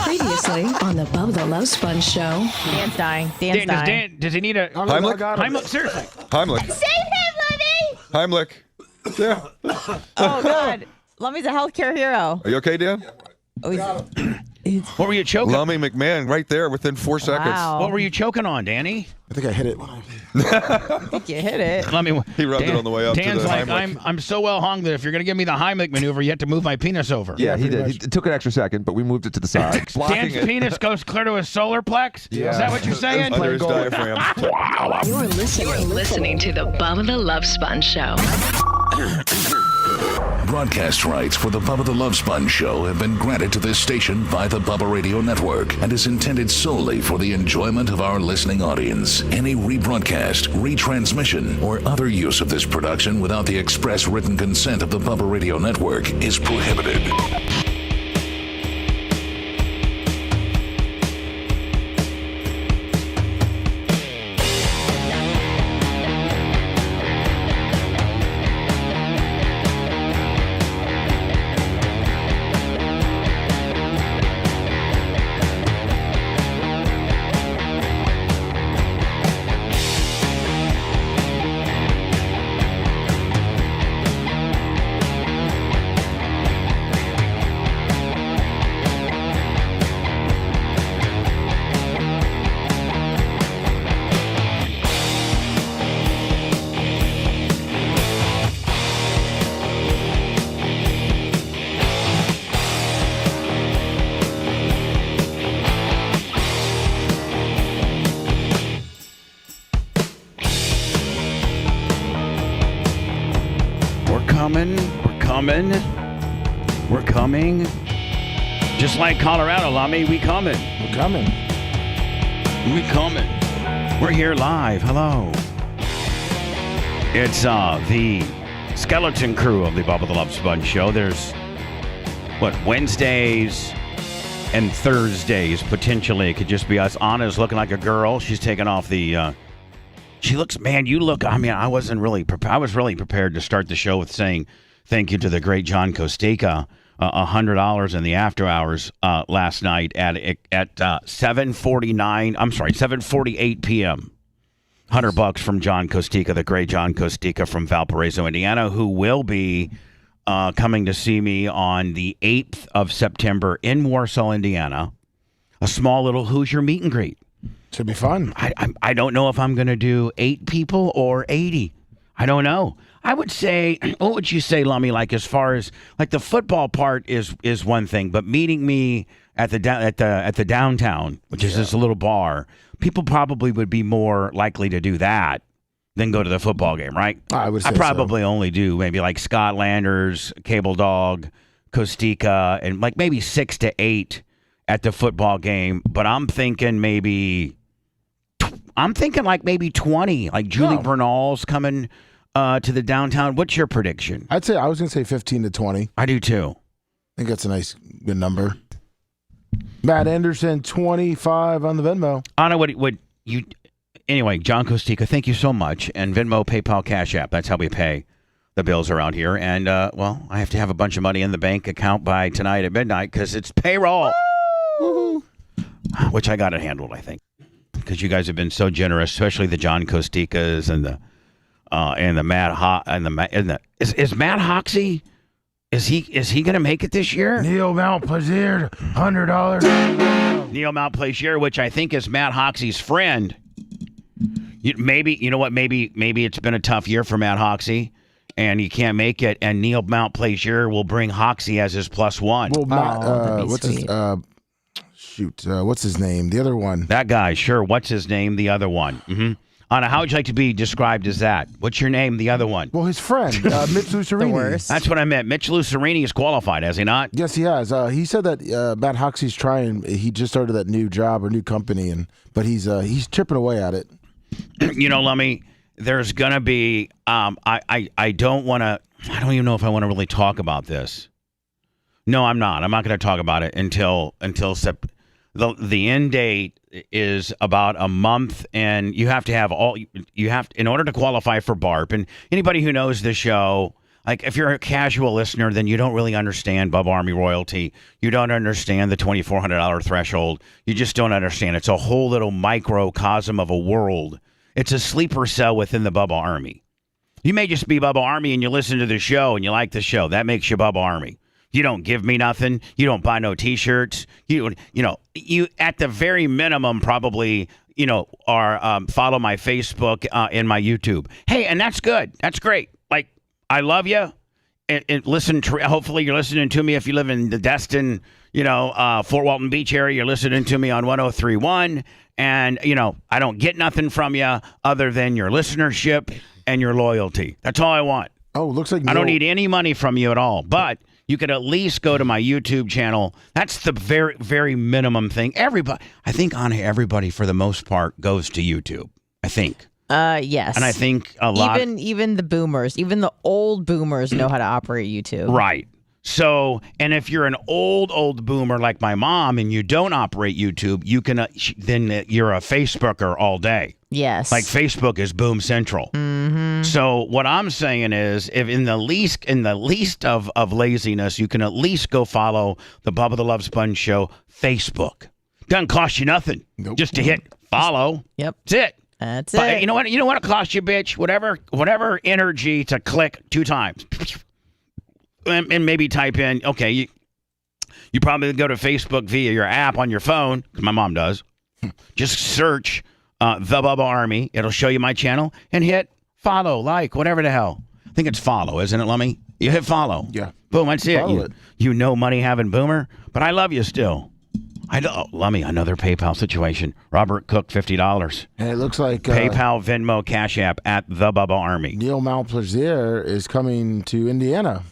Previously on the Bubba the Love Sponge show. Dan's dying. Does he need a Heimlich? Seriously. Heimlich. Save him, Lummy! Heimlich. Yeah. Oh, God. Lummy's a healthcare hero. Are you okay, Dan? Oh, What were you choking? Lummy McMahon right there within 4 seconds. Wow. What were you choking on, Danny? I think I hit it. I think you hit it. Let me. He rubbed it on the way up to Dan's the like, Heimlich. I'm so well hung that if you're going to give me the Heimlich maneuver, you have to move my penis over. Yeah, he did. It took an extra second, but we moved it to the side. Blocking Dan's it penis goes clear to his solar plex? Yeah. Is that what you're saying? Under his diaphragm. You're listening to the Bubba the Love Sponge show. Broadcast rights for the Bubba the Love Sponge show have been granted to this station by the Bubba Radio Network and is intended solely for the enjoyment of our listening audience. Any rebroadcast, retransmission, or other use of this production without the express written consent of the Bubba Radio Network is prohibited. We're coming. Just like Colorado, Lummy, we coming. We're coming. We coming. We're here live. Hello. It's the skeleton crew of the Bubba the Love Sponge show. There's, Wednesdays and Thursdays, potentially. It could just be us. Anna's looking like a girl. She's taking off the... she looks... Man, you look... I mean, I wasn't really... I was really prepared to start the show with saying thank you to the great John Costica. $100 in the after hours last night at 7:49. I'm sorry, 7:48 p.m. $100 from John Costica, the great John Costica from Valparaiso, Indiana, who will be coming to see me on the 8th of September in Warsaw, Indiana. A small little Hoosier meet and greet. Should be fun. I don't know if I'm going to do 8 people or 80. I don't know. I would say, what would you say, Lummy, like as far as like the football part is one thing, but meeting me at the downtown, which is this little bar, people probably would be more likely to do that than go to the football game, right? I would say I probably only do maybe like Scott Landers, Cable Dog, Costica, and like maybe 6 to 8 at the football game, but I'm thinking like maybe 20, like Julie Bernal's coming to the downtown. What's your prediction? I was going to say 15 to 20. I do too. I think that's a nice, good number. Matt Anderson, 25 on the Venmo. Anna, would you... Anyway, John Costica, thank you so much. And Venmo, PayPal, Cash App. That's how we pay the bills around here. And, I have to have a bunch of money in the bank account by tonight at midnight because it's payroll. Woo-hoo. Which I got it handled, I think. Because you guys have been so generous, especially the John Costicas and the Matt is Matt Hoxie? Is he going to make it this year? Neil Mount Plaisir, $100. Neil Mount Plaisir, which I think is Matt Hoxie's friend. Maybe it's been a tough year for Matt Hoxie, and he can't make it. And Neil Mount Plaisir will bring Hoxie as his +1. Well, Matt, what's his name? The other one. That guy, sure. What's his name? The other one. Mm-hmm. Anna, how would you like to be described as that? What's your name, the other one? Well, his friend, Mitch Lucerini. The worst. That's what I meant. Mitch Lucerini is qualified, has he not? Yes, he has. He said that Matt Hoxie's trying. He just started that new job or new company, but he's chipping away at it. You know, Lummy, there's gonna be. I don't want to. I don't even know if I want to really talk about this. No, I'm not. I'm not going to talk about it until the end date is about a month, and you have to have in order to qualify for BARP. And anybody who knows the show, Like, if you're a casual listener, then you don't really understand Bubba Army royalty. You don't understand the $2,400 threshold. You just don't understand. It's a whole little microcosm of a world. It's a sleeper cell within the Bubba Army. You may just be Bubba Army and you listen to the show and you like the show. That makes you Bubba Army. You don't give me nothing. You don't buy no T-shirts. You at the very minimum probably, are follow my Facebook and my YouTube. Hey, and that's good. That's great. Like, I love you. And listen to, hopefully you're listening to me if you live in the Destin, Fort Walton Beach area. You're listening to me on 103.1. And, I don't get nothing from you other than your listenership and your loyalty. That's all I want. Oh, looks like I don't need any money from you at all. But you could at least go to my YouTube channel. That's the very, very minimum thing. I think everybody for the most part goes to YouTube. I think. Yes. And I think a lot. Even the boomers, even the old boomers know how to operate YouTube. Right. So, and if you're an old boomer like my mom and you don't operate YouTube, you can then you're a Facebooker all day. Yes. Like Facebook is boom central. Mm-hmm. So what I'm saying is, if in the least of laziness, you can at least go follow the Bubba the Love Sponge Show Facebook. Doesn't cost you nothing. Nope. Just to hit follow. Yep. That's it. That's But it. you know what? You know what it costs you, bitch? Whatever energy to click 2 times. And maybe type in, okay, you probably go to Facebook via your app on your phone, because my mom does. Just search The Bubba Army. It'll show you my channel, and hit follow, like, whatever the hell. I think it's follow, isn't it, Lummy? You hit follow. Yeah. Boom, that's it. Follow it. You know money having boomer, but I love you still. I know, Lummy, another PayPal situation. Robert Cook, $50. And it looks like PayPal, Venmo, Cash App at The Bubba Army. Neil Malplaisir is coming to Indiana.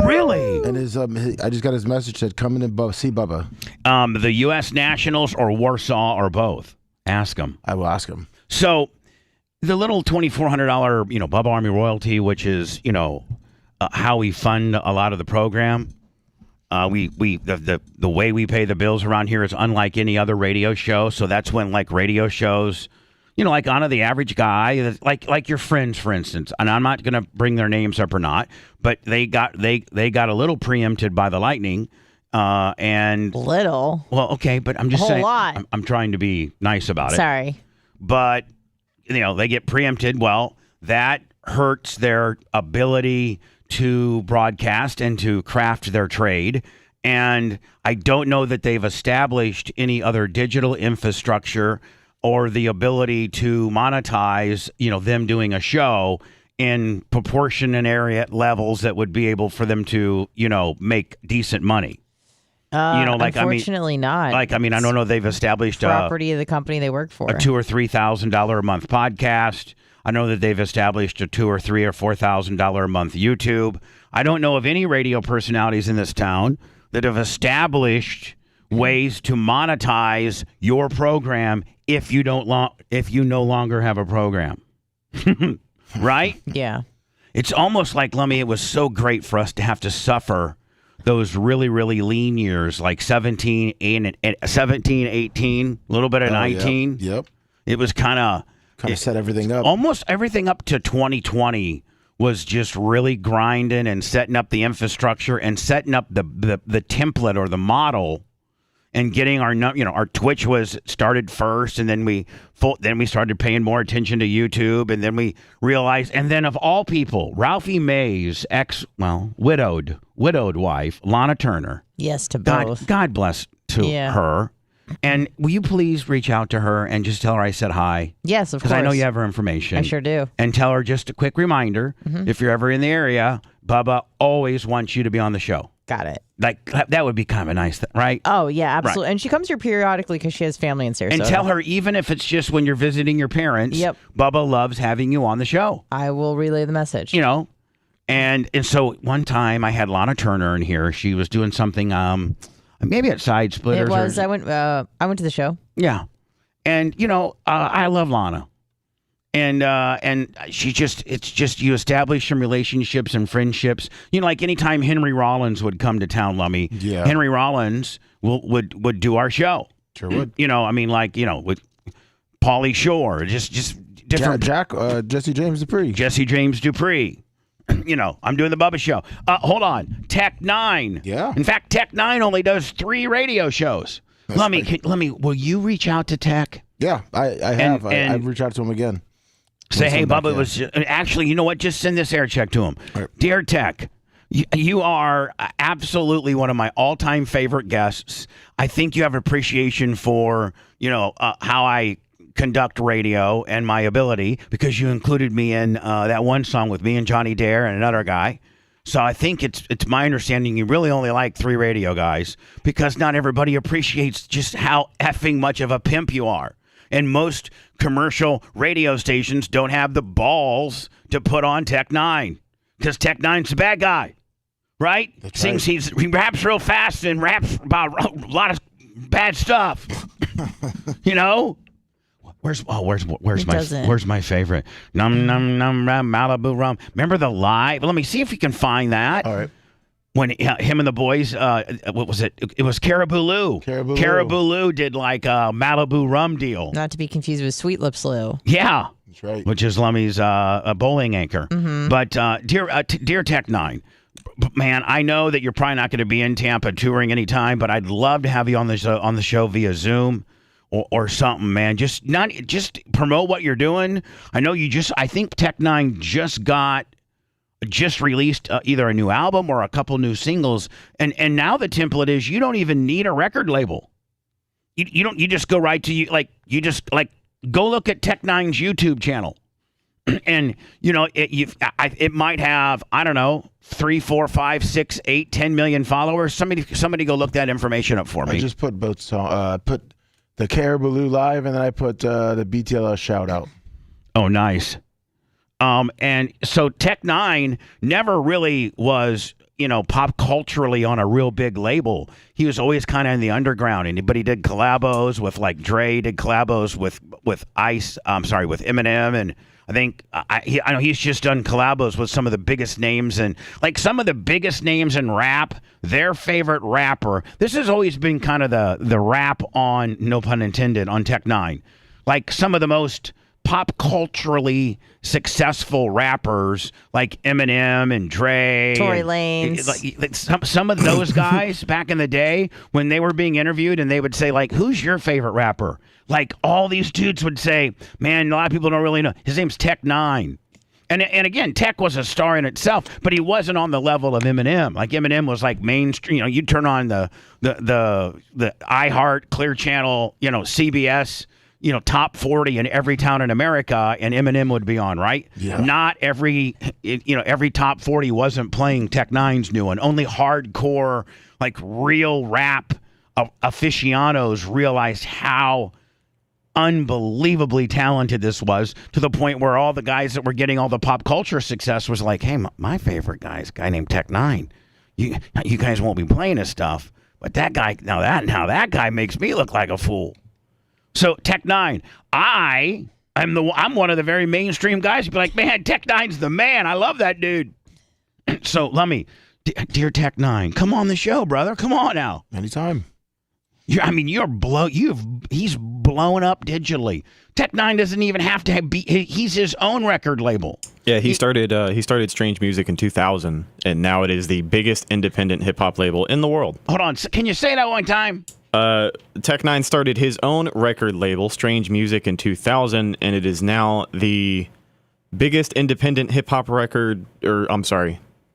Really? And I just got his message that come in and see Bubba. The U.S. Nationals or Warsaw or both? Ask him. I will ask him. So the little $2,400, Bubba Army royalty, which is, how we fund a lot of the program. The way we pay the bills around here is unlike any other radio show. So that's when like radio shows, like Honor the Average Guy, like your friends, for instance, and I'm not going to bring their names up or not, but they got a little preempted by the lightning. And little. Well, okay, but I'm just saying, lot. I'm trying to be nice about it. Sorry. But, they get preempted. Well, that hurts their ability to broadcast and to craft their trade. And I don't know that they've established any other digital infrastructure or the ability to monetize, them doing a show in proportionate levels that would be able for them to, make decent money. Unfortunately not. I don't know. They've established property of the company they work for. A $2,000 or $3,000 a month podcast. I know that they've established a $2,000 or $3,000 or $4,000 a month YouTube. I don't know of any radio personalities in this town that have established ways to monetize your program if you no longer have a program. Right? Yeah. It's almost like, Lummy, it was so great for us to have to suffer those really, really lean years, like 17, 18, a little bit of 19. Yep. It was kind of set everything up. Almost everything up to 2020 was just really grinding and setting up the infrastructure and setting up the template or the model and getting our Twitch was started first, and then we started paying more attention to YouTube, and then we realized, and then of all people, Ralphie May's widowed wife, Lana Turner. Yes, to both. God bless to her. And will you please reach out to her and just tell her I said hi? Yes, of course. Because I know you have her information. I sure do. And tell her just a quick reminder, if you're ever in the area, Bubba always wants you to be on the show. Got it. Like, that would be kind of a nice thing, right? Oh, yeah, absolutely. Right. And she comes here periodically because she has family in Sarasota. And tell her, even if it's just when you're visiting your parents, Yep. Bubba loves having you on the show. I will relay the message. And so one time I had Lana Turner in here. She was doing something, maybe at Side Splitters. It was. I went to the show. Yeah. And, I love Lana. And it's just you establish some relationships and friendships. Like anytime Henry Rollins would come to town, Lummy, Henry Rollins would do our show. Sure would. With Pauly Shore, just different. Jesse James Dupree. Jesse James Dupree. I'm doing the Bubba Show. Hold on. Tech 9. Yeah. In fact, Tech 9 only does 3 radio shows. Let me. Will you reach out to Tech? Yeah, I have. And I've reached out to him again. Say, hey, back, Bubba, yeah. was actually, you know what? Just send this air check to him. All right. Dear Tech, you are absolutely one of my all-time favorite guests. I think you have appreciation for, how I conduct radio and my ability because you included me in that one song with me and Johnny Dare and another guy. So I think it's my understanding you really only like 3 radio guys because not everybody appreciates just how effing much of a pimp you are. And most commercial radio stations don't have the balls to put on Tech 9 because Tech 9's the bad guy, right? That's He raps real fast and raps about a lot of bad stuff. Where's my favorite? Num num num rum Malibu rum. Remember the live? Let me see if we can find that. All right. When him and the boys, what was it? It was Caribou Lou. Caribou Lou did like a Malibu rum deal. Not to be confused with Sweet Lips Lou. Yeah. That's right. Which is Lummy's a bowling anchor. Mm-hmm. But dear Tech 9, man, I know that you're probably not going to be in Tampa touring anytime, but I'd love to have you on the show via Zoom or something, man. Just promote what you're doing. I know I think Tech 9 just released either a new album or a couple new singles, and now the template is you don't even need a record label. You just go right to go look at Tech 9's YouTube channel, and it might have, I don't know, 3, 4, 5, 6, 8, 10 million followers. Somebody go look that information up for me. I just put both songs. Put the Caribou Lou live, and then I put the BTLS shout out. Oh, nice. And so Tech 9 never really was, pop culturally on a real big label. He was always kind of in the underground, but he did collabos with like Dre, did collabos with Eminem, and I think I know he's just done collabos with some of the biggest names and like some of the biggest names in rap. Their favorite rapper. This has always been kind of the rap on, no pun intended, on Tech 9. Like some of the most pop culturally successful rappers like Eminem and Dre, Tory Lanez, like some of those guys back in the day when they were being interviewed and they would say like, "Who's your favorite rapper?" Like all these dudes would say, "Man, a lot of people don't really know. His name's Tech 9." And again, Tech was a star in itself, but he wasn't on the level of Eminem. Like Eminem was like mainstream. You turn on the iHeart, Clear Channel, CBS. Top 40 in every town in America, and Eminem would be on, right? Yeah. Not every top 40 wasn't playing Tech 9's new one. Only hardcore, like real rap aficionados realized how unbelievably talented this was, to the point where all the guys that were getting all the pop culture success was like, hey, my favorite guy is a guy named Tech 9. You guys won't be playing his stuff, but that guy, now that guy makes me look like a fool. So Tech 9, I'm one of the very mainstream guys who'd be like, man, Tech 9's the man. I love that dude. So let me, dear Tech 9, come on the show, brother. Come on now. Anytime. He's blown up digitally. Tech 9 doesn't even have to he's his own record label. Yeah, he started Strange Music in 2000, and now it is the biggest independent hip hop label in the world. Hold on, can you say that one time? Tech 9 started his own record label, Strange Music, in 2000, and it is now the biggest independent hip hop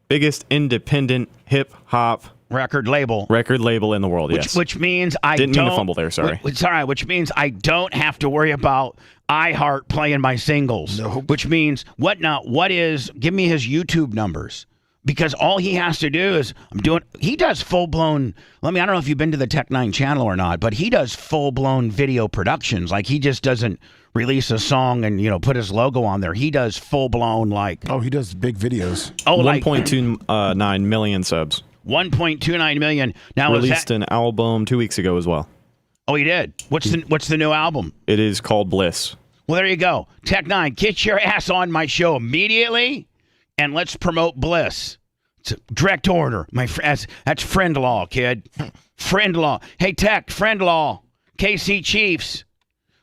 biggest independent hip hop record label in the world. Yes, which means I didn't mean to fumble there. Sorry. It's all right. Which means I don't have to worry about iHeart playing my singles. Nope. Which means what now? Give me his YouTube numbers. Because all he has to do is he does full-blown, I don't know if you've been to the Tech 9 channel or not, but he does full-blown video productions. Like he just doesn't release a song and, put his logo on there. He does full-blown he does big videos. 1.29 million subs. 1.29 million. Now released an album 2 weeks ago as well. Oh, he did? What's the new album? It is called Bliss. Well, there you go. Tech 9, get your ass on my show immediately. And let's promote Bliss. It's a direct order. That's friend law, kid. Friend law. Hey, Tech, friend law. KC Chiefs.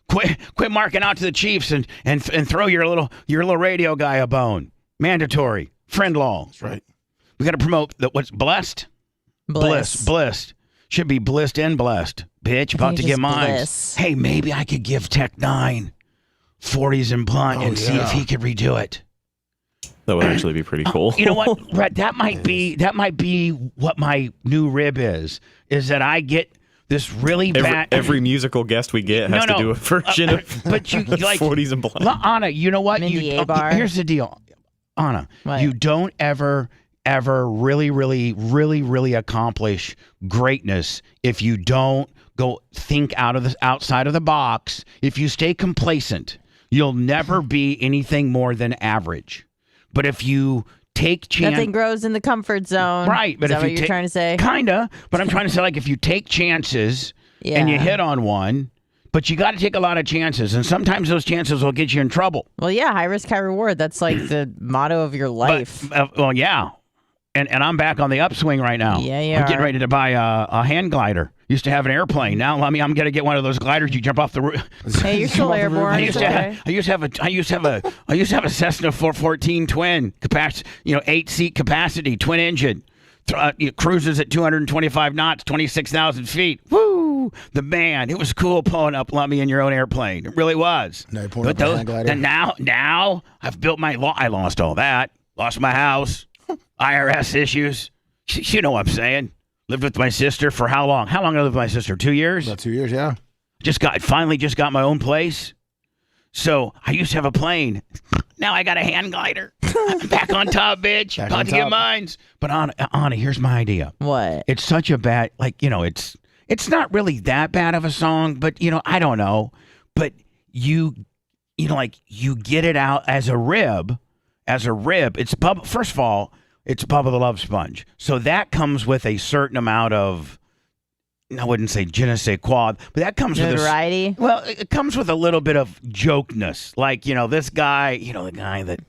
Quit marking out to the Chiefs and throw your little radio guy a bone. Mandatory. Friend law. That's right. We got to promote what's blessed. Blissed. Should be blissed and blessed. Bitch, about to it's get just mine. bliss. Hey, maybe I could give Tech 9 40s and blunt and see if he could redo it. That would actually be pretty cool. You know what, Brett? That might be what my new rib is that I get this really bad. Every musical guest we get has to do a version of but you like 40s and blunt. Anna, you know what? Mindy A-bar. Here's the deal, Anna. What? You don't ever really accomplish greatness if you don't go think outside of the box. If you stay complacent, you'll never be anything more than average. But if you take chance, Nothing grows in the comfort zone. right? But Is if that you what you're trying to say? Kinda. But I'm trying to say, like, if you take chances and you hit on one, but you got to take a lot of chances, and sometimes those chances will get you in trouble. Well, yeah, high risk, high reward. That's like the motto of your life. But, well, yeah. And I'm back on the upswing right now. Yeah, you I'm getting are. ready to buy a hand glider. Used to have an airplane. Now I'm going to get one of those gliders. You jump off the roof. Hey, you're still airborne. I It's used to have a Cessna 414 twin capacity, 8-seat capacity, twin engine. It cruises at 225 knots, 26,000 feet. Woo! The band. It was cool pulling up Lummy in your own airplane. It really was. Now you're pulling up a hand glider. And now I've built I lost all that. Lost my house. IRS issues. You know what I'm saying. Lived with my sister for how long? How long did I live with my sister? 2 years? About 2 years, yeah. Finally got my own place. So I used to have a plane. Now I got a hand glider. I'm back on top, bitch. Back About on to get top. mines. But Anna, here's my idea. What? It's such a bad, it's not really that bad of a song, but I don't know. But you get it out as a rib. It's first of all, it's Bubba the Love Sponge. So that comes with a certain amount of, I wouldn't say je ne sais quoi, but that comes with Notoriety? well, it comes with a little bit of jokeness. Like, this guy, the guy that,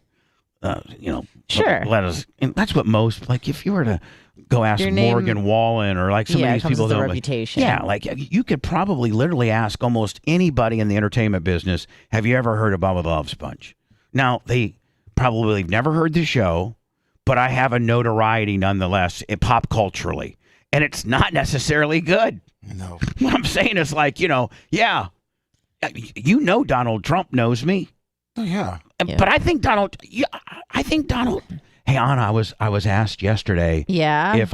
Sure. let us, and that's what most, like, if you were to go ask Your name- Morgan Wallen or like some of Yeah, it these comes people with a that reputation. yeah, like you could probably literally ask almost anybody in the entertainment business, have you ever heard of Bubba the Love Sponge? Now, they probably have never heard the show, but I have a notoriety nonetheless, pop culturally. And it's not necessarily good. No. What I'm saying is like, Donald Trump knows me. Oh, yeah. Yeah. But I think Donald, hey, Anna, I was asked yesterday Yeah. if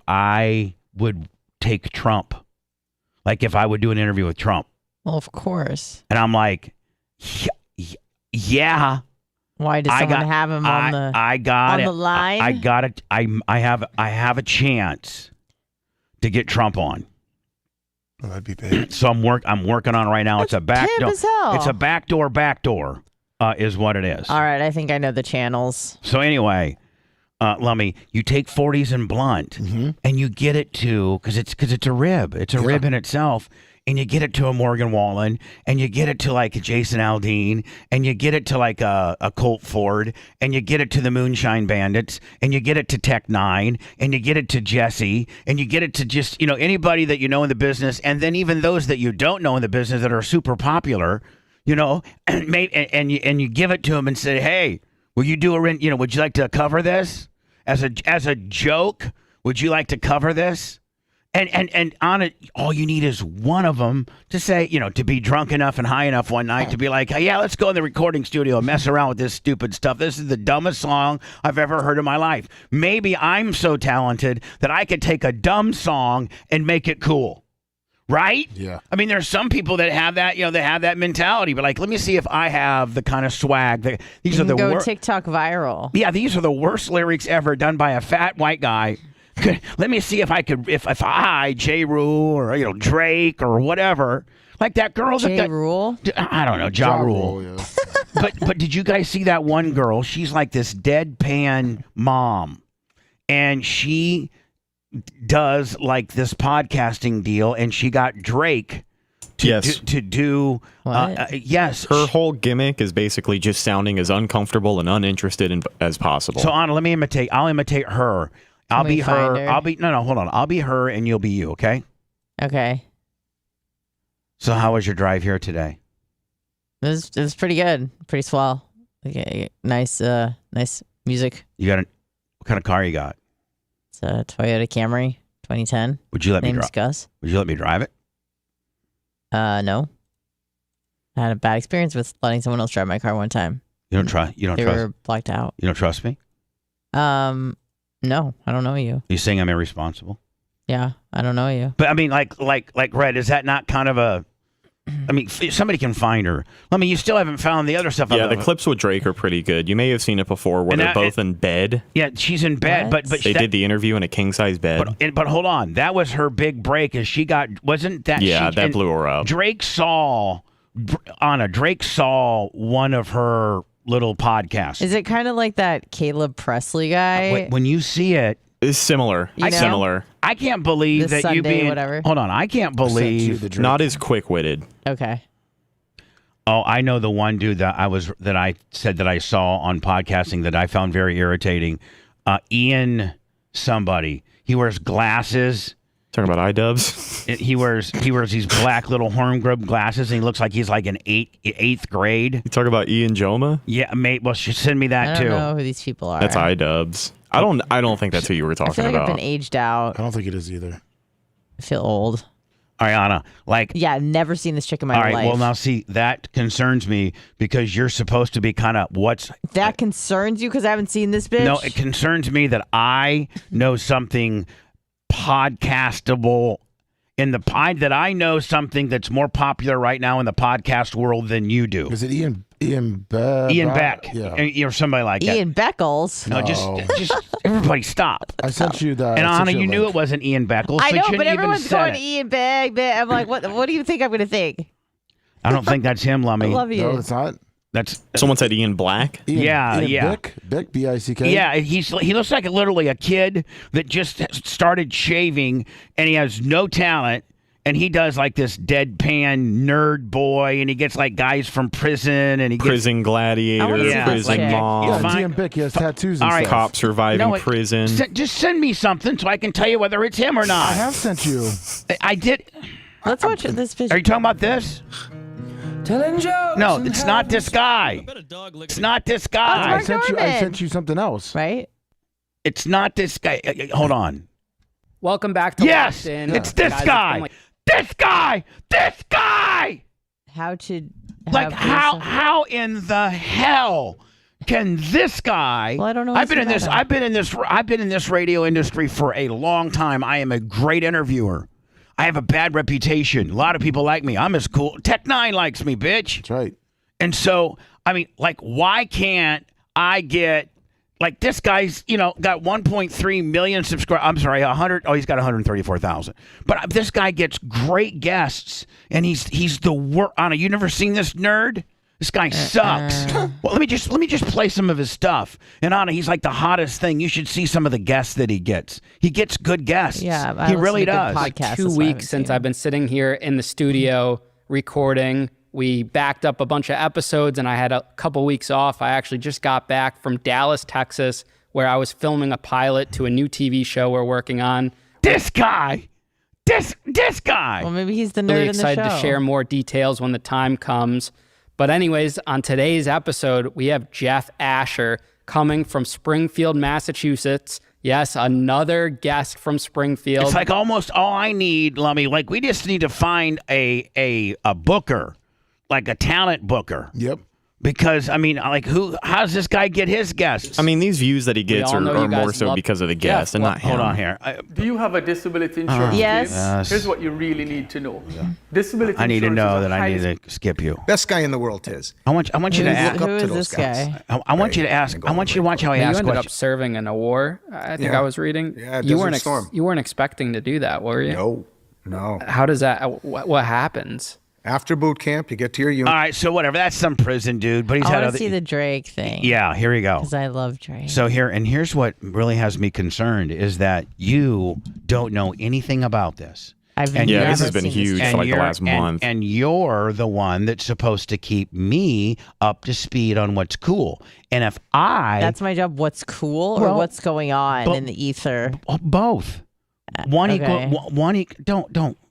I would take Trump, like if I would do an interview with Trump. Well, of course. And I'm like, yeah. Why does someone have him on the I got on it. the line? I got it. I have a chance to get Trump on. Oh, that'd be big. So I'm working on it right now. It's a back pimp door. as hell. It's a backdoor. Is what it is. All right, I think I know the channels. So anyway, Lummy, you take 40s and blunt, and you get it to because it's a rib. It's a rib in itself, and you get it to a Morgan Wallen, and you get it to like a Jason Aldean, and you get it to like a Colt Ford, and you get it to the Moonshine Bandits, and you get it to Tech 9, and you get it to Jesse, and you get it to just anybody that you know in the business, and then even those that you don't know in the business that are super popular. And you give it to him and say, "Hey, will you do would you like to cover this as a joke? Would you like to cover this?" And on it, all you need is one of them to say, to be drunk enough and high enough one night to be like, "Hey, yeah, let's go in the recording studio and mess around with this stupid stuff. This is the dumbest song I've ever heard in my life. Maybe I'm so talented that I could take a dumb song and make it cool." Right? Yeah. I mean, there's some people that have that, they have that mentality. But like, let me see if I have the kind of swag. These You are the can go worst. TikTok viral. Yeah, these are the worst lyrics ever done by a fat white guy. Let me see if I could, if I, J. Rule or Drake or whatever, like that girl. J. Rule? I don't know, Ja Rule. Yeah. But did you guys see that one girl? She's like this deadpan mom, and she does like this podcasting deal, and she got Drake to do What? yes. Her whole gimmick is basically just sounding as uncomfortable and uninterested as possible. So Anna, I'll imitate her. I'll Can we be find her. her? No, hold on. I'll be her and you'll be you, okay? Okay. So how was your drive here today? It was pretty good. Pretty swell. Okay, nice Music. You got what kind of car you got? It's a Toyota Camry, 2010. Would you let me Name's drive? Gus. Would you let me drive it? No. I had a bad experience with letting someone else drive my car one time. You don't trust. You don't They trust. were blacked out. You don't trust me? No, I don't know you. You saying I'm irresponsible? Yeah, I don't know you. But I mean, like Red, is that not kind of a? I mean, somebody can find her. I mean, you still haven't found the other stuff. Yeah, the clips with Drake are pretty good. You may have seen it before, where they're both in bed. Yeah, she's in bed, What? but They did the interview in a king size bed. But hold on, that was her big break. As she got, wasn't that? Yeah, she, that and blew her up. Drake saw one of her little podcasts. Is it kind of like that Caleb Presley guy? When you see it, It's similar. You know? Similar. I can't believe This that you Sunday, being. whatever. Hold on, I can't believe. Not as quick witted. Okay. Oh, I know the one dude that I said that I saw on podcasting that I found very irritating. Ian somebody. He wears glasses. Talking about iDubbbz. He wears these black little horn grub glasses, and he looks like he's like in eighth grade. You talk about Ian Joma? Yeah, mate. Well, she sent me that I too. don't know who these people are. That's iDubbbz. I don't think that's who you were I talking feel like about. I've been aged out. I don't think it is either. I feel old. Ariana, like. Yeah, I've never seen this chick in my All right. life. Well, now see that concerns me because you're supposed to be kind of what's. That concerns you because I haven't seen this bitch? No, it concerns me that I know something podcastable that I know something that's more popular right now in the podcast world than you do. Is it Ian Beck? Ian Beck, Yeah. or somebody like that. Ian Beckles. No, just everybody stop. I sent you that. And I sent Anna, you knew a it link. wasn't Ian Beckles. I so you know, shouldn't but even everyone's said going it. Ian Beck. I'm like, what do you think I'm going to think? I don't think that's him, I Lummy. love you. No, it's not. That's Someone said Ian Black. Ian Bick, B-I-C-K. Yeah, he looks like literally a kid that just started shaving, and he has no talent. And he does like this deadpan nerd boy, and he gets like guys from prison, and he gets Prison gladiator, I wanna see this prison chick. mom, Yeah, Fine. Ian Bick. He has tattoos and All right. stuff. cop surviving No, prison. Just send me something so I can tell you whether it's him or not. I have sent you. I did. Let's watch this bitch. Are you talking about this? No, it's not this guy. It's not this guy. Mark I sent Norman. you something else. Right? It's not this guy. Hold on. Welcome back to Yes, Locked In. it's this Guys, guy. it's been This guy. This guy. How to. Like have this- how in the hell can this guy? Well, I don't know I've been in anything this. about him. I've been in this radio industry for a long time. I am a great interviewer. I have a bad reputation. A lot of people like me. I'm as cool. Tech Nine likes me, bitch. That's right. And so, I mean, like, why can't I get like this guy's, got 1.3 million subscribers. I'm sorry, 100. Oh, he's got 134,000. But this guy gets great guests, and he's the worst. Anna, you never seen this nerd? This guy sucks. Well, let me just play some of his stuff. And Anna, he's like the hottest thing. You should see some of the guests that he gets. He gets good guests. Yeah, I he listen really to good does. podcasts. That's 2 why I weeks haven't since seen I've been sitting here in the studio recording. We backed up a bunch of episodes and I had a couple weeks off. I actually just got back from Dallas, Texas, where I was filming a pilot to a new TV show we're working on. This guy. This guy. Well, maybe he's the nerd Really in the excited show. to share more details when the time comes. But anyways, on today's episode, we have Jeff Asher coming from Springfield, Massachusetts. Yes, another guest from Springfield. It's like almost all I need, Lummy. Like we just need to find a booker, like a talent booker. Yep. Because I mean, like how's this guy get his guests? I mean, these views that he gets all know are you guys more so love- because of the Yeah, guest and well, not him. Hold on here. Do you have a disability insurance? Yes. claim? Yes. Here's what you really need to know. Disability I need to insurance know is a that I highly need to skip you. Best guy in the world, Tiz. I want you to ask. Who is this guy? I want you to ask. I want you to watch how he you asks ended up questions. serving in a war. I think Yeah. I was reading. Yeah, you weren't Desert Storm. you weren't expecting to do that, were you? No. How does that? What happens? After boot camp, you get to your unit. All right, so whatever. That's some prison dude, but he's I had want other. to see the Drake thing. Yeah, here we go. Because I love Drake. So here's what really has me concerned is that you don't know anything about this. I've and Yeah, never this has been seen huge This for like the you're- last month. And you're the one that's supposed to keep me up to speed on what's cool. And if That's my job. What's cool or Well, what's going on but- in the ether? both. One okay. equal one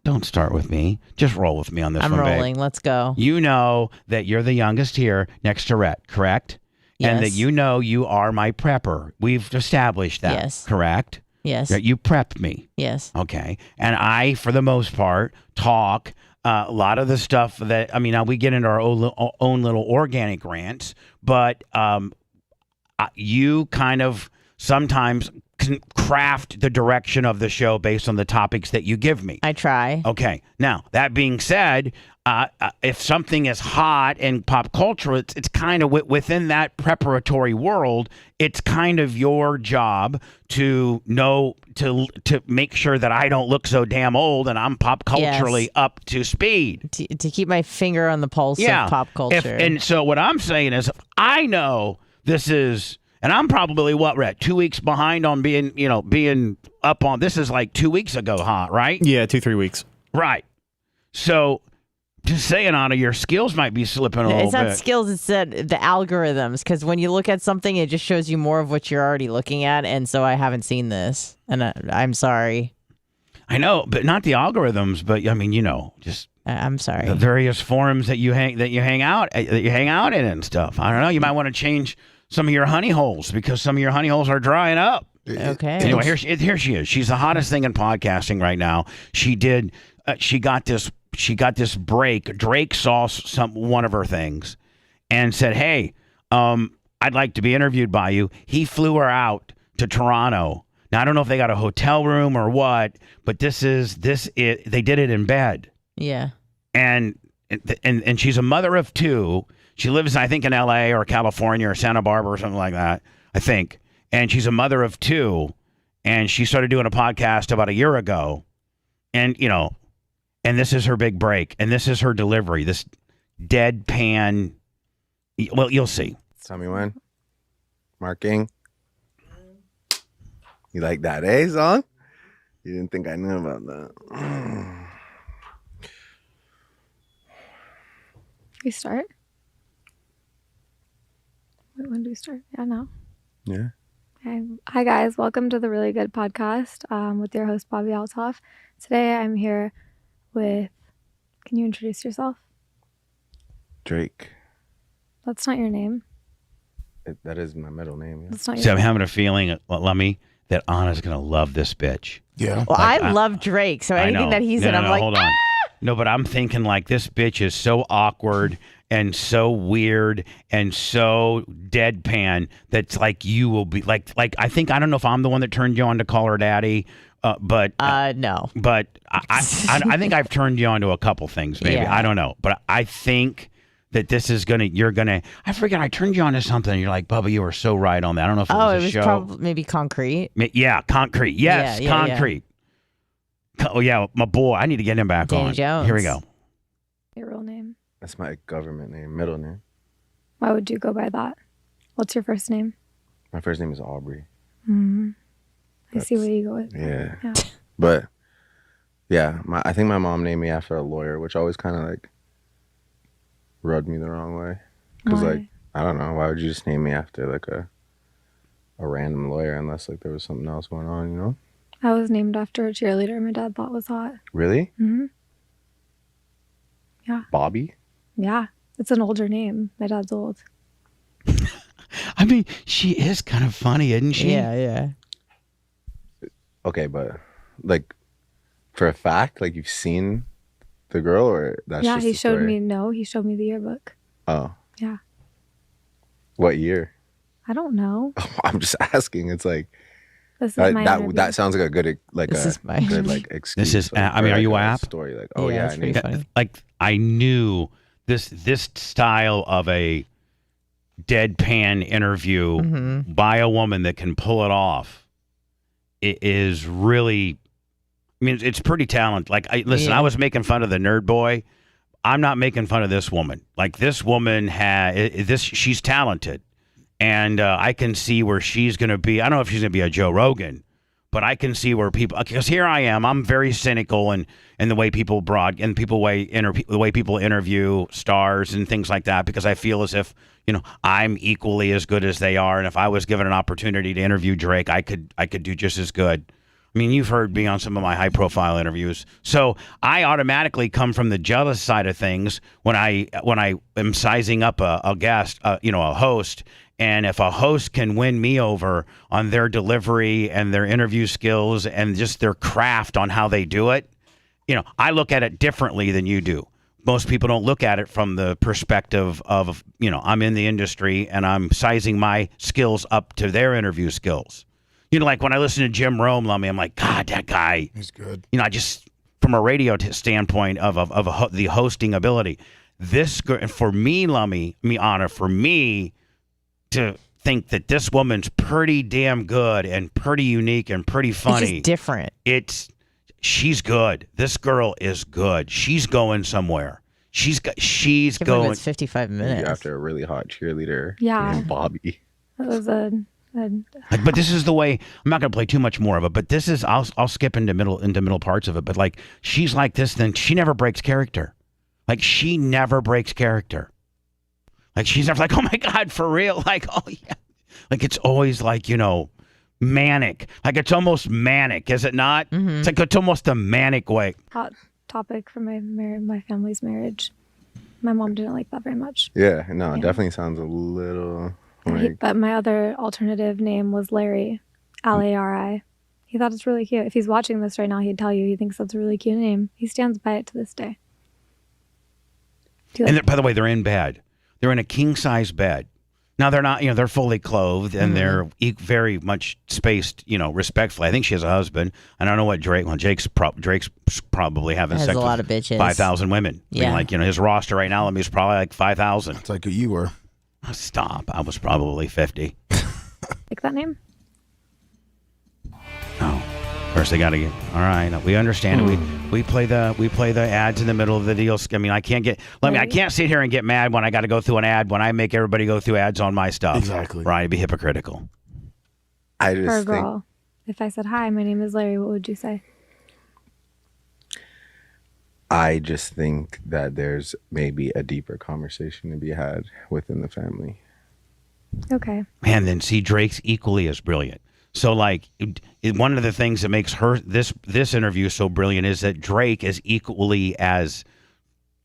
don't start with me. Just roll with me on this I'm one, babe. rolling. Let's go. You know that you're the youngest here next to Rhett, correct? and that Yes. you know you are my prepper. We've established that, Yes. correct? Yes. That you prep me. Yes. Okay. And I, for the most part, talk a lot of the stuff that, I mean, now we get into our own little organic rants, but you kind of sometimes can craft the direction of the show based on the topics that you give me. I try. Okay. Now, that being said, if something is hot in pop culture, it's kind of within that preparatory world. It's kind of your job to know to make sure that I don't look so damn old and I'm pop culturally up to speed. To keep my finger on the pulse of pop culture. And so what I'm saying is, I know this is. And I'm probably, Rhett, 2 weeks behind on being up on, this is like 2 weeks ago, right? Yeah, 2-3 weeks. Right. So just saying, Anna, your skills might be slipping a little bit. It's not skills, it's the algorithms. Because when you look at something, it just shows you more of what you're already looking at. And so I haven't seen this. And I'm sorry. I know, but not the algorithms, but I mean, just I'm sorry. the various forums that you hang out in and stuff. I don't know. You might want to change some of your honey holes because some of your honey holes are drying up. Okay. Anyway, here she is. She's the hottest thing in podcasting right now. She got this break. Drake saw one of her things and said, "Hey, I'd like to be interviewed by you." He flew her out to Toronto. Now I don't know if they got a hotel room or what, but they did it in bed. Yeah. And she's a mother of two. She lives, I think, in L.A. or California or Santa Barbara or something like that, I think. And she's a mother of two. And she started doing a podcast about a year ago. And, and this is her big break. And this is her delivery, this deadpan. Well, you'll see. Tell me when. Marking. You like that, eh, song? You didn't think I knew about that. We start? When do we start? Yeah, now. Yeah. Hi, guys. Welcome to the Really Good Podcast with your host, Bobby Altoff. Today, I'm here with... Can you introduce yourself? Drake. That's not your name. That is my middle name. Yeah. That's not your So I'm name. having a feeling, Lummy, that Anna's going to love this bitch. Yeah. Well, I love Drake, so anything that he's in, I'm like, hold on. No, but I'm thinking like this bitch is so awkward and so weird and so deadpan that's like you will be like I don't know if I'm the one that turned you on to call her daddy, but no. But I think I've turned you on to a couple things, maybe. Yeah. I don't know, but I think that this is you're gonna. I forget. I turned you on to something. And you're like, Bubba, you were so right on that. I don't know if it was it a was show. probably maybe Concrete. Yeah, Concrete. Yes, Yeah, Concrete. Oh yeah, my boy. I need to get him back Danny on. Jones. Here we go. Your real name. That's my government name, middle name. Why would you go by that? What's your first name? My first name is Aubrey. I see what you go with. Yeah. Yeah. But yeah, I think my mom named me after a lawyer, which always kind of like rubbed me the wrong way. Because Why? like, I don't know, why would you just name me after like a random lawyer unless like there was something else going on, you know? I was named after a cheerleader my dad thought was hot. Really? Mm-hmm. Yeah. Bobby? Yeah. It's an older name. My dad's old. I mean, she is kind of funny, isn't she? Yeah. Okay, but like for a fact, like you've seen the girl or that's Yeah, just he the showed story? he showed me the yearbook. Oh. Yeah. What year? I don't know. I'm just asking. It's like This is my interview. that sounds like a good This is my- good like excuse. This is. like, I mean, for, are you like, a app? story like oh Yeah, yeah, it's I pretty knew. funny. Like I knew this style of a deadpan interview by a woman that can pull it off. It is really. I mean, it's pretty talented. Like, listen, I was making fun of the nerd boy. I'm not making fun of this woman. Like, this woman she's talented. And I can see where she's going to be. I don't know if she's going to be a Joe Rogan, but I can see where people, because here I am, I'm very cynical in the way people the way people interview stars and things like that, because I feel as if, I'm equally as good as they are. And if I was given an opportunity to interview Drake, I could do just as good. I mean, you've heard me on some of my high-profile interviews. So I automatically come from the jealous side of things when I am sizing up a guest, a host. And if a host can win me over on their delivery and their interview skills and just their craft on how they do it, I look at it differently than you do. Most people don't look at it from the perspective of, I'm in the industry and I'm sizing my skills up to their interview skills. Like when I listen to Jim Rome, Lummy, I'm like, God, that guy. He's good. I just, from a radio standpoint of the hosting ability, for me, Lummy, for me to think that this woman's pretty damn good and pretty unique and pretty funny. It's just different. She's good. This girl is good. She's going somewhere. She's going. It's 55 minutes. After a really hot cheerleader. Yeah. Named Bobby. That was but this is the way. I'm not going to play too much more of it. But this is. I'll skip into middle parts of it. But like she's like this, then she never breaks character. Like she never breaks character. Like she's never like, oh my God, for real. Like, oh yeah. Like it's always like manic. Like it's almost manic, is it not? Mm-hmm. It's like it's almost a manic way. hot topic for my family's marriage. My mom didn't like that very much. Yeah, no, it definitely sounds a little. But my other alternative name was Larry, L-A-R-I. He thought it's really cute. If he's watching this right now, he'd tell you he thinks that's a really cute name. He stands by it to this day. And by the way, they're in bed. They're in a king-size bed. Now, they're not, they're fully clothed and they're very much spaced, respectfully. I think she has a husband. I don't know what Drake, Drake's probably having sex a lot with of bitches. 5,000 women. Yeah. I mean, his roster right now, is probably like 5,000. It's like you were. Stop. I was probably 50. Like that name? Oh. First, they got to get. All right, we understand it. We play the ads in the middle of the deals. I mean, I can't sit here and get mad when I got to go through an ad when I make everybody go through ads on my stuff. Exactly. Right? It'd be hypocritical. I just For a girl, if I said, hi, my name is Larry, what would you say? I just think that there's maybe a deeper conversation to be had within the family. Okay. Man, then see, Drake's equally as brilliant. So, one of the things that makes this interview so brilliant is that Drake is equally as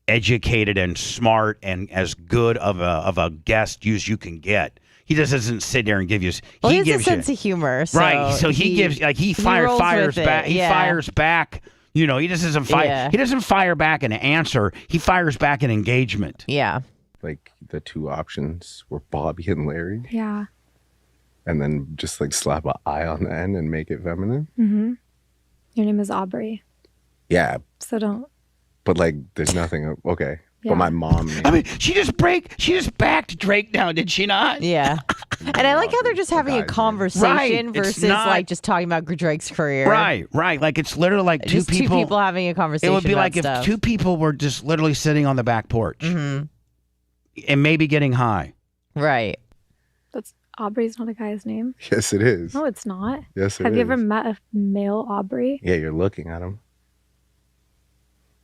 educated and smart and as good of a guest as you can get. He just doesn't sit there and give you. He has a sense of humor, so right? So he gives he fires back. He fires back. He just doesn't fire. Yeah. He doesn't fire back an answer. He fires back an engagement. Yeah. Like the two options were Bobby and Larry. Yeah. And then just slap an I on the end and make it feminine. Mm-hmm. Your name is Aubrey. Yeah. So don't. But there's nothing. Okay. Yeah. But my mom. I mean, she just backed Drake down, did she not? Yeah. And I like how they're just having a conversation versus just talking about Drake's career. Right. Like it's literally like two people having a conversation. It would be about like stuff. if two people were just literally sitting on the back porch and maybe getting high. Right. Aubrey's not a guy's name. Yes, it is. No, it's not. Yes, it is. Have you ever met a male Aubrey? Yeah, you're looking at him.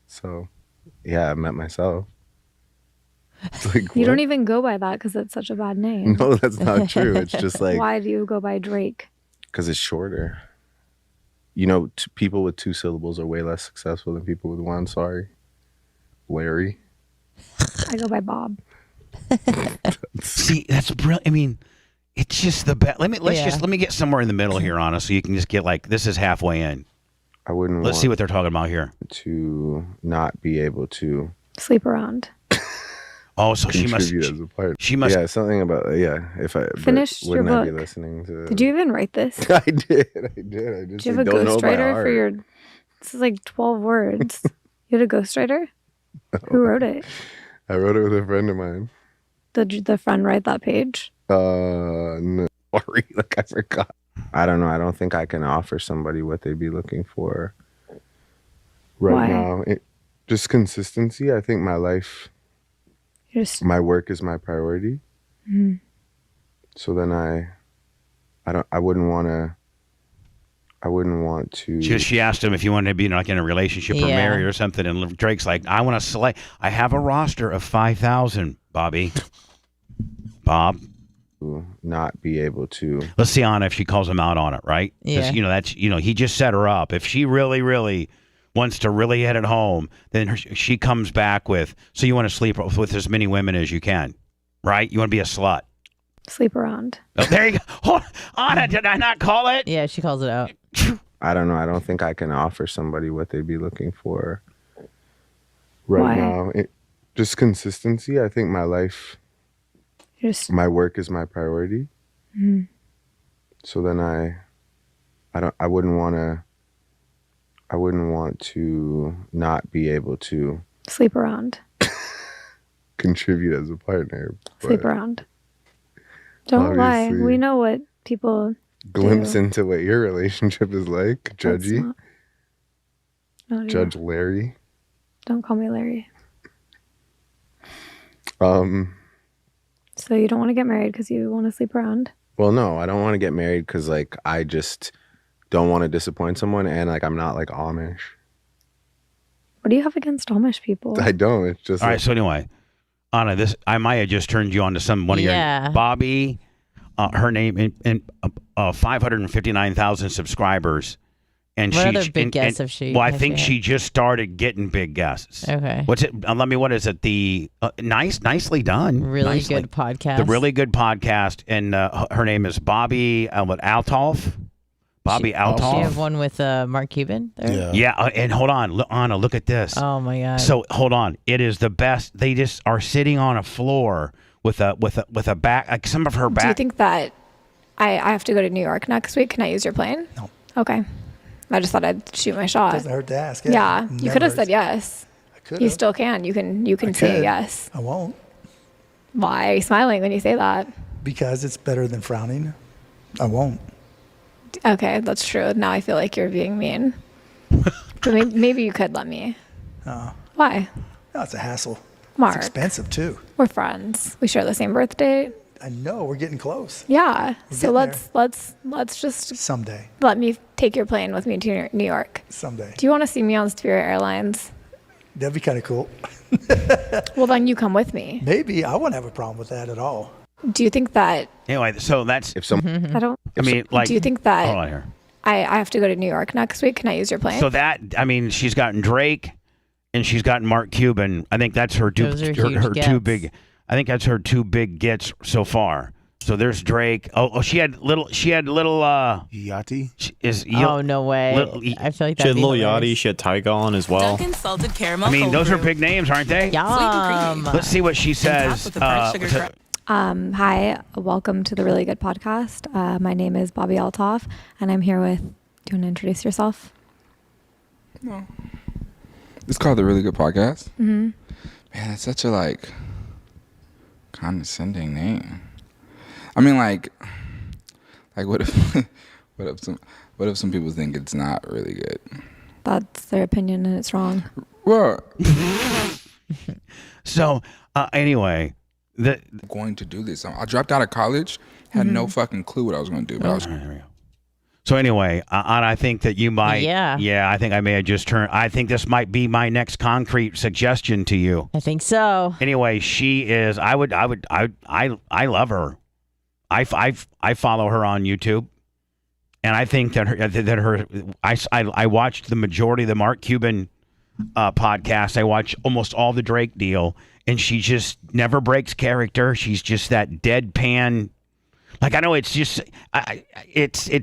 So, yeah, I met myself. You don't even go by that because it's such a bad name. No, that's not true. It's just Why do you go by Drake? Because it's shorter. People with 2 syllables are way less successful than people with 1. Sorry. Larry. I go by Bob. See, that's brilliant. I mean, it's just the best. Let me get somewhere in the middle here, Anna, so you can just get this is halfway in. I wouldn't. Let's see what they're talking about here. To not be able to sleep around. Oh, so she must. As a part. She must. Yeah, something about If I finished your book, I be listening to? Did you even write this? I did. I just do you have a ghostwriter for your? This is 12 words. You had a ghostwriter? No. Who wrote it? I wrote it with a friend of mine. Did the friend write that page? No. Sorry, I forgot. I don't know. I don't think I can offer somebody what they'd be looking for right now. Just consistency. I think my life, my work is my priority. Mm-hmm. So then I wouldn't want to. She asked him if you wanted to be in a relationship or married or something, and Drake's like, I want to select. I have a roster of 5,000, Bobby. Bob. not be able to. Let's see Anna if she calls him out on it, right? Yeah. That's he just set her up. If she really wants to really hit it home, then she comes back with, so you want to sleep with as many women as you can, right? You want to be a slut. Sleep around. Oh, there you go. Oh, Anna, did I not call it? Yeah, she calls it out. I don't know. I don't think I can offer somebody what they'd be looking for right now. Just consistency. I think my life, my work is my priority. Mm-hmm. So then I wouldn't want to not be able to Sleep around. contribute as a partner. Sleep around. Don't lie. obviously- We know what people Glimpse do. into what your relationship is like. That's Judgy. not- No, Judge Larry. Don't call me Larry. So you don't want to get married because you want to sleep around? Well, no, I don't want to get married because I just don't want to disappoint someone, and I'm not Amish. What do you have against Amish people? I don't. It's just All right. So anyway, Anna, I might have just turned you on to one of your Bobby. Her name in 559,000 subscribers. And what other big guests have she? Well, I think she just started getting big guests. Okay. What's it? What is it? The nicely done. Really good podcast. The really good podcast, and her name is Bobby Althoff. Bobby Althoff. She have one with Mark Cuban there? Yeah. And hold on, Anna, look at this. Oh my God. So hold on, it is the best. They just are sitting on a floor with a back, like some of her back. Do you think that I have to go to New York next week? Can I use your plane? No. Okay. I just thought I'd shoot my shot. Doesn't hurt to ask. Yeah. You could have said yes. I could. You still can. You can say yes. I won't. Why are you smiling when you say that? Because it's better than frowning. I won't. Okay, that's true. Now I feel like you're being mean. But maybe you could let me. Why? No, it's a hassle. Mark. It's expensive too. We're friends. We share the same birthday. I know we're getting close. Yeah. We're So getting let's just someday. let me take your plane with me to New York. Someday. Do you want to see me on Spirit Airlines? That'd be kind of cool. Well, then you come with me. Maybe I wouldn't have a problem with that at all. Do you think that Anyway, so that's if some. I don't? I mean, like. Do you think that Hold on here. I have to go to New York next week? Can I use your plane? So she's gotten Drake, and she's gotten Mark Cuban. I think that's her two. Those are her huge two gets. big. I think that's her two big gets so far. So there's Drake. She had little. Yachty. Oh no way! I feel like She had that'd be Lil hilarious. Yachty. She had Tyga on as well. Salted caramel. I mean, those are big names, aren't they? Yum. Let's see what she says. Hi, welcome to the Really Good Podcast. My name is Bobby Althoff, and I'm here with. Do you want to introduce yourself? No. It's called the Really Good Podcast. Mm-hmm. Man, it's such a condescending name. I mean, like what if what if some people think it's not really good? That's their opinion, and it's wrong. Well, so anyway, I'm going to do this. I dropped out of college, had no fucking clue what I was going to do. But I was. So anyway, I think that you might. Yeah. I think I may have just turned. I think this might be my next concrete suggestion to you. I think so. Anyway, she is. I love her. I follow her on YouTube, and I think that I watched the majority of the Mark Cuban podcast. I watched almost all the Drake deal, and she just never breaks character. She's just that deadpan. Like, I know it's just,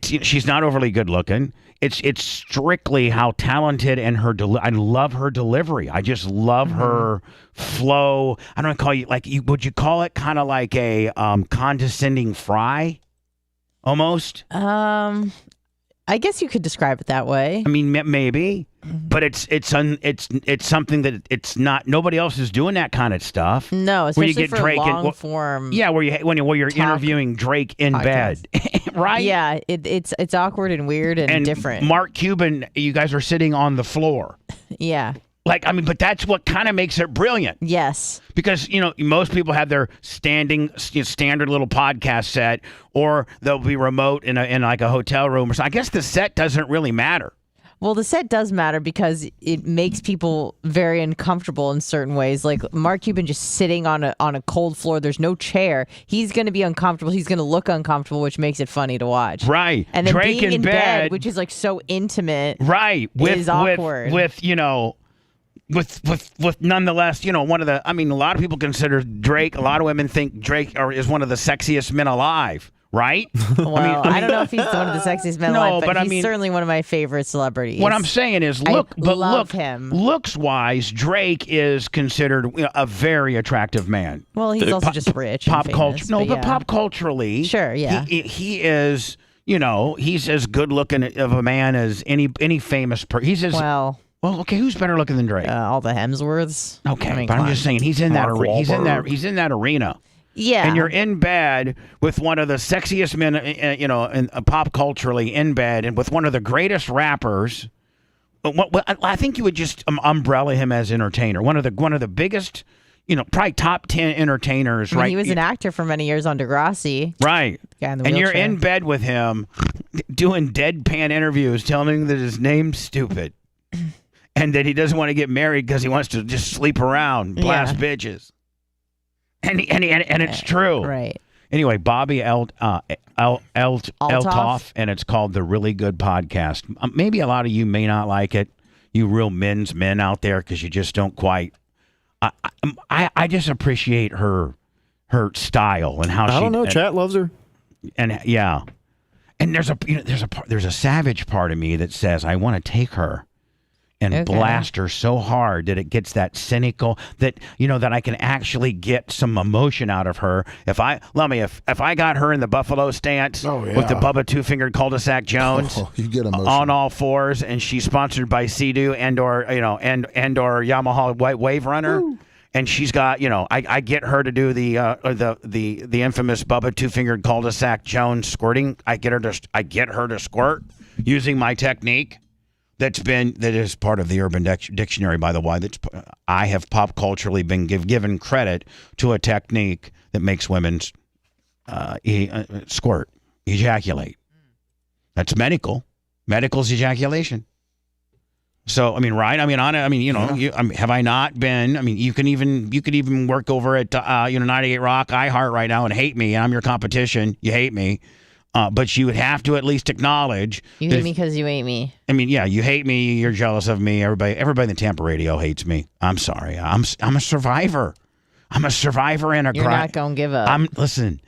she's not overly good looking. It's strictly how talented and I love her delivery. I just love her flow. I don't call you would you call it kind of like a condescending fry, almost? I guess you could describe it that way. I mean, maybe, but it's something that it's not. Nobody else is doing that kind of stuff. No, especially where you get for Drake long form. Yeah, where you're interviewing Drake in bed, right? Yeah, it's awkward and weird and different. Mark Cuban, you guys are sitting on the floor. Yeah. But that's what kind of makes it brilliant. Yes. Because, most people have their standard little podcast set, or they'll be remote in a hotel room or something. I guess the set doesn't really matter. Well, the set does matter because it makes people very uncomfortable in certain ways. Like Mark Cuban just sitting on a cold floor. There's no chair. He's going to be uncomfortable. He's going to look uncomfortable, which makes it funny to watch. Right. And then Drake being in bed, which is like so intimate. Right. Is awkward. With nonetheless, one of the. I mean, a lot of people consider Drake. A lot of women think Drake is one of the sexiest men alive. Right? Well, I don't know if he's one of the sexiest men alive, but he's certainly one of my favorite celebrities. What I'm saying is, love him. Looks-wise, Drake is considered a very attractive man. Well, he's also just rich. Pop and culture, famous, but pop culturally, sure, yeah, he is. He's as good looking of a man as any famous person. He's as well. Okay, who's better looking than Drake? All the Hemsworths. Okay, but I'm just saying he's in that. He's in that arena. Yeah. And you're in bed with one of the sexiest men, in pop culturally in bed, and with one of the greatest rappers. I think you would just umbrella him as entertainer. One of the biggest, probably top 10 entertainers. Right. He was an actor for many years on Degrassi. Right. And you're in bed with him, doing deadpan interviews, telling him that his name's stupid, and that he doesn't want to get married because he wants to just sleep around, blast bitches. And it's true. Right. Anyway, Bobby Eltoff, and it's called The Really Good Podcast. Maybe a lot of you may not like it, you real men out there, because you just don't quite. I just appreciate her style and how I don't know. Chat loves her. And yeah, and there's a savage part of me that says I want to take her and blast her so hard that it gets that cynical, that that I can actually get some emotion out of her. If I got her in the buffalo stance with the Bubba two-fingered cul-de-sac Jones you get emotion. On all fours, and she's sponsored by Sea-Doo and or Yamaha White Wave Runner. Woo. And she's got, I get her to do the infamous Bubba two-fingered cul-de-sac Jones squirting. I get her to squirt using my technique. That is part of the Urban Dictionary, by the way. I have pop culturally been given credit to a technique that makes women squirt, ejaculate. That's medical. Medical's ejaculation. So right? Have I not been? You could even work over at 98 Rock, iHeart right now and hate me. I'm your competition. You hate me. But you would have to at least acknowledge. You hate me because you hate me. You hate me. You're jealous of me. Everybody in the Tampa radio hates me. I'm sorry. I'm a survivor. I'm a survivor and a. You're not gonna give up. Listen.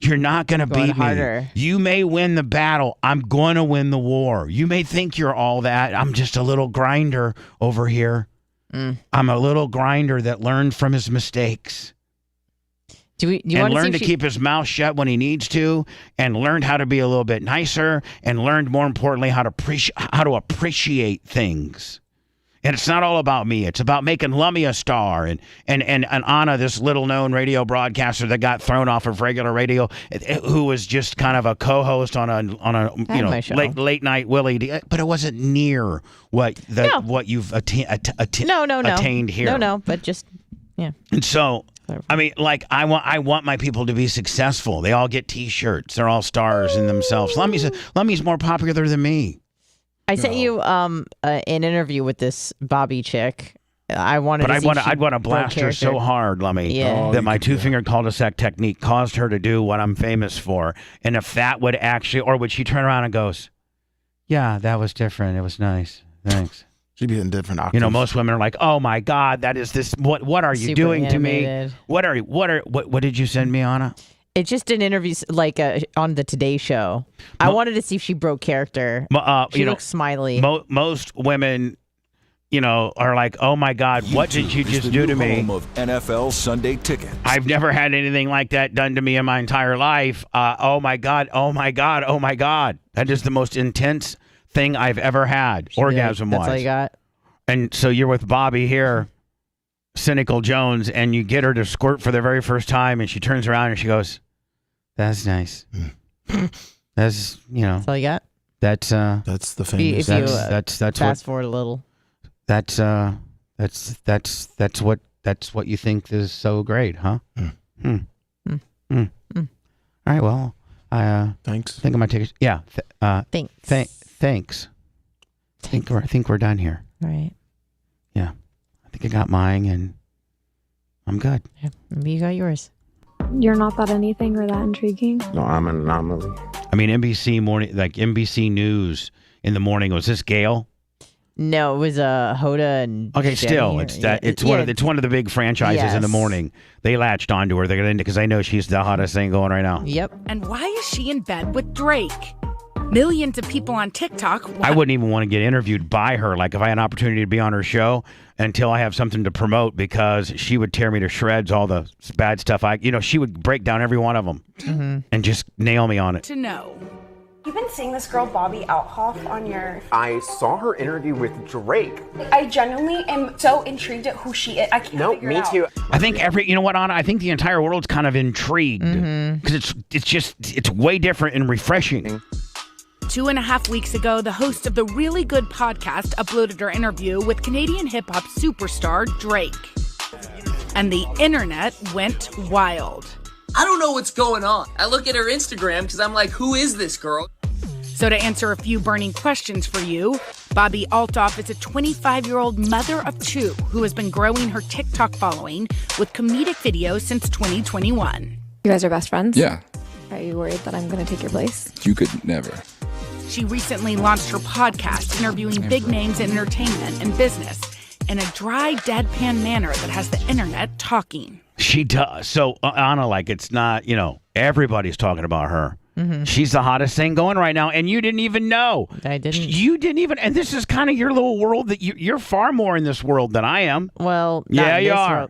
You're not gonna beat harder. me. You may win the battle. I'm gonna win the war. You may think you're all that. I'm just a little grinder over here. I'm a little grinder that learned from his mistakes. And learned to keep his mouth shut when he needs to, and learned how to be a little bit nicer, and learned, more importantly, how to appreciate things. And it's not all about me. It's about making Lummy a star, and Anna, this little known radio broadcaster that got thrown off of regular radio, who was just kind of a co-host on a late night Willie, but it wasn't near what you've attained here. No, but just yeah. And so. I want my people to be successful. They all get T-shirts. They're all stars in themselves. Lummy's more popular than me. I sent you an interview with this Bobby chick. I'd want to blast her so hard, Lummy, that my two-fingered cul-de-sac technique caused her to do what I'm famous for. And if that would actually, or would she turn around and goes, "Yeah, that was different. It was nice. Thanks." She'd be in different octaves. Most women are like, "Oh my God, that is this. What are you Super doing animated. to me? What did you send me, Anna?" It's just an interview, like on the Today Show. I wanted to see if she broke character. She looks smiley. Most women, are like, "Oh my God, what did you just do to me?" Home of NFL Sunday Ticket. I've never had anything like that done to me in my entire life. Oh my God, oh my God, oh my God. That is the most intense thing I've ever had, orgasm-wise. That's all you got? And so you're with Bobby here, Cynical Jones, and you get her to squirt for the very first time, and she turns around and she goes, "That's nice." That's That's all you got? That's the famous. That's fast forward a little. That's what you think is so great, huh? All right, well, thanks. I think I might take it. Yeah. Thanks. Thanks. I think we're done here. Right. Yeah. I think I got mine, and I'm good. Yeah, maybe you got yours. You're not that anything or that intriguing. No, I'm an anomaly. I mean, NBC News in the morning. Was this Gail? No, it was Hoda and. Okay, Jenny still, or- it's that. yeah, It's one of the big franchises in the Yes. morning. They latched onto her. They're gonna because I know she's the hottest thing going right now. Yep. And why is she in bed with Drake? Millions of people on TikTok. I wouldn't even want to get interviewed by her. Like if I had an opportunity to be on her show until I have something to promote, because she would tear me to shreds. All the bad stuff. She would break down every one of them and just nail me on it. To know. You've been seeing this girl, Bobby Althoff, on your... I saw her interview with Drake. I genuinely am so intrigued at who she is. I can't figure it out. too. I think Anna, I think the entire world's kind of intrigued because it's way different and refreshing. 2.5 weeks ago, the host of the Really Good podcast uploaded her interview with Canadian hip-hop superstar Drake. And the internet went wild. I don't know what's going on. I look at her Instagram because I'm like, who is this girl? So to answer a few burning questions for you, Bobby Althoff is a 25-year-old mother of two who has been growing her TikTok following with comedic videos since 2021. You guys are best friends? Yeah. Are you worried that I'm going to take your place? You could never. She recently launched her podcast interviewing big names in entertainment and business in a dry, deadpan manner that has the internet talking. She does. So, Anna, it's not, everybody's talking about her. She's the hottest thing going right now, and you didn't even know. I didn't. You didn't even, and this is kind of your little world that you're far more in this world than I am. Well, yeah, you are.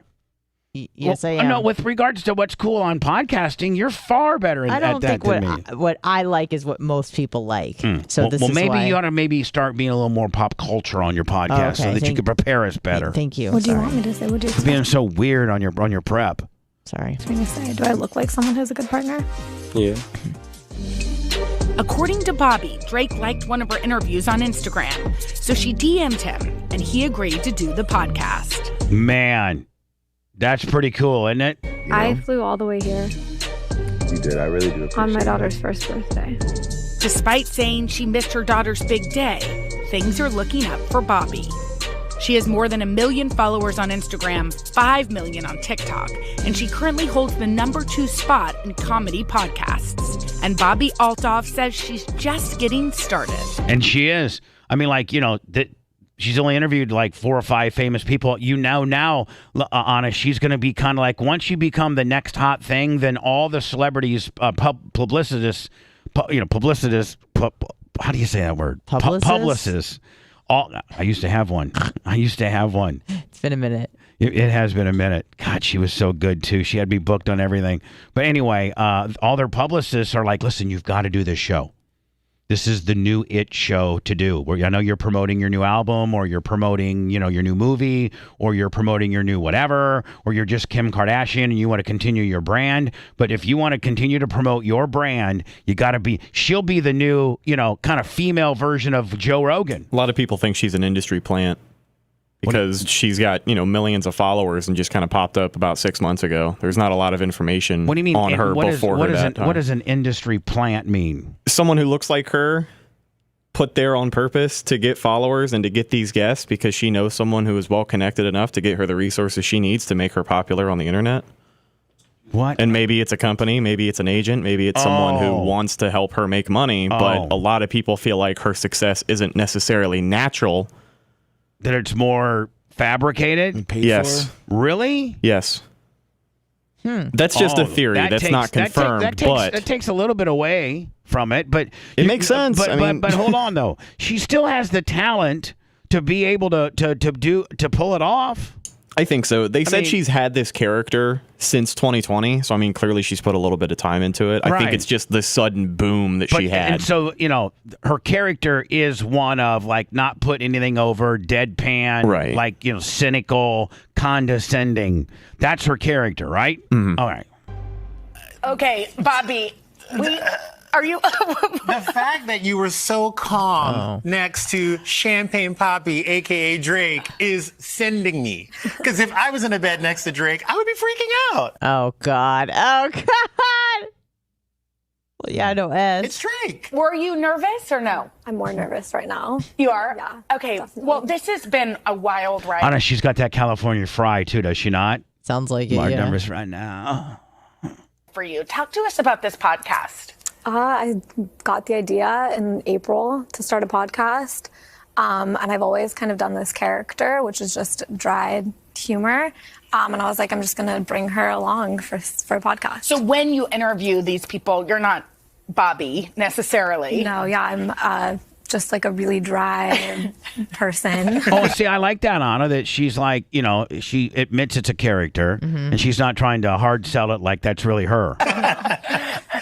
Yes, I am. No, with regards to what's cool on podcasting, you're far better I at don't that think than me. what I like is what most people like. So this is maybe why. you ought to start being a little more pop culture on your podcast so that you can prepare us better. Thank you. What do you want me to say? What do you expect? Being so weird on your prep. Sorry. What am I going to say? Do I look like someone who's a good partner? Yeah. According to Bobby, Drake liked one of her interviews on Instagram, so she DM'd him, and he agreed to do the podcast. Man, that's pretty cool, isn't it? I flew all the way here You did. I really do appreciate on my it. daughter's first birthday. Despite saying she missed her daughter's big day, things are looking up for Bobby. She has more than 1 million followers on Instagram, 5 million on TikTok, and she currently holds the #2 spot in comedy podcasts. And Bobby Althoff says she's just getting started. And she is. I mean, she's only interviewed 4 or 5 famous people. Now, Anna, she's going to be kind of once you become the next hot thing, then all the celebrities, publicists, how do you say that word? Publicists. I used to have one. It's been a minute. It has been a minute. God, she was so good, too. She had me booked on everything. But anyway, all their publicists are like, listen, you've got to do this show. This is the new it show to do. Where I know you're promoting your new album, or you're promoting, your new movie, or you're promoting your new whatever, or you're just Kim Kardashian and you want to continue your brand. But if you want to continue to promote your brand, you got to be. She'll be the new, kind of female version of Joe Rogan. A lot of people think she's an industry plant because she's got, millions of followers and just kind of popped up about 6 months ago. There's not a lot of information What do you mean on her before her that time. What does an industry plant mean? Someone who looks like her put there on purpose to get followers and to get these guests because she knows someone who is well connected enough to get her the resources she needs to make her popular on the internet. What? And maybe it's a company, maybe it's an agent, maybe it's someone who wants to help her make money, but a lot of people feel like her success isn't necessarily natural. That it's more fabricated? Yes. Really? Yes. That's just a theory. That's not confirmed. That takes a little bit away from it, but it makes sense. But hold on though, she still has the talent to be able to pull it off. I think so. They said she's had this character since 2020, so clearly she's put a little bit of time into it. I think it's just the sudden boom that she had. And so, her character is one of not put anything over, deadpan, right? Cynical, condescending. That's her character, right? Mm-hmm. All right. Okay, Bobby, are you? The fact that you were so calm next to Champagne Poppy, aka Drake, is sending me. Because if I was in a bed next to Drake, I would be freaking out. Oh God! Oh God! Yeah, I know S. It's Drake. Were you nervous or no? I'm more nervous right now. You are? Yeah. Okay. Well, this has been a wild ride. Anna, she's got that California fry too, does she not? Sounds like it, More yeah. nervous right now. For you. Talk to us about this podcast. I got the idea in April to start a podcast. And I've always kind of done this character, which is just dry humor. And I was like, I'm just going to bring her along for a podcast. So when you interview these people, you're not Bobby necessarily. No, yeah, I'm just like a really dry person. Oh, see, I like that, Anna, that she's like, she admits it's a character, and she's not trying to hard sell it like that's really her.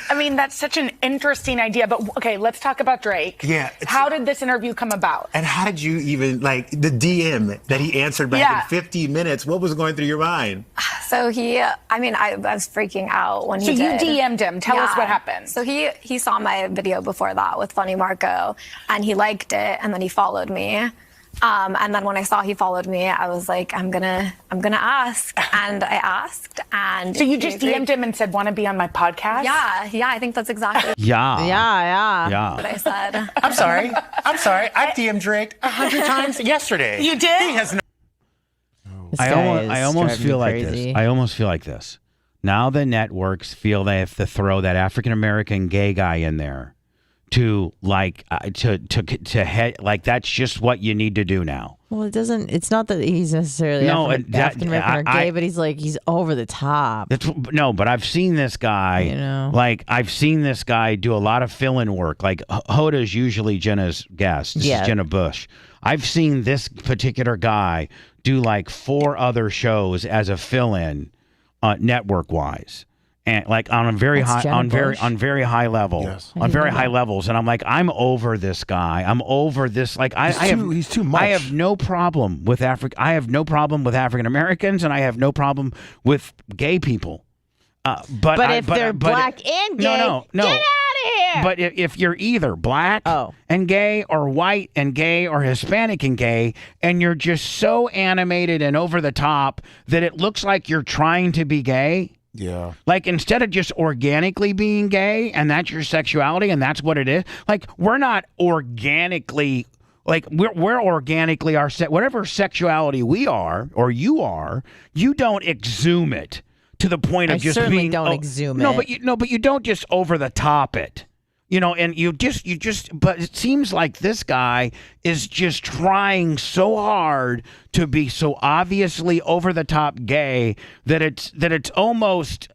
I mean, that's such an interesting idea. But okay, let's talk about Drake. Yeah. How did this interview come about? And how did you even, like, the DM that he answered back in 15 minutes, what was going through your mind? So I was freaking out when he did. So you DM'd him. Tell us what happened. So he saw my video before that with Funny Marco, and he liked it, and then he followed me. And then when I saw he followed me, I was like, I'm gonna ask, and I asked, and so you just DM'd him and said, "Want to be on my podcast?" Yeah, I think that's exactly. Yeah. What I said. I'm sorry. I DM'd Drake 100 times yesterday. You did? He has no. I almost feel like crazy. this. I almost feel like this. Now the networks feel they have to throw that African American gay guy in there to head, like that's just what you need to do now. Well, it's not that he's necessarily African American or gay, but he's over the top. But I've seen this guy, I've seen this guy do a lot of fill-in work. Like Hoda's usually Jenna's guest. This is Jenna Bush. I've seen this particular guy do like 4 other shows as a fill-in, network-wise. And like on a very high, on very high level, on very high levels, and I'm like, I'm over this guy. I'm over this. Like he's too much. I have no problem with I have no problem with African Americans, and I have no problem with gay people. But if they're black and gay, no, get out of here. But if you're either black and gay, or white and gay, or Hispanic and gay, and you're just so animated and over the top that it looks like you're trying to be gay. Yeah. Like instead of just organically being gay and that's your sexuality and that's what it is, like we're not organically, like we're organically whatever sexuality we are or you are, you don't exhume it to the point of just certainly being. Don't exhume no, it. But you don't just over the top it. And you just, but it seems like this guy is just trying so hard to be so obviously over the top gay that it's almost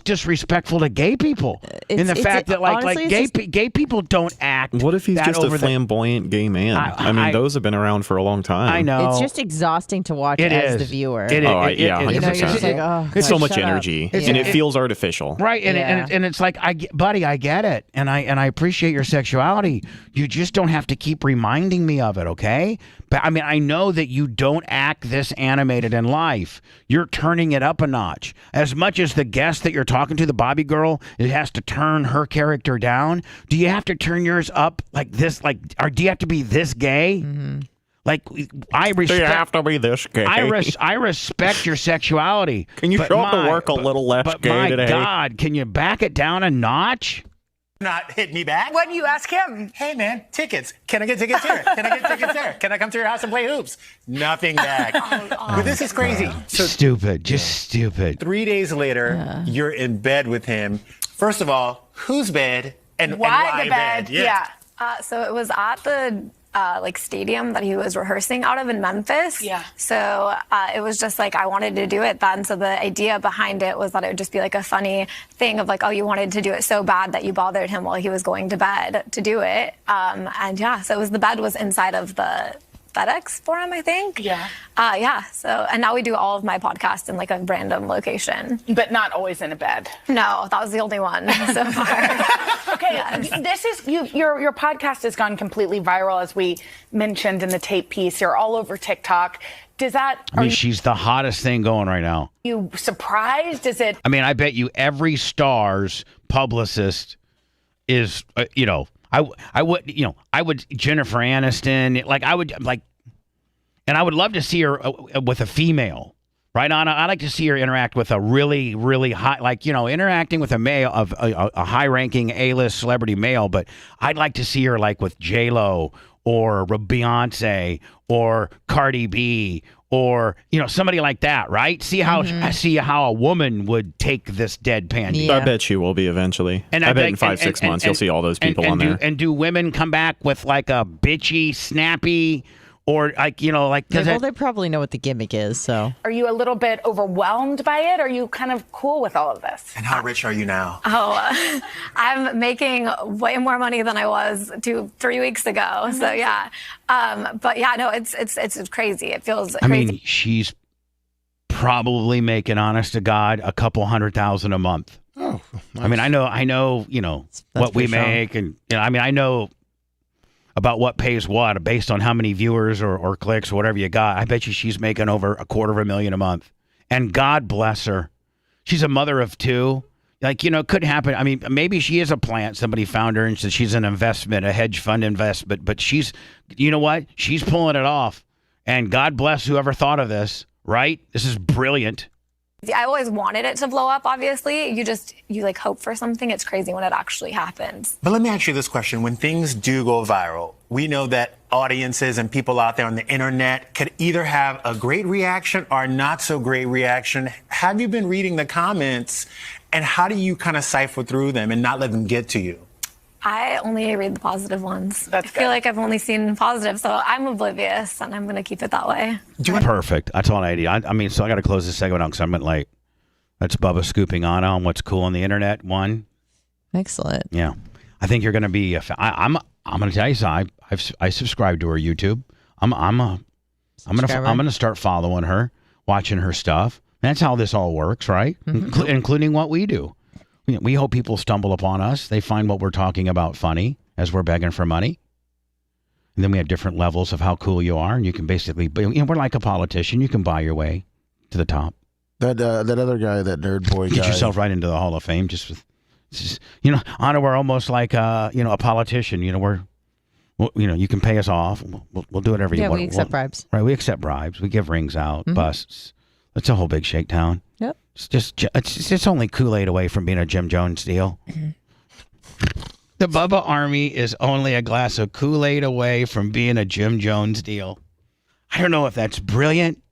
disrespectful to gay people in the fact that gay people don't act. What if he's that just over a flamboyant gay man? I mean, those have been around for a long time. I know. It's just exhausting to watch as the viewer. Yeah, 100%. It's so much energy, and it feels artificial. Right, and it's like, buddy, I get it, and I appreciate your sexuality. You just don't have to keep reminding me of it, okay? But I mean, I know that you don't act this animated in life. You're turning it up a notch. As much as the guest that you're talking to, the Bobby girl, it has to turn her character down. Do you have to turn yours up like this? Or do you have to be this gay? Mm-hmm. Like, I respect. Do you have to be this gay? I respect your sexuality. Can you show up to work a little less gay today? But my God, can you back it down a notch? Not hit me back. What do you ask him? Hey man, tickets. Can I get tickets here? Can I get tickets there? Can I come to your house and play hoops? Nothing back. But this is crazy. So stupid. 3 days later, you're in bed with him. First of all, whose bed and why the bed? Yeah. So it was at the stadium that he was rehearsing out of in Memphis. Yeah. So it was just like I wanted to do it then. So the idea behind it was that it would just be like a funny thing of like, oh, you wanted to do it so bad that you bothered him while he was going to bed to do it. So the bed was inside of the FedEx for him, I think. Yeah. So, and now we do all of my podcasts in like a random location. But not always in a bed. No, that was the only one so far. Okay, this is your podcast has gone completely viral, as we mentioned in the tape piece. You're all over TikTok. She's the hottest thing going right now. You surprised? Is it? I mean, I bet you every star's publicist is, I would Jennifer Aniston, and I would love to see her with a female, Right, Anna? I like to see her interact with a really, really high, like, interacting with a male, of a high-ranking A-list celebrity male, but I'd like to see her, like, with J-Lo or Beyonce or Cardi B or, somebody like that, right? See how a woman would take this deadpan. Yeah. I bet she will be eventually. And I bet in 5-6 months you'll see all those people on there. And do women come back with, like, a bitchy, snappy... Or they probably know what the gimmick is. So, Are you a little bit overwhelmed by it? Or are you kind of cool with all of this? And how rich are you now? Oh, I'm making way more money than I was 3 weeks ago. So yeah, but yeah, no, it's crazy. It feels crazy. I mean, she's probably making, honest to God, a couple $100,000 a month. Oh, nice. I mean, I know, what we make, and I know about what pays what based on how many viewers or clicks or whatever you got. I bet you she's making over $250,000 a month. And God bless her. She's a mother of 2. Like, it could happen. I mean, maybe she is a plant. Somebody found her and said she's an investment, a hedge fund investment. But she's, you know what? She's pulling it off. And God bless whoever thought of this, right? This is brilliant. I always wanted it to blow up, obviously. You like hope for something. It's crazy when it actually happens. But let me ask you this question. When things do go viral, we know that audiences and people out there on the internet could either have a great reaction or not so great reaction. Have you been reading the comments, and how do you kind of cipher through them and not let them get to you? I only read the positive ones. I feel like I've only seen positive, so I'm oblivious, and I'm going to keep it that way. Perfect. That's all I need. I mean, so I got to close this segment out because I'm late. That's Bubba scooping on what's cool on the internet. One. Excellent. Yeah. I think you're going to be. I'm going to tell you something. I subscribe to her YouTube. I'm going to start following her, watching her stuff. That's how this all works, right? Mm-hmm. Including what we do. We hope people stumble upon us. They find what we're talking about funny as we're begging for money. And then we have different levels of how cool you are. And you can basically, we're like a politician. You can buy your way to the top. That other guy, that nerd boy guy. Get yourself right into the Hall of Fame. Anna, we're almost like, a politician. You can pay us off. We'll do whatever you want. Yeah, we accept bribes. Right, we accept bribes. We give rings out, busts. It's a whole big shakedown. Yep. It's only Kool-Aid away from being a Jim Jones deal. The Bubba Army is only a glass of Kool-Aid away from being a Jim Jones deal. I don't know if that's brilliant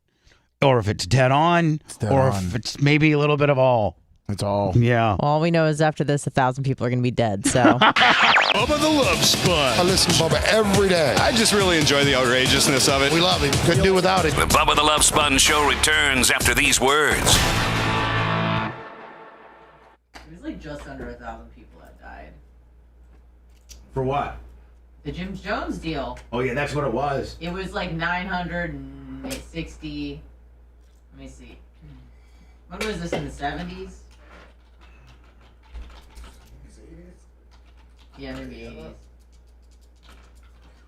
or if it's dead on if it's maybe a little bit of all. It's all. Yeah. All we know is after this, 1,000 people are going to be dead. So. Bubba the Love Sponge. I listen to Bubba every day. I just really enjoy the outrageousness of it. We love him. Couldn't do without it. The Bubba the Love Sponge show returns after these words. It was like just under 1,000 people that died. For what? The Jim Jones deal. Oh, yeah, that's what it was. It was like 960. Let me see. When was this, in the 70s? Yeah, maybe 80s.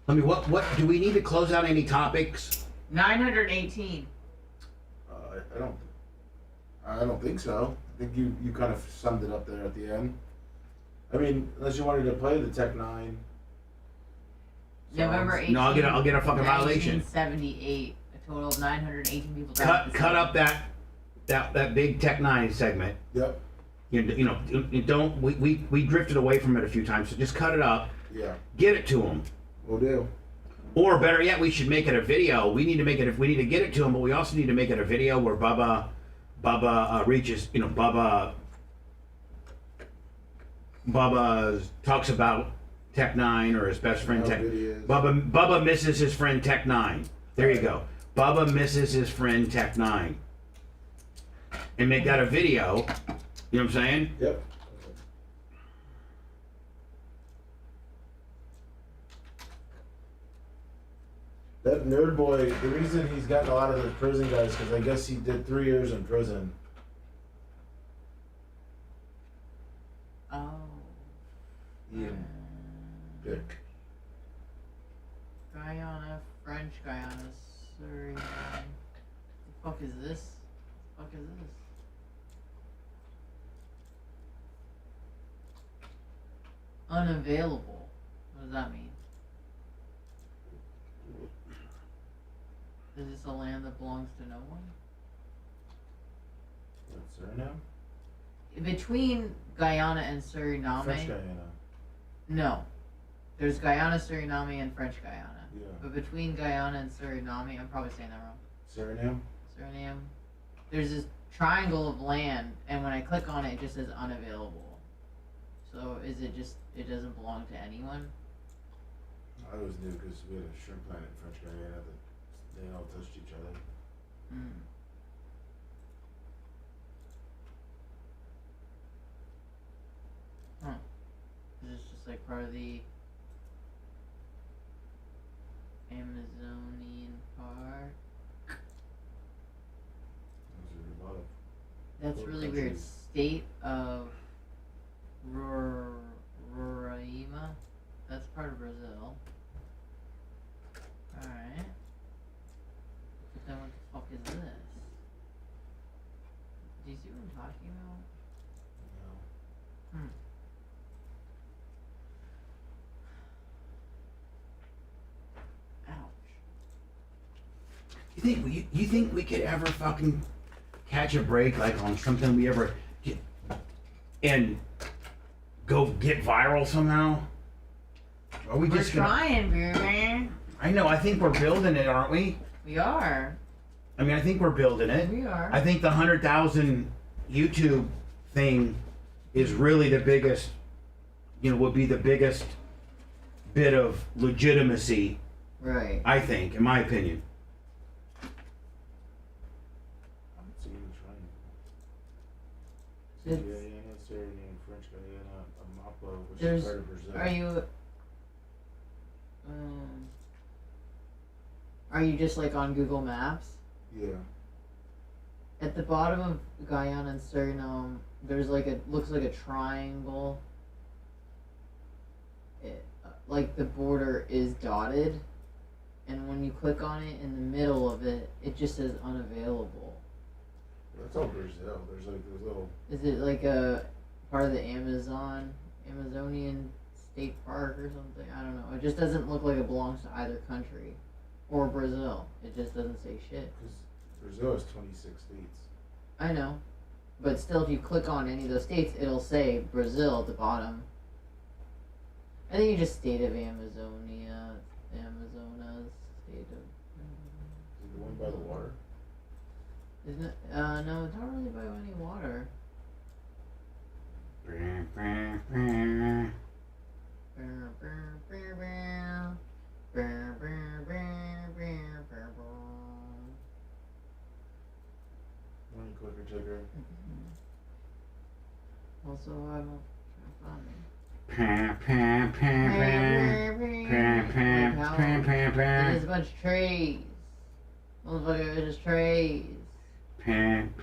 I mean, what do we need to close out any topics? 918. I don't think so. I think you kind of summed it up there at the end. I mean, unless you wanted to play the Tech 9. November 18th. No, I'll get a fucking violation. 1978. A total of 918 people died. Cut up that big Tech 9 segment. Yep. You don't. We drifted away from it a few times, so just cut it up. Yeah. Get it to them. We'll do. Or better yet, we should make it a video. We need to make it. We need to get it to them, but we also need to make it a video where Bubba reaches. Bubba talks about Tech 9 or his best friend Tech. Bubba misses his friend Tech 9. There you go. Bubba misses his friend Tech 9. And make that a video. You know what I'm saying? Yep. That nerd boy, the reason he's gotten a lot of the prison guys, because I guess he did 3 years in prison. Oh. Ian Bick. Guyana, French Guyana, Surrey. The fuck is this? Unavailable. What does that mean? Is this a land that belongs to no one? Suriname? Between Guyana and Suriname. French Guyana. No. There's Guyana, Suriname, and French Guyana. Yeah. But between Guyana and Suriname, I'm probably saying that wrong. Suriname? There's this triangle of land, and when I click on it, it just says unavailable. So is it just, it doesn't belong to anyone? I always knew because we had a shrimp plant in French Guyana that they all touched each other. Mm. Huh. Is this just like part of the Amazonian Park? That's really weird. State of Roraima. That's part of Brazil. Alright. But then what the fuck is this? Do you see what I'm talking about? No. You think we could ever fucking catch a break like on something we ever get and go get viral somehow? Are we just trying, baby. I know. I think we're building it, aren't we? We are. I mean, I think we're building it. We are. I think the 100,000 YouTube thing is really the biggest. Would be the biggest bit of legitimacy. Right. I think, in my opinion. Guyana, Suriname, French Guyana, Amapa, which There's, is part of Brazil. Are you just like on Google Maps? Yeah. At the bottom of Guyana and Suriname, there's like looks like a triangle. Like the border is dotted, and when you click on it in the middle of it, it just says unavailable. That's all Brazil. There's like those little. Is it like a part of the Amazonian State Park or something? I don't know. It just doesn't look like it belongs to either country or Brazil. It just doesn't say shit. Because Brazil has 26 states. I know. But still, if you click on any of those states, it'll say Brazil at the bottom. I think you just state of Amazonia, Amazonas, state of... Is it the one by the water? Isn't it? No, it's not really by any water. One clicker checker. Also, I'm trying It is a bunch of trees. Motherfucker, it is trees. Ding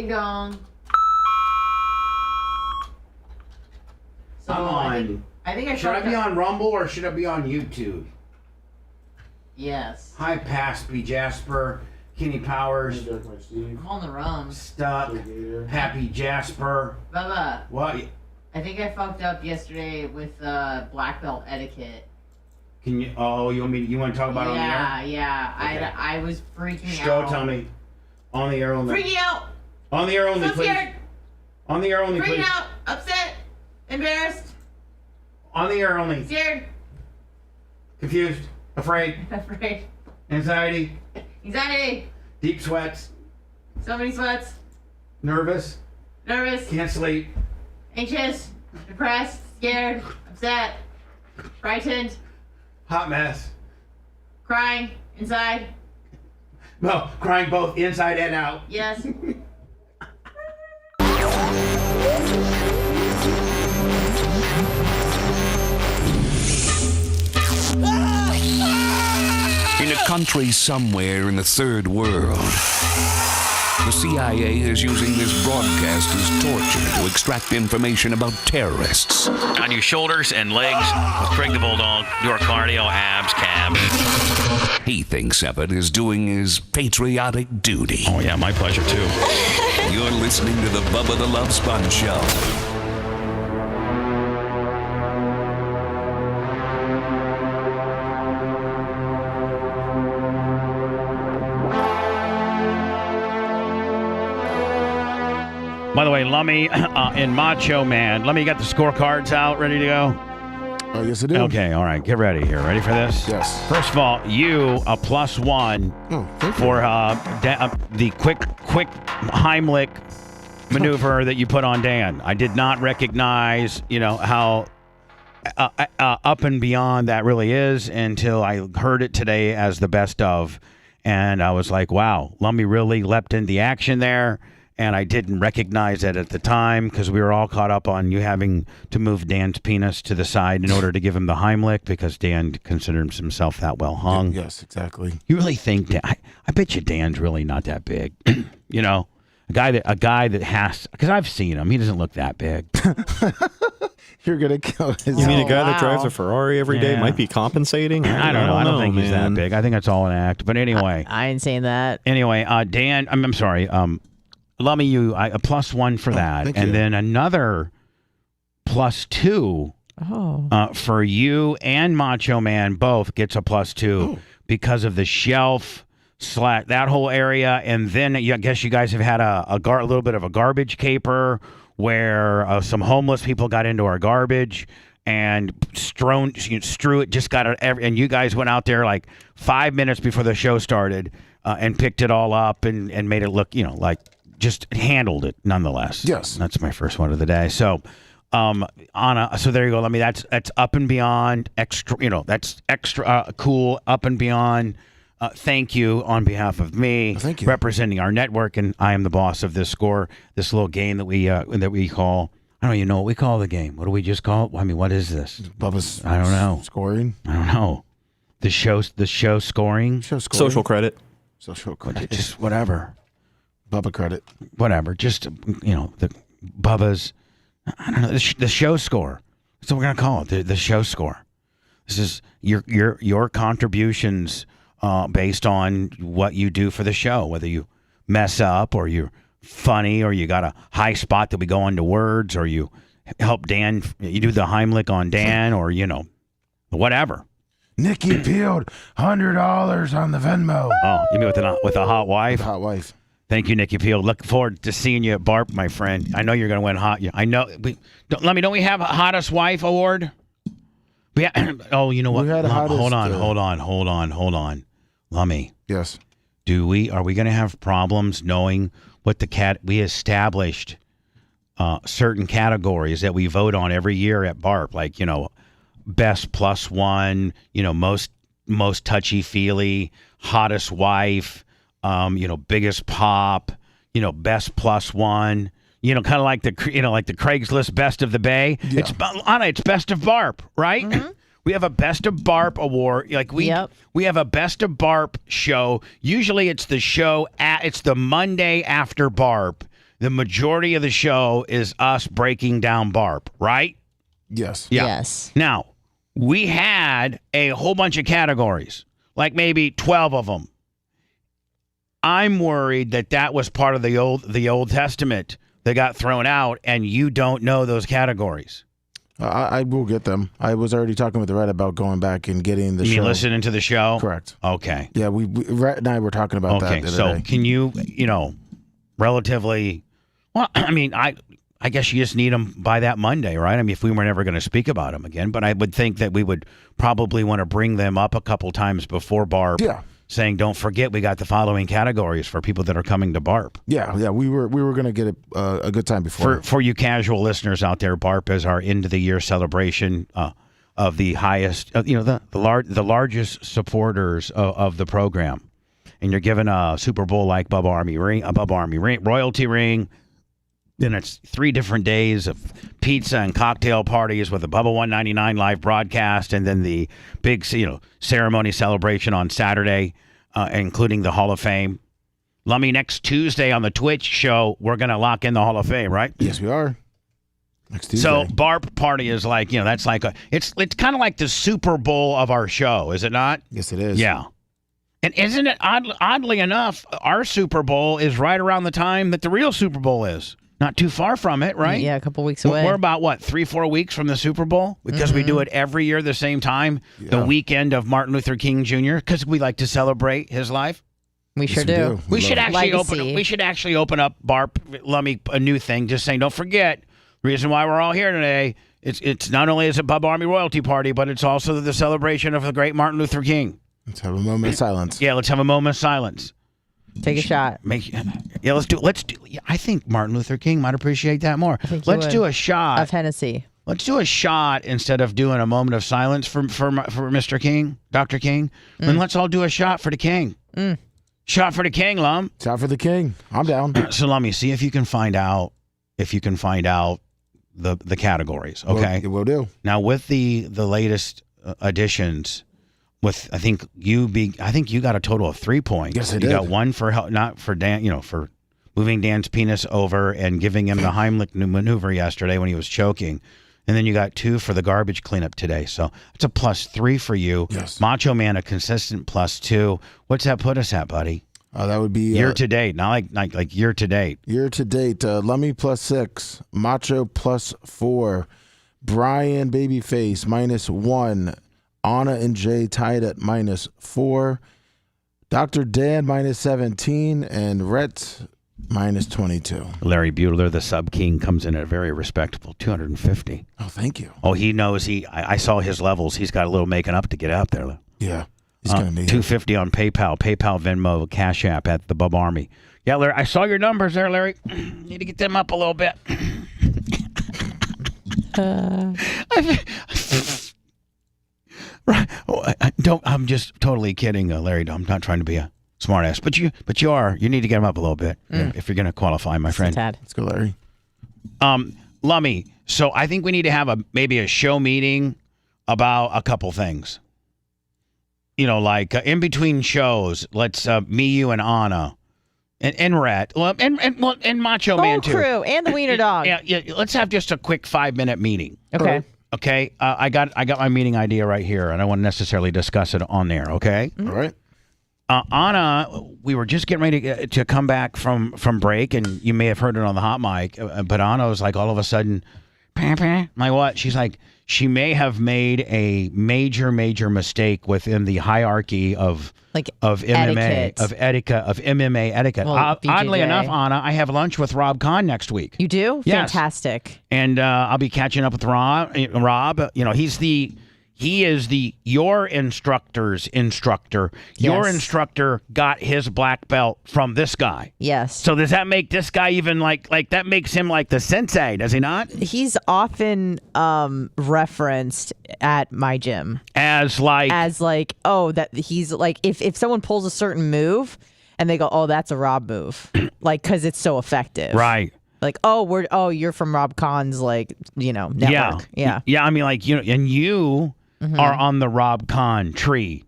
dong. So I think I should I be up. on Rumble or should I be on YouTube? Yes. Hi, Paspy Jasper, Kenny Powers. I'm on the rum. Stuck. Happy Jasper. Bubba. What? I think I fucked up yesterday with black belt etiquette. Can you? Oh, you want me? You want to talk about it on the air? Yeah. Okay. I was freaking Go out. tell me. On the air only. Freaking out. On the air only, So please. scared. On the air only, Freaking please. out. Upset. Embarrassed. On the air only. Scared. Confused. Afraid. Afraid. Anxiety. Anxiety. Deep sweats. So many sweats. Nervous. Nervous. Can't sleep. Anxious. Depressed. Scared. Upset. Frightened. Hot mess. Crying. Inside. No, crying both inside and out. Yes. In a country somewhere in the third world, the CIA is using this broadcast as torture to extract information about terrorists. On your shoulders and legs with Craig the Bulldog, your cardio, abs, calves. He thinks of it as doing his patriotic duty. Oh, yeah, my pleasure, too. You're listening to the Bubba the Love Sponge Show. By the way, Lummy and Macho Man. Lummy, you got the scorecards out, ready to go? Oh, yes, I do. Okay, all right. Get ready here. Ready for this? Yes. First of all, you a +1 for the quick Heimlich maneuver that you put on Dan. I did not recognize, how up and beyond that really is until I heard it today as the best of, and I was like, wow, Lummy really leapt into the action there. And I didn't recognize it at the time because we were all caught up on you having to move Dan's penis to the side in order to give him the Heimlich because Dan considers himself that well hung. Yes, exactly. You really think Dan? I bet you Dan's really not that big. A guy that has, because I've seen him. He doesn't look that big. You're gonna kill his. You mean a guy that drives a Ferrari every day might be compensating? I don't know. I don't think he's that big. I think it's all an act. But anyway, I ain't saying that. Anyway, Dan. I'm sorry. Lummy, you a +1 for that, and then another +2 for you and Macho Man both gets a +2 because of the shelf that whole area, and then I guess you guys have had a little bit of a garbage caper where some homeless people got into our garbage and strew it. Just got it, and you guys went out there like 5 minutes before the show started and picked it all up and made it look like. Just handled it nonetheless. Yes, that's my first one of the day. So, so there you go. That's up and beyond extra. That's extra cool. Up and beyond. Thank you on behalf of me. Thank you. Representing our network, and I am the boss of this score. This little game that we call. I don't even know what we call the game. What do we just call it? I mean, what is this? Bubba's. I don't know. Scoring. I don't know. The show scoring. Social credit. Social credit. Just whatever. Bubba credit. Whatever. Just, the Bubba's, I don't know, the show score. That's what we're going to call it, the show score. This is your contributions based on what you do for the show, whether you mess up or you're funny or you got a high spot that we go into words or you help Dan, you do the Heimlich on Dan or, whatever. Nikki peeled $100 on the Venmo. Oh, you mean with a hot wife? With a hot wife. Thank you, Nikki Peel. Look forward to seeing you at BARP, my friend. I know you're going to win hot. I know. Don't we have a hottest wife award? Oh, you know what? We had a hottest, Hold on. Lummy. Yes. Are we going to have problems knowing what we established certain categories that we vote on every year at BARP, like, best +1, most touchy-feely, hottest wife, biggest pop, best +1, kind of like the Craigslist best of the Bay. Yeah. It's best of BARP, right? Mm-hmm. We have a best of BARP award. We have a best of BARP show. Usually it's the show it's the Monday after BARP. The majority of the show is us breaking down BARP, right? Yes. Yeah. Yes. Now, we had a whole bunch of categories, like maybe 12 of them. I'm worried that was part of the Old Testament that got thrown out, and you don't know those categories. I will get them. I was already talking with Rhett about going back and getting the show. You listening to the show? Correct. Okay. Yeah, Rhett and I were talking about that the other day. Can you, relatively, well, I mean, I guess you just need them by that Monday, right? I mean, if we were never going to speak about them again, but I would think that we would probably want to bring them up a couple times before BARP. Yeah. Saying, don't forget, we got the following categories for people that are coming to BARP. Yeah, we were going to get a good time before. For you casual listeners out there, BARP is our end of the year celebration of the highest, the largest supporters of the program, and you're given a Super Bowl like Bubba Army ring, royalty ring. Then it's 3 different days of pizza and cocktail parties with a Bubba 199 live broadcast, and then the big, ceremony celebration on Saturday, including the Hall of Fame. Lummy, next Tuesday on the Twitch show, we're going to lock in the Hall of Fame, right? Yes, we are. Next Tuesday. So BARP party is like, that's like it's kind of like the Super Bowl of our show, is it not? Yes, it is. Yeah. And isn't it oddly enough, our Super Bowl is right around the time that the real Super Bowl is. Not too far from it, right? Yeah, a couple weeks away. We're about, 3-4 weeks from the Super Bowl? Because we do it every year the same time, the weekend of Martin Luther King Jr., because we like to celebrate his life. We sure do. We should actually Legacy. open up Lummy a new thing. Just saying, don't forget the reason why we're all here today. It's not only is it Bubba Army royalty party, but it's also the celebration of the great Martin Luther King. Let's have a moment of silence. Yeah, let's have a moment of silence. Take a shot. Let's do. I think Martin Luther King might appreciate that more. Let's do a shot of Hennessy. Let's do a shot instead of doing a moment of silence for Mr. King, Dr. King. Then let's all do a shot for the King. Shot for the King, Lum. Shot for the King. I'm down. So Lummy, see if you can find out the categories. Okay, we'll do. Now with the latest additions, with I think you got a total of 3 points. Yes, I you did. got one for not for Dan, for moving Dan's penis over and giving him the Heimlich maneuver yesterday when he was choking. And then you got 2 for the garbage cleanup today. So it's a +3 for you. Yes. Macho Man, a consistent +2. What's that put us at, buddy? That would be year to date, not like year to date. Year to date, Lummy +6, Macho +4, Brian Babyface -1, Anna and Jay tied at -4, Dr. Dan -17, and Rhett -22. Larry Bueller, the sub king, comes in at a very respectable 250. Oh, thank you. Oh, he knows I saw his levels. He's got a little making up to get out there. Yeah. He's going to be 250 on PayPal, Venmo, Cash App at the Bub Army. Yeah, Larry, I saw your numbers there, Larry. Need to get them up a little bit. Right. I'm just totally kidding, Larry. I'm not trying to be a smartass, but you are. You need to get them up a little bit if you're going to qualify, my friend. Let's go, Larry. Lummy, so I think we need to have maybe a show meeting about a couple things. Like in between shows, let's me, you, and Anna, and Rhett, and Macho Man too. Crew and the Wiener Dog. Yeah. Let's have just a quick 5-minute meeting. Okay. Okay. I got my meeting idea right here, and I won't necessarily discuss it on there. Okay. All right. Anna, we were just getting ready to come back from break, and you may have heard it on the hot mic, but Anna was like all of a sudden, I'm like, what? She's like, she may have made a major mistake within the hierarchy of MMA, etiquette. MMA etiquette. Well, Oddly BJJ. enough, Anna, I have lunch with Rob Kahn next week. You do? Yes. Fantastic. And I'll be catching up with Rob. He is your instructor's instructor. Your Yes. instructor got his black belt from this guy. Yes. So does that make this guy even like that makes him like the sensei, does he not? He's often referenced at my gym as like that he's like if someone pulls a certain move and they go, oh, that's a Rob move, like because it's so effective, right? Like, you're from Rob Kahn's network. Yeah. I mean, and you are on the Rob Kahn tree.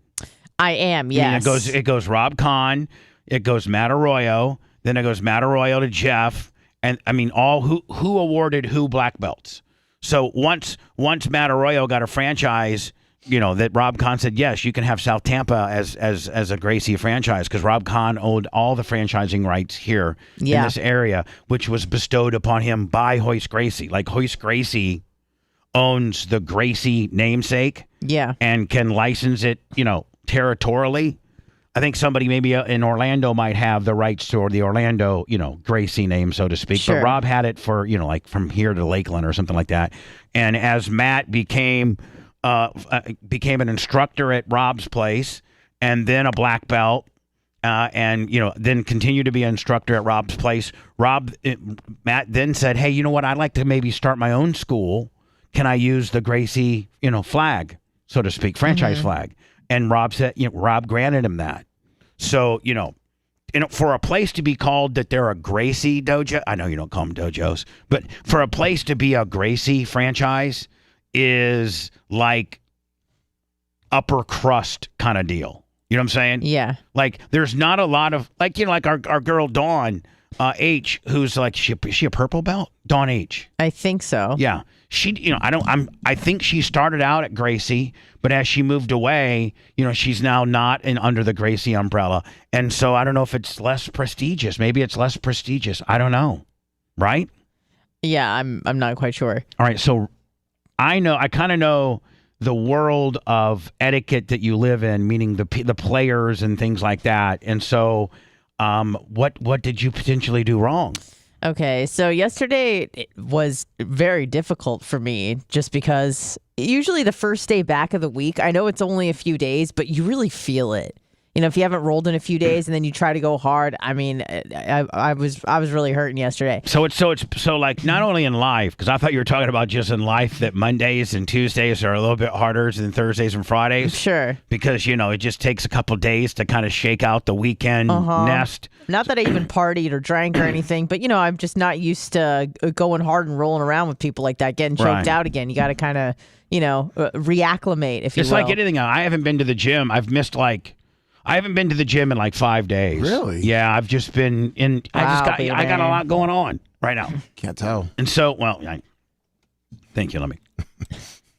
I am. Yes. I mean, it goes Rob Kahn, it goes Matt Arroyo, then it goes Matt Arroyo to Jeff, and I mean who awarded who black belts. So once Matt Arroyo got a franchise, that Rob Kahn said, yes, you can have South Tampa as a Gracie franchise, because Rob Kahn owned all the franchising rights here in this area, which was bestowed upon him by Hoist Gracie. Like Hoist Gracie owns the Gracie namesake, and can license it, territorially. I think somebody maybe in Orlando might have the rights to the Orlando, Gracie name, so to speak. Sure. But Rob had it for, like from here to Lakeland or something like that. And as Matt became an instructor at Rob's place, and then a black belt, and then continued to be an instructor at Rob's place. Matt then said, "Hey, you know what? I'd like to maybe start my own school. Can I use the Gracie, flag, so to speak, franchise flag?" And Rob said, Rob granted him that. So, for a place to be called that they're a Gracie dojo, I know you don't call them dojos, but for a place to be a Gracie franchise is like upper crust kind of deal. You know what I'm saying? Yeah. Like there's not a lot of like our girl Dawn H, who's like is she a purple belt? Dawn H. I think so. Yeah. She I think she started out at Gracie, but as she moved away, she's now not under the Gracie umbrella. And so I don't know if it's less prestigious. Maybe it's less prestigious. I don't know. Right? Yeah, I'm not quite sure. All right, so I kind of know the world of etiquette that you live in, meaning the players and things like that. And so, what did you potentially do wrong? Okay, so yesterday it was very difficult for me just because usually the first day back of the week, I know it's only a few days, but you really feel it. You know, if you haven't rolled in a few days and then you try to go hard, I mean, I was really hurting yesterday. So it's like not only in life, because I thought you were talking about just in life that Mondays and Tuesdays are a little bit harder than Thursdays and Fridays. Sure. Because, you know, it just takes a couple days to kind of shake out the weekend nest. Not that I even partied or drank or anything, but, you know, I'm just not used to going hard and rolling around with people like that, getting choked out again. You got to kind of, you know, reacclimate, if you will. It's like anything else. I haven't been to the gym. I haven't been to the gym in like 5 days. Really? Yeah, I've just been in. I got a lot going on right now. Can't tell. And so, thank you. Let me.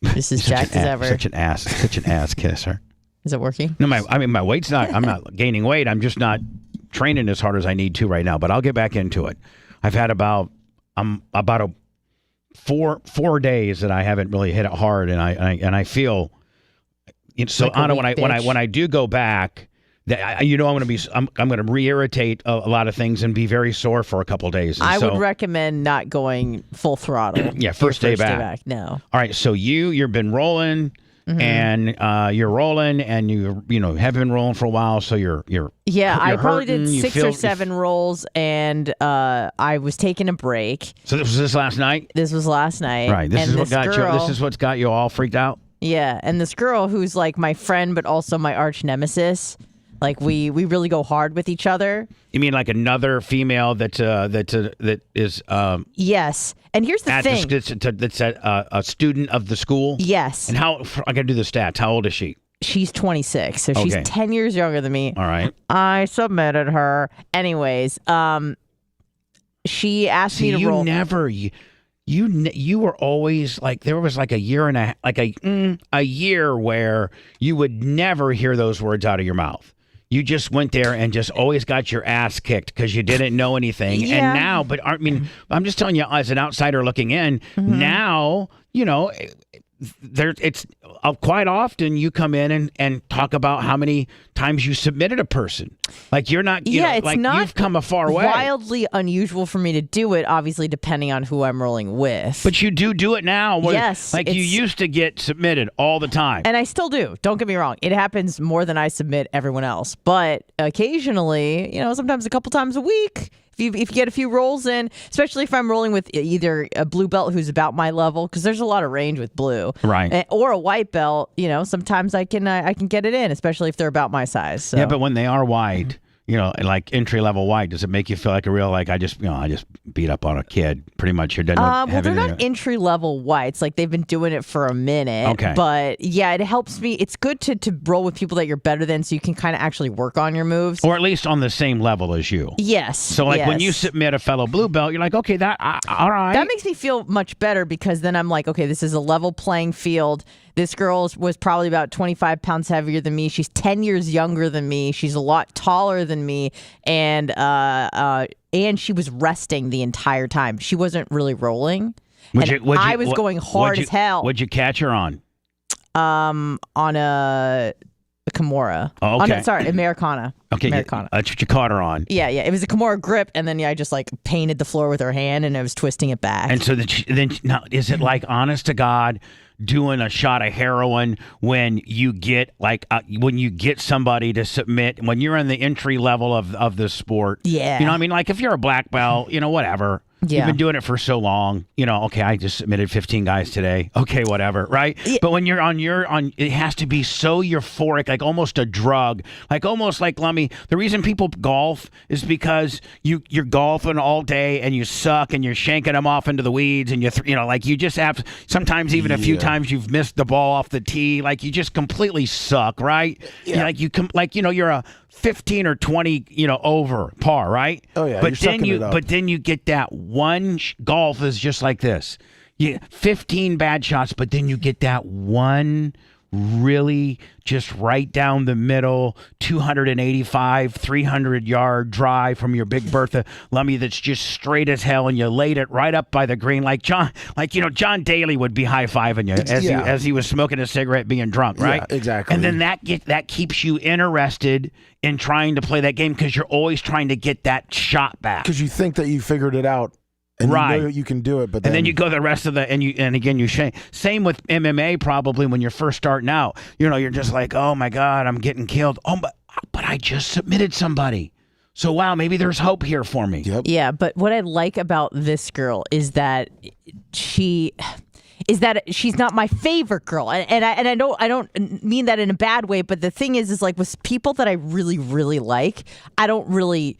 This is jacked as ever. Such an ass kisser. Is it working? No, my weight's not. I'm not gaining weight. I'm just not training as hard as I need to right now. But I'll get back into it. I've had about 4 days that I haven't really hit it hard, and I feel. So like Anna, when I do go back. I'm going to re-irritate a lot of things and be very sore for a couple of days. I would recommend not going full throttle. Yeah, first day back. No. All right, so you've been rolling, and you're rolling, and you have been rolling for a while. So you're I probably hurting, did 6 or 7 rolls, and I was taking a break. So was this last night? This was last night. Right. This is what's got you all freaked out. Yeah, and this girl who's like my friend, but also my arch nemesis. Like we really go hard with each other. You mean like another female that is yes. And here's the thing. That's a student of the school? Yes. And I got to do the stats. How old is she? She's 26, so she's 10 years younger than me. All right. I submitted her. Anyways, she asked me to roll. You were always like, there was like a year and a year where you would never hear those words out of your mouth. You just went there and just always got your ass kicked because you didn't know anything. Yeah. And now, I'm just telling you as an outsider looking in, now, it's quite often you come in and talk about how many times you submitted a person. Like you're not, it's not you've come a far way. Wildly unusual for me to do it, obviously, depending on who I'm rolling with. But you do it now. Yes. Like you used to get submitted all the time. And I still do. Don't get me wrong. It happens more than I submit everyone else. But occasionally, sometimes a couple times a week, if you get a few rolls in, especially if I'm rolling with either a blue belt who's about my level, because there's a lot of range with blue, right? Or a white belt, sometimes I can get it in, especially if they're about my size. So. Yeah, but when they are wide, like entry level wide, does it make you feel like a real I just beat up on a kid? Pretty much, you're done. Well, they're not entry level whites. Like they've been doing it for a minute. Okay. But yeah, it helps me. It's good to roll with people that you're better than, so you can kind of actually work on your moves, or at least on the same level as you. Yes. So like when you submit a fellow blue belt, you're like, okay, all right. That makes me feel much better because then I'm like, okay, this is a level playing field. This girl was probably about 25 pounds heavier than me. She's 10 years younger than me. She's a lot taller than me. And she was resting the entire time. She wasn't really rolling. I was going hard as hell. What'd you catch her on? On a Kimura. Oh, okay. Americana. Okay, Americana. That's what you caught her on. Yeah. It was a Kimura grip, and then I just like painted the floor with her hand, and I was twisting it back. And so then now, is it like honest to God doing a shot of heroin when you get somebody to submit when you're in the entry level of the sport? Yeah. You know what I mean? Like if you're a black belt, whatever. Yeah. You've been doing it for so long, okay, I just submitted 15 guys today. Okay, whatever, right? Yeah. But when you're on it has to be so euphoric, like almost a drug, like almost like, Lummy, the reason people golf is because you're golfing all day and you suck and you're shanking them off into the weeds and like you just have, sometimes even a few times you've missed the ball off the tee, like you just completely suck, right? Yeah. You're a 15 or 20, over par, right? Oh yeah. But then you get that one golf is just like this. 15 bad shots, but then you get that one really just right down the middle, 285, 300-yard drive from your Big Bertha Lummy that's just straight as hell, and you laid it right up by the green like John Daly would be high-fiving you as he was smoking a cigarette being drunk, right? Yeah, exactly. And then that keeps you interested in trying to play that game because you're always trying to get that shot back. Because you think that you figured it out. And right. you know you can do it, but and then you go the rest of the and again you shame. Same with MMA probably when you're first starting out. You're just like, oh my God, I'm getting killed. Oh, but I just submitted somebody. So wow, maybe there's hope here for me. Yep. Yeah, but what I like about this girl is that she's not my favorite girl, and I don't mean that in a bad way. But the thing is like with people that I really really like, I don't really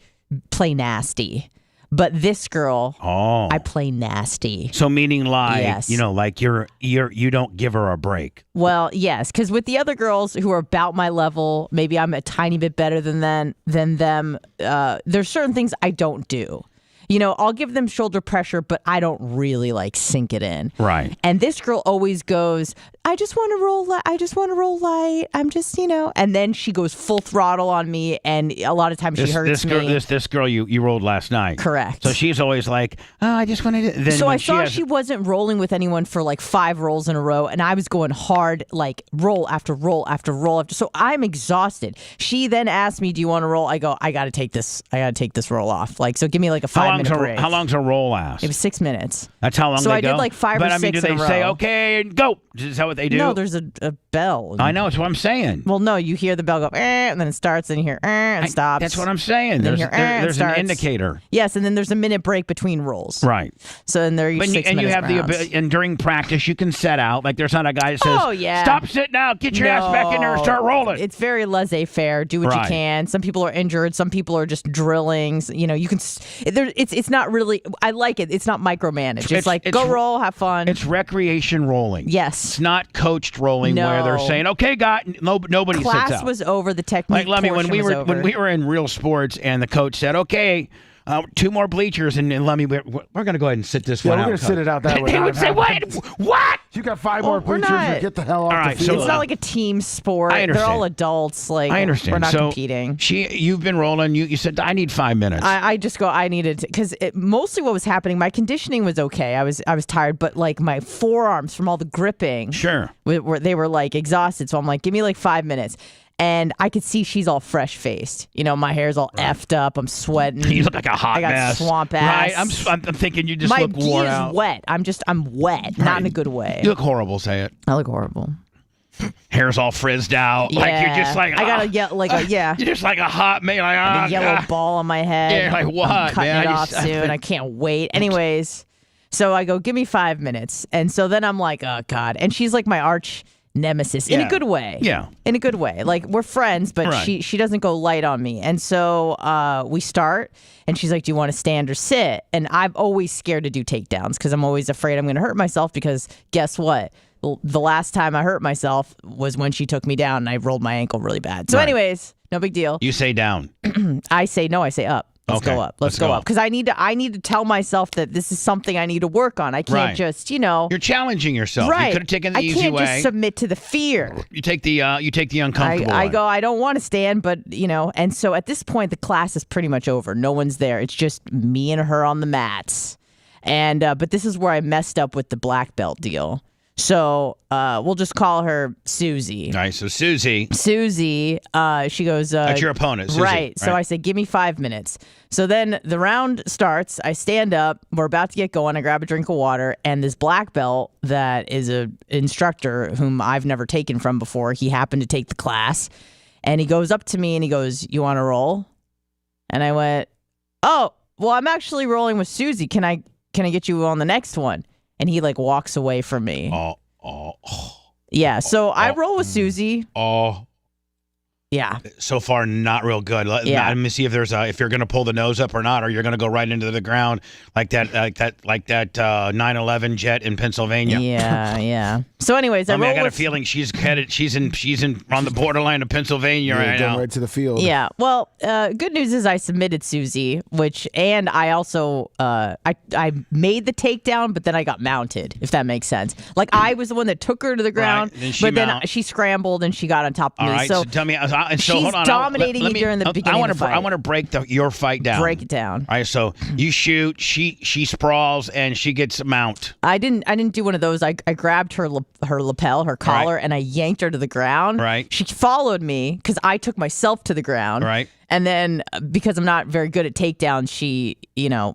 play nasty. But this girl, I play nasty. So meaning like, yes. like you don't give her a break. Well, yes, because with the other girls who are about my level, maybe I'm a tiny bit better than them. There's certain things I don't do. I'll give them shoulder pressure, but I don't really sink it in. Right. And this girl always goes, I just want to roll light. I just want to roll light. I'm just, and then she goes full throttle on me. And a lot of times she hurts me. This girl you rolled last night. Correct. So she's always like, oh, I just wanted to. Then so I saw she wasn't rolling with anyone for 5 rolls in a row. And I was going hard, roll after roll after roll after. So I'm exhausted. She then asked me, do you want to roll? I go, I got to take this roll off. So give me a 5-minute break. How long's a roll last? It was 6 minutes. That's how long so they go? go? So I did 5 or 6 do they in a row. say, okay, go? Is that what they do? No, there's a bell. I know, it's what I'm saying. Well, no, you hear the bell go, and then it starts, and you hear, and it stops. That's what I'm saying. There's an indicator. Yes, and then there's a minute break between rolls. Right. So then there are 6 minutes. And you have rounds. and during practice, you can set out. There's not a guy that says, oh, yeah. Stop sitting out, get your ass back in there and start rolling. It's very laissez-faire. Do what you can. Some people are injured. Some people are just drilling. You can. It's not really. I like it. It's not micromanaged. It's go roll, have fun. It's recreation rolling. Yes. It's not coached rolling where they're saying, okay, nobody sits out. Class was over. The technique when we were in real sports and the coach said, okay, 2 more bleachers, and Lemmy, we're going to go ahead and sit this one out. We're going to sit it out that way. They would say, what? You got 5 more bleachers, you get the hell off the field. So, it's not like a team sport. I understand. They're all adults. I understand. We're not competing. You've been rolling. You said, I need 5 minutes. I just go, I needed to, because mostly what was happening, my conditioning was okay. I was tired, but my forearms from all the gripping. Sure. They were exhausted. So I'm like, give me 5 minutes. And I could see she's all fresh-faced. My hair's all effed up. I'm sweating. You look like a hot mess. I got swamp ass. Right? I'm thinking you just look worn out. My gi is wet. I'm wet, not in a good way. You look horrible, say it. I look horrible. Hair's all frizzed out. Yeah. You're just like, I got yeah. You're just like a hot man. A yellow ball on my head. Yeah, like what, I'm cutting man? it off soon. I can't wait. Anyways, so I go, give me 5 minutes. And so then I'm like, oh, God. And she's like my arch nemesis in a good way. Yeah. In a good way. We're friends, but she doesn't go light on me. And so we start, and she's like, do you want to stand or sit? And I'm always scared to do takedowns because I'm always afraid I'm going to hurt myself because guess what? The last time I hurt myself was when she took me down and I rolled my ankle really bad. So anyways, no big deal. You say down. I say no, I say up. Let's go up. Let's go up. Because I need to tell myself that this is something I need to work on. I can't just, You're challenging yourself. Right. You could have taken the easy way. I can't just submit to the fear. You take the uncomfortable I one. go, I don't want to stand, but and so at this point the class is pretty much over. No one's there. It's just me and her on the mats. And but this is where I messed up with the black belt deal. So we'll just call her Susie. All right, so Susie, she goes. That's your opponent, Susie. Right. So I say, give me 5 minutes. So then the round starts. I stand up. We're about to get going. I grab a drink of water, and this black belt that is an instructor whom I've never taken from before. He happened to take the class, and he goes up to me and he goes, "You want to roll?" And I went, "Oh, well, I'm actually rolling with Susie. Can I get you on the next one?" And he walks away from me. Yeah, so I roll with Susie. Yeah. So far, not real good. Yeah. Let me see if if you're going to pull the nose up or not, or you're going to go right into the ground like that 9/11 jet in Pennsylvania. Yeah. So, anyways, I got a feeling she's headed. She's on the borderline of Pennsylvania right going now. right to the field. Yeah. Well, good news is I submitted Susie, and I also I made the takedown, but then I got mounted. If that makes sense. Like I was the one that took her to the ground, then she scrambled and she got on top of All me. right. So tell me. So she's hold on. dominating me during the beginning of the fight. I want to break your fight down. Break it down. All right. So you shoot. She sprawls and she gets a mount. I didn't do one of those. I grabbed her lapel, her collar, and I yanked her to the ground. Right. She followed me because I took myself to the ground. Right. And then because I'm not very good at takedowns, she,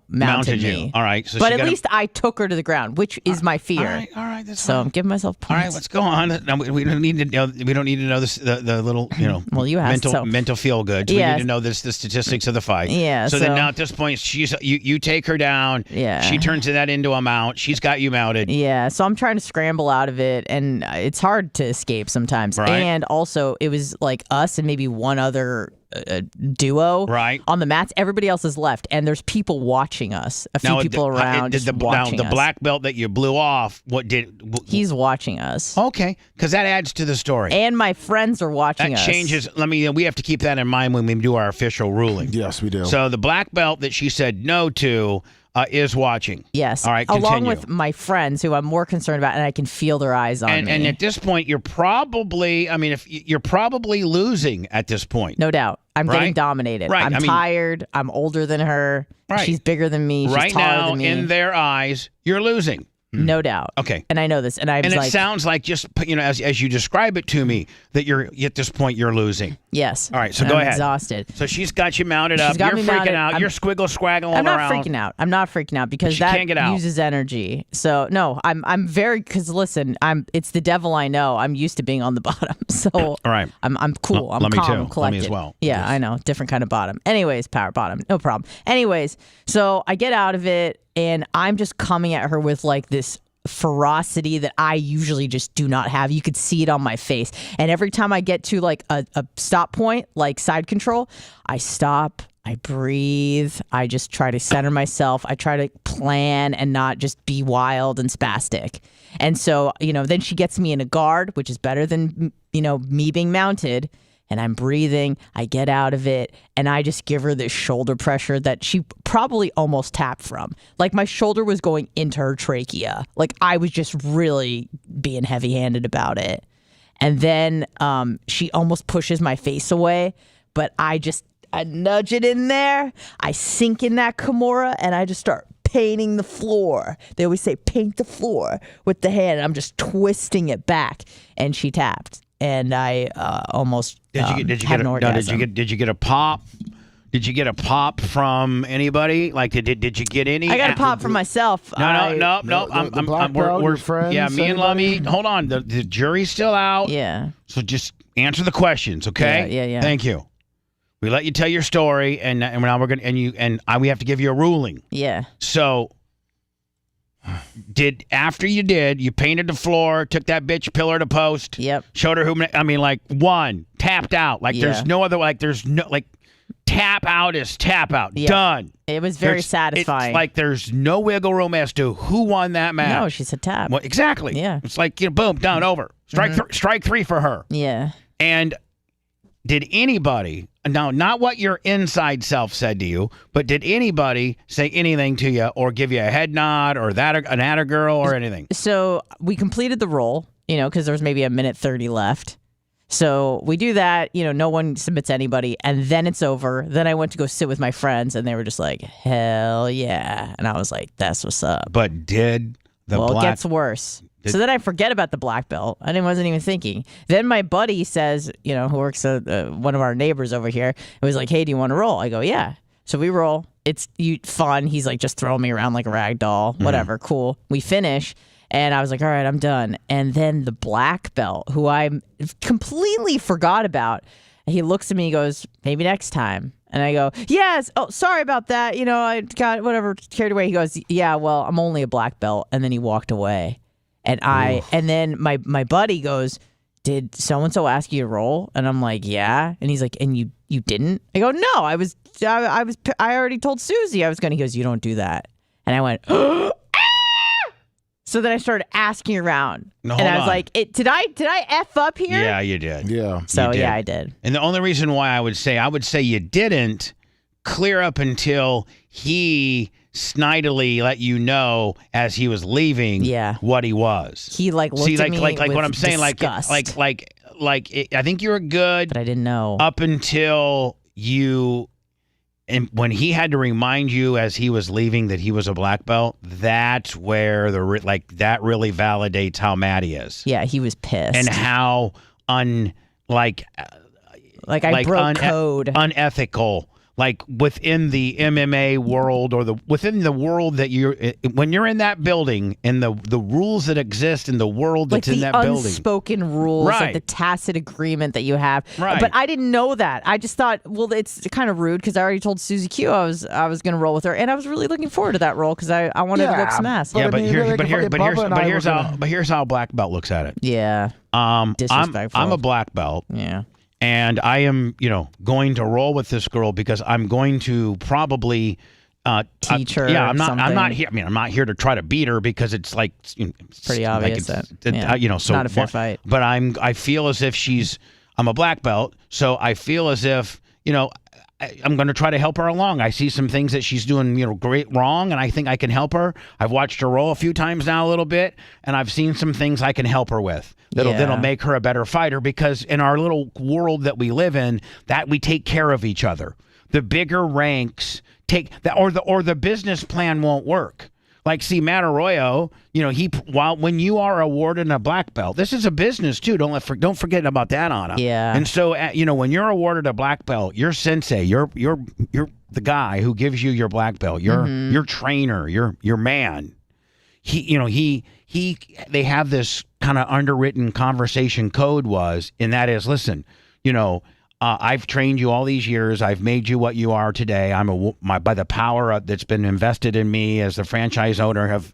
mounted me. You. All right. So but at least I took her to the ground, which is my fear. All right. That's so fine. I'm giving myself points. All right. Let's go on. No, we don't need to know. We don't need to know this. The little, Well, you asked, mental feel goods. Yeah. We need to know the statistics of the fight. Yeah. So then now at this point, you take her down. Yeah. She turns that into a mount. She's got you mounted. Yeah. So I'm trying to scramble out of it, and it's hard to escape sometimes. Right. And also, it was like us and maybe one other duo on the mats. Everybody else is left, and there's people watching us. A few people around watching the us. black belt that you blew off. He's watching us. Okay, because that adds to the story. And my friends are watching us. That changes. We have to keep that in mind when we do our official ruling. Yes, we do. So the black belt that she said no to is watching. Yes. All right. Along continue. with my friends, who I'm more concerned about, and I can feel their eyes on me. And at this point, you're probably. If you're probably losing at this point. No doubt. I'm getting Right? dominated. Right. I'm tired. I'm older than her. Right. She's bigger than me. She's Right taller now, than me. in their eyes, you're losing. No doubt. Okay. And I know this. And it sounds like just as you describe it to me that you're at this point you're losing. Yes. All right. So And go I'm ahead. exhausted. So she's got you mounted up. She's got You're me freaking mounted. out. You're squiggle squaggling I'm not around. freaking out. I'm not freaking out because But you that can't get out. uses energy. So no, I'm very because listen, it's the devil I know. I'm used to being on the bottom. So All right. I'm cool. I'm let me calm. too. I'm Let me collected. as well. Yeah, I know. Different kind of bottom. Anyways, power bottom. No problem. Anyways, so I get out of it and I'm just coming at her with like this ferocity that I usually just do not have. You could see it on my face. And every time I get to like a stop point, like side control, I stop, I breathe, I just try to center myself. I try to plan and not just be wild and spastic. And so, then she gets me in a guard, which is better than, me being mounted. And I'm breathing, I get out of it, and I just give her this shoulder pressure that she probably almost tapped from. Like my shoulder was going into her trachea. Like I was just really being heavy-handed about it. And then she almost pushes my face away, but I nudge it in there. I sink in that Kimura, and I just start painting the floor. They always say paint the floor with the hand. And I'm just twisting it back, and she tapped. And I almost had an orgasm. Did you get a pop? Did you get a pop from anybody? Like, did you get any? I got a pop from myself. No. The black belt, your friends, yeah, me and Lummy. Hold on, the jury's still out. Yeah. So just answer the questions, okay? Yeah. Thank you. We let you tell your story, and now we're gonna we have to give you a ruling. Yeah. So. After you painted the floor, took that bitch pillar to post. Yep. Showed her one, tapped out. There's no other, tap out is tap out. Yep. Done. It was very satisfying. It's like there's no wiggle room as to who won that match. No, she said tap. Well, exactly. Yeah. It's like, boom, done, over. Strike three for her. Yeah. And did anybody, now not what your inside self said to you, but did anybody say anything to you or give you a head nod or an atta girl or anything? So we completed the roll, because there was maybe a minute 30 left. So we do that, no one submits anybody, and then it's over. Then I went to go sit with my friends, and they were just like, hell yeah. And I was like, that's what's up. But did the it gets worse. So then I forget about the black belt. I wasn't even thinking. Then my buddy says, who works at one of our neighbors over here, it was like, hey, do you want to roll? I go, yeah. So we roll. It's fun. He's like, just throwing me around like a rag doll. Whatever, cool. We finish. And I was like, all right, I'm done. And then the black belt, who I completely forgot about, he looks at me and goes, maybe next time. And I go, yes. Oh, sorry about that. I got whatever carried away. He goes, yeah, well, I'm only a black belt. And then he walked away. And then my buddy goes, did so and so ask you to roll? And I'm like, yeah. And he's like, and you didn't? I go, no, I already told Susie I was going to. He goes, you don't do that. And I went, ah! So then I started asking around. No, and I was on. like, did I F up here? Yeah, you did. Yeah. So You did. yeah, I did. And the only reason why I would say you didn't clear up until he snidely let you know as he was leaving what he was. He looked at me like with what I'm saying, disgust. I think you were good. But I didn't know. Up until you, and when he had to remind you as he was leaving that he was a black belt, that's where that really validates how mad he is. Yeah, he was pissed. And how I broke code. Unethical. Like within the MMA world or within the world that when you're in that building and the rules that exist in the world that's in that building. Like the unspoken rules, like the tacit agreement that you have. Right. But I didn't know that. I just thought, well, it's kind of rude because I already told Susie Q I was going to roll with her, and I was really looking forward to that roll because I wanted to whip some ass. Yeah, but here's how a black belt looks at it. Yeah. Disrespectful. I'm a black belt. Yeah. And I am, going to roll with this girl because I'm going to probably teach her. Yeah, I'm something. not here. I mean, I'm not here to try to beat her because it's like pretty obvious so not a fair fight. But I feel as if I'm a black belt, so I feel as if I'm going to try to help her along. I see some things that she's doing, great wrong, and I think I can help her. I've watched her roll a few times now, a little bit, and I've seen some things I can help her with. That'll make her a better fighter because in our little world that we live in, that we take care of each other. The bigger ranks take that, or the business plan won't work. Like, see, Matt Arroyo, when you are awarded a black belt, this is a business too. Don't forget about that, Anna. Yeah. And so, when you're awarded a black belt, your sensei, you're the guy who gives you your black belt, your trainer, your man. They have this kind of underwritten conversation code and that is, listen, I've trained you all these years. I've made you what you are today. By the power that's been invested in me as the franchise owner of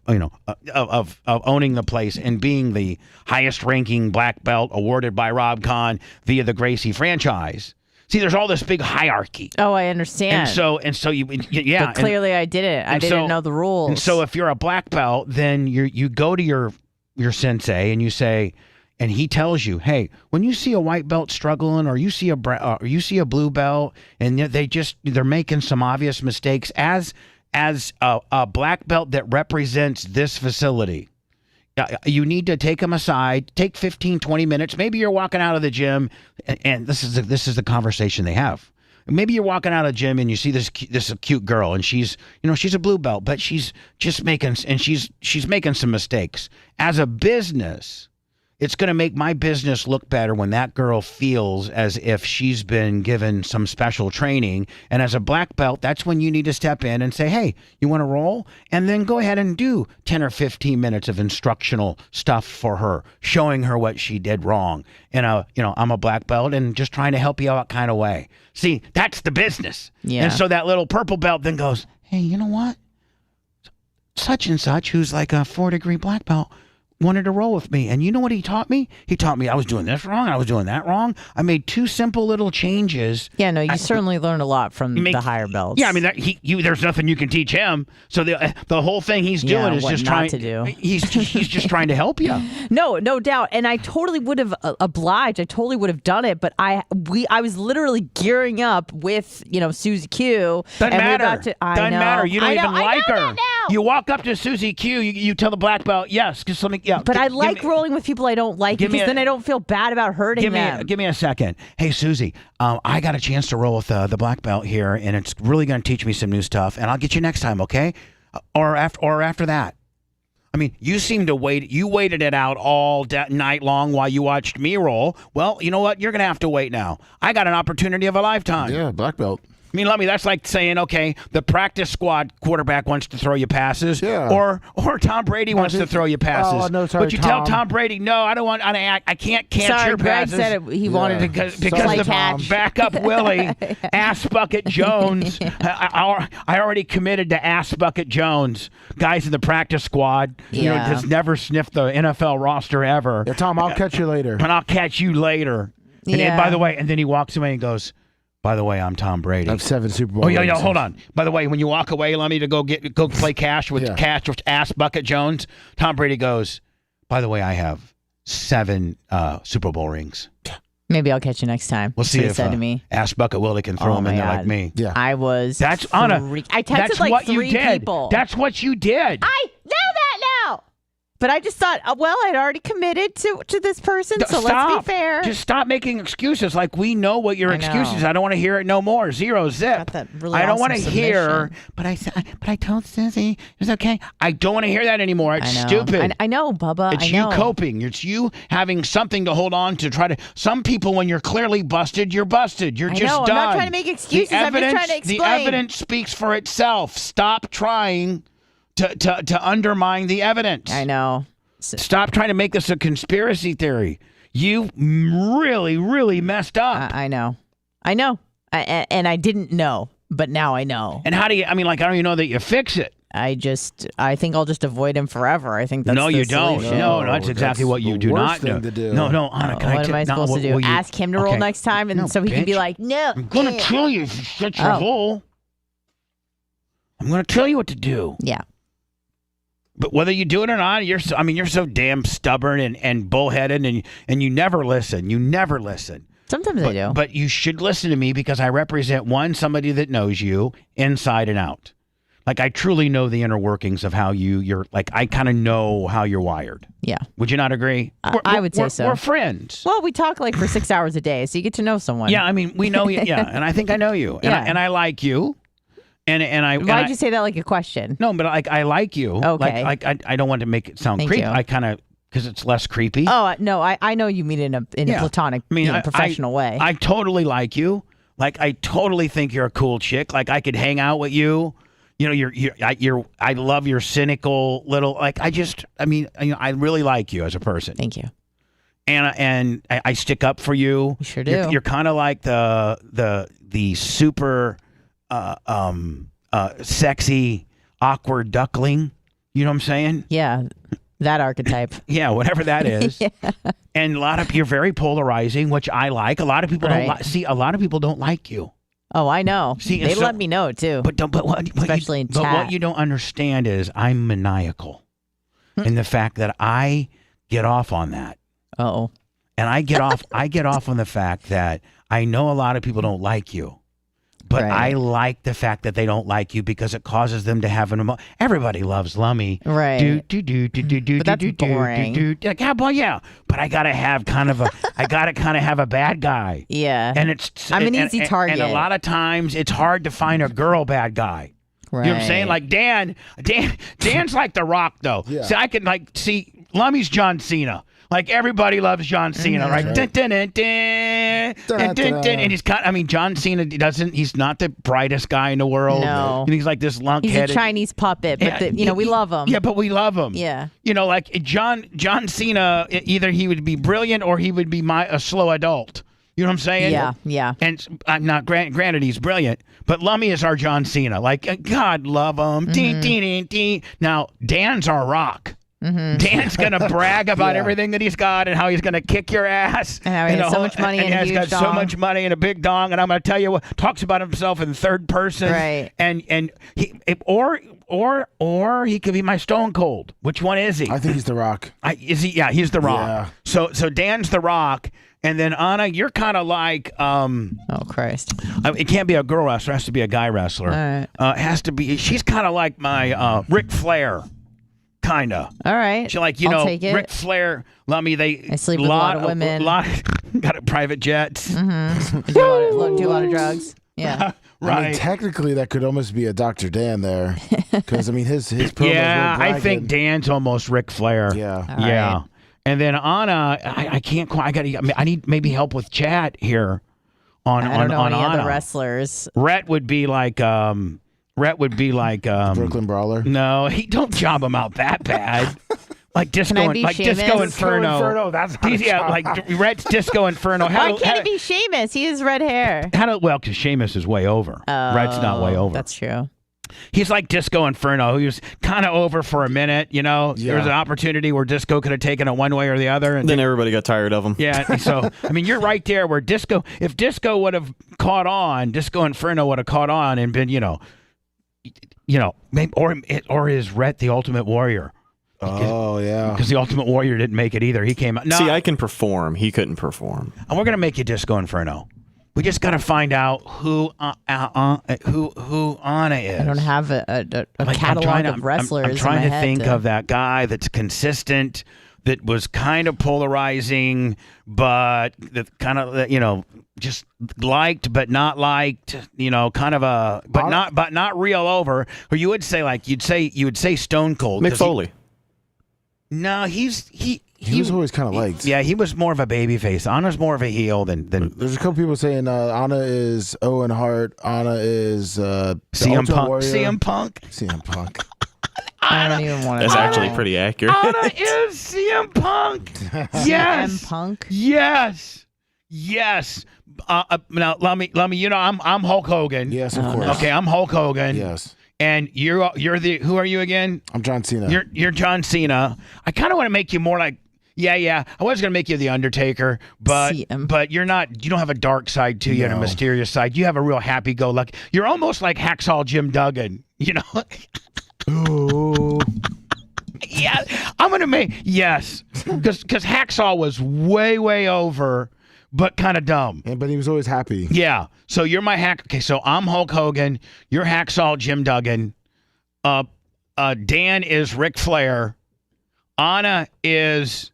owning the place and being the highest ranking black belt awarded by Rob Kahn via the Gracie franchise. See, there's all this big hierarchy. Oh, I understand. And so you But clearly I didn't. I didn't know the rules. And so if you're a black belt, then you go to your sensei and you say, and he tells you, hey, when you see a white belt struggling, or you see a blue belt, and they're making some obvious mistakes, as a black belt that represents this facility, you need to take them aside, take 15, 20 minutes. Maybe you're walking out of the gym, and this is the conversation they have. Maybe you're walking out of the gym and you see this cute girl, and she's a blue belt, but she's making some mistakes. As a business, it's going to make my business look better when that girl feels as if she's been given some special training. And as a black belt, that's when you need to step in and say, hey, you want to roll? And then go ahead and do 10 or 15 minutes of instructional stuff for her, showing her what she did wrong. And, I'm a black belt and just trying to help you out kind of way. See, that's the business. Yeah. And so that little purple belt then goes, hey, you know what? Such and such, who's like a 4-degree black belt, wanted to roll with me. And you know what he taught me? He taught me I was doing this wrong, I was doing that wrong. I made 2 simple little changes. Yeah, no, you certainly learn a lot from the higher belts. Yeah, I mean, there's nothing you can teach him. So the whole thing he's doing is just trying to do. He's just trying to help you. No doubt. And I totally would have obliged. I totally would have done it. But I was literally gearing up with Susie Q. Doesn't matter. Doesn't matter. You don't even like her. Now. You walk up to Susie Q. You tell the black belt, yes, because something. Yeah, but I like rolling with people I don't like because then I don't feel bad about hurting them. Give me a second. Hey, Susie, I got a chance to roll with the black belt here, and it's really going to teach me some new stuff, and I'll get you next time, okay? Or after that. I mean, you seem to wait. You waited it out all night long while you watched me roll. Well, you know what? You're going to have to wait now. I got an opportunity of a lifetime. Yeah, black belt. I mean, Lummy, that's like saying, okay, the practice squad quarterback wants to throw you passes, or Tom Brady wants to throw you passes. Oh, no, sorry, but you tell Tom Brady, no, I don't want. I can't catch Sorry, your Greg passes. said he wanted to because play the catch. backup Willie, Ass Bucket Jones. I already committed to Ass Bucket Jones, guys in the practice squad. You know, has never sniffed the NFL roster ever. Yeah, Tom, I'll catch you later. And I'll catch you later. And by the way, and then he walks away and goes, by the way, I'm Tom Brady. I have 7 Super Bowl. Oh yeah, rings. hold on. By the way, when you walk away, let me to go play cash with Ass Bucket Jones. Tom Brady goes, by the way, I have 7 Super Bowl rings. Maybe I'll catch you next time. We'll see he if said to me. Ass Bucket Willie can throw them in there like me. Yeah, I was. That's Anna. I texted that's like what 3 you did. people. That's what you did. I know that now. But I just thought, well, I'd already committed to this person, so let's be fair. Just stop making excuses. Like, we know what your excuse is. I don't want to hear it no more. 0 zip. Really I don't want to awesome hear. submission. But I told Susie it was okay. I don't want to hear that anymore. It's I know. stupid. I know, Bubba. It's I you know. coping. It's you having something to hold on to. Try to. Some people, when you're clearly busted, you're busted. You're I just know. done. I'm not trying to make excuses. I'm just trying to explain. The evidence speaks for itself. Stop trying to undermine the evidence. I know. Stop trying to make this a conspiracy theory. You really, really messed up. I know. And I didn't know, but now I know. And how do you, I don't even know that you fix it. I think I'll just avoid him forever. I think that's No, the you don't. solution. No, that's exactly what you do not do. No, Anna, can what am I supposed to do? Ask him to roll next time, and so he can be like, no. I'm going to tell you if you shut your hole. I'm going to tell you what to do. Yeah. But whether you do it or not, you're so damn stubborn and bullheaded, and you never listen. You never listen. Sometimes I do. But you should listen to me because I represent somebody that knows you inside and out. Like, I truly know the inner workings of how you're like, I kind of know how you're wired. Yeah. Would you not agree? I would say so. We're friends. Well, we talk like for 6 hours a day, so you get to know someone. Yeah, we know you. Yeah, and I think I know you. And I like you. Why'd you say that like a question? No, but I like you. Okay. I don't want to make it sound Thank creepy. you. I kind of, because it's less creepy. Oh, no, I know you mean it in a platonic, professional way. I totally like you. Like, I totally think you're a cool chick. Like, I could hang out with you. You know, I love your cynical little, like, I really like you as a person. Thank you. And I stick up for you. You sure do. You're kind of like the super sexy, awkward duckling. You know what I'm saying? Yeah, that archetype. Yeah, whatever that is. Yeah. And you're very polarizing, which I like. A lot of people don't see. A lot of people don't like you. Oh, I know. See, they let me know too. Especially in chat. But what you don't understand is I'm maniacal, in the fact that I get off on that. Oh. And I get off on the fact that I know a lot of people don't like you. But I like the fact that they don't like you because it causes them to have an emotion. Everybody loves Lummy. Right. But that's boring. Like, yeah. But I gotta have kind of a bad guy. Yeah. And I'm an easy target. And a lot of times it's hard to find a girl bad guy. Right. You know what I'm saying? Like Dan's like The Rock though. Yeah. See, I can see Lummy's John Cena. Like, everybody loves John Cena, right? Dun, dun, dun, dun, dun, dun, dun. And he's John Cena he's not the brightest guy in the world. No. And he's like this lunkhead. He's a Chinese puppet, but we love him. Yeah, but we love him. Yeah. You know, like John Cena, either he would be brilliant or he would be a slow adult. You know what I'm saying? Yeah. And I'm not granted he's brilliant, but Lummy is our John Cena. Like, God love him. Now, Dan's our Rock. Mm-hmm. Dan's gonna brag about everything that he's got and how he's gonna kick your ass. And how he has so much money and a huge got dong. so much money and a big dong. And I'm gonna tell you what, talks about himself in third person. Right. And he or he could be my Stone Cold. Which one is he? I think he's The Rock. Is he? Yeah, he's The Rock. Yeah. So Dan's The Rock. And then Anna, you're kind of like oh Christ! It can't be a girl wrestler; it has to be a guy wrestler. All right. It has to be. She's kind of like my Ric Flair, kind of. All right. She like I'll take it. Ric Flair. Lummy, I sleep with a lot of women. Got private jets. Mm-hmm. do a lot of drugs. Yeah. Right. I mean, technically, that could almost be a Dr. Dan there, because his promos yeah, were I think Dan's almost Ric Flair. Yeah. Yeah. Right. And then Anna, I can't quite. I need maybe help with chat here on I don't know on any Anna. other wrestlers. Rhett would be like Brooklyn Brawler. No, he don't job him out that bad. Like Disco, Can I be like Sheamus? Disco Inferno. That's like Rhett's Disco Inferno. Why can't it be Sheamus? He has red hair. Well, because Sheamus is way over. Rhett's not way over. That's true. He's like Disco Inferno. He was kind of over for a minute. You know, there was an opportunity where Disco could have taken it one way or the other, and then everybody got tired of him. Yeah. So I mean, you're right there where Disco. If Disco would have caught on, Disco Inferno would have caught on and been, maybe, or is Rhett the Ultimate Warrior? Oh, yeah. Because the Ultimate Warrior didn't make it either. He came out. No, See, I can perform. He couldn't perform. And we're going to make you Disco Inferno. We just got to find out who Anna is. I don't have a catalog of wrestlers. I'm trying in to my think head of that guy that's consistent, that was kind of polarizing, but that kind of, just liked but not liked, kind of a but not real over. Or you would say you would say Stone Cold. Mick Foley. No, he was always kind of liked. Yeah, he was more of a babyface. Anna's more of a heel than. There's a couple people saying Anna is Owen Hart. Anna is CM Punk. CM Punk. CM Punk. I don't even want to. That's actually pretty accurate. Anna is CM Punk. Yes. CM Punk. Yes. Now let me. I'm Hulk Hogan. Yes, of course. Okay, I'm Hulk Hogan. Yes. And you're the who are you again? I'm John Cena. You're John Cena. I kind of want to make you more like I was gonna make you the Undertaker, but you're not. You don't have a dark side to you and a mysterious side. You have a real happy-go-lucky. You're almost like Hacksaw Jim Duggan. Ooh. Yeah, I'm gonna make because Hacksaw was way over. But kind of dumb. But he was always happy. Yeah. So you're my hack. Okay, so I'm Hulk Hogan. You're Hacksaw Jim Duggan. Dan is Ric Flair. Anna is...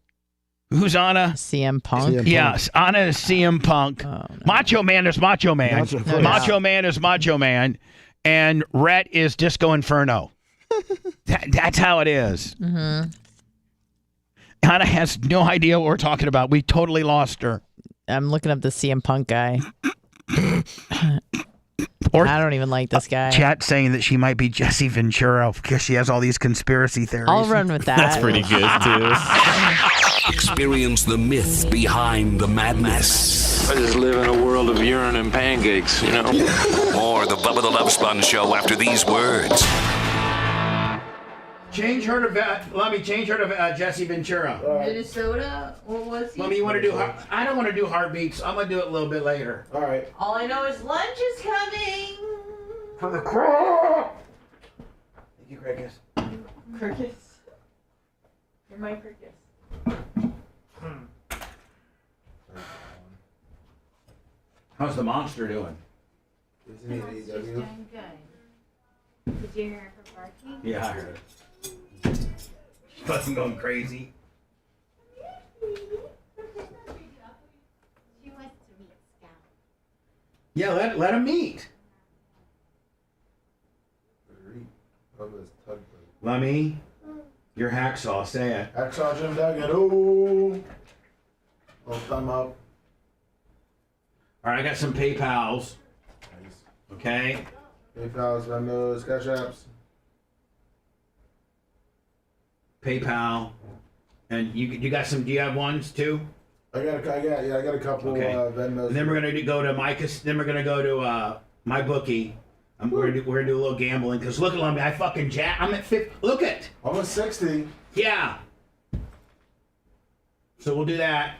Who's Anna? CM Punk. Yes, Anna is CM Punk. Oh, no. Macho Man is Macho Man. Macho Man is Macho Man. And Rhett is Disco Inferno. That's how it is. Mm-hmm. Anna has no idea what we're talking about. We totally lost her. I'm looking up the CM Punk guy. I don't even like this guy. Chat saying that she might be Jesse Ventura because she has all these conspiracy theories. I'll run with that. That's pretty good, too. Experience the myth behind the madness. I just live in a world of urine and pancakes, More the Bubba the Love Sponge show after these words. Change her to Jesse Ventura. Minnesota? What was he? Mommy, you want to do? I don't want to do heartbeats. I'm gonna do it a little bit later. All right. All I know is lunch is coming. For the crowd. Thank you, Crickus. Crickus. You're my Crickus. How's the monster doing? Isn't he He's doing good. Did you hear her barking? Yeah, I heard it. She's fucking going crazy. She wants to meet Scout. Yeah, let him meet. Lemmy, you're Hacksaw. Say it. Hacksaw Jim Duggan. Ooh. Little thumb up. All right, I got some PayPals. Nice. Okay. PayPal's, Venmos, Cash Apps. PayPal, and you got some. Do you have ones too? I got a couple. Okay. Venmos. And then we're gonna go to Then we're gonna go to my bookie. We're gonna do a little gambling because look at me. I fucking I'm at 50. Look at. Almost 60. Yeah. So we'll do that,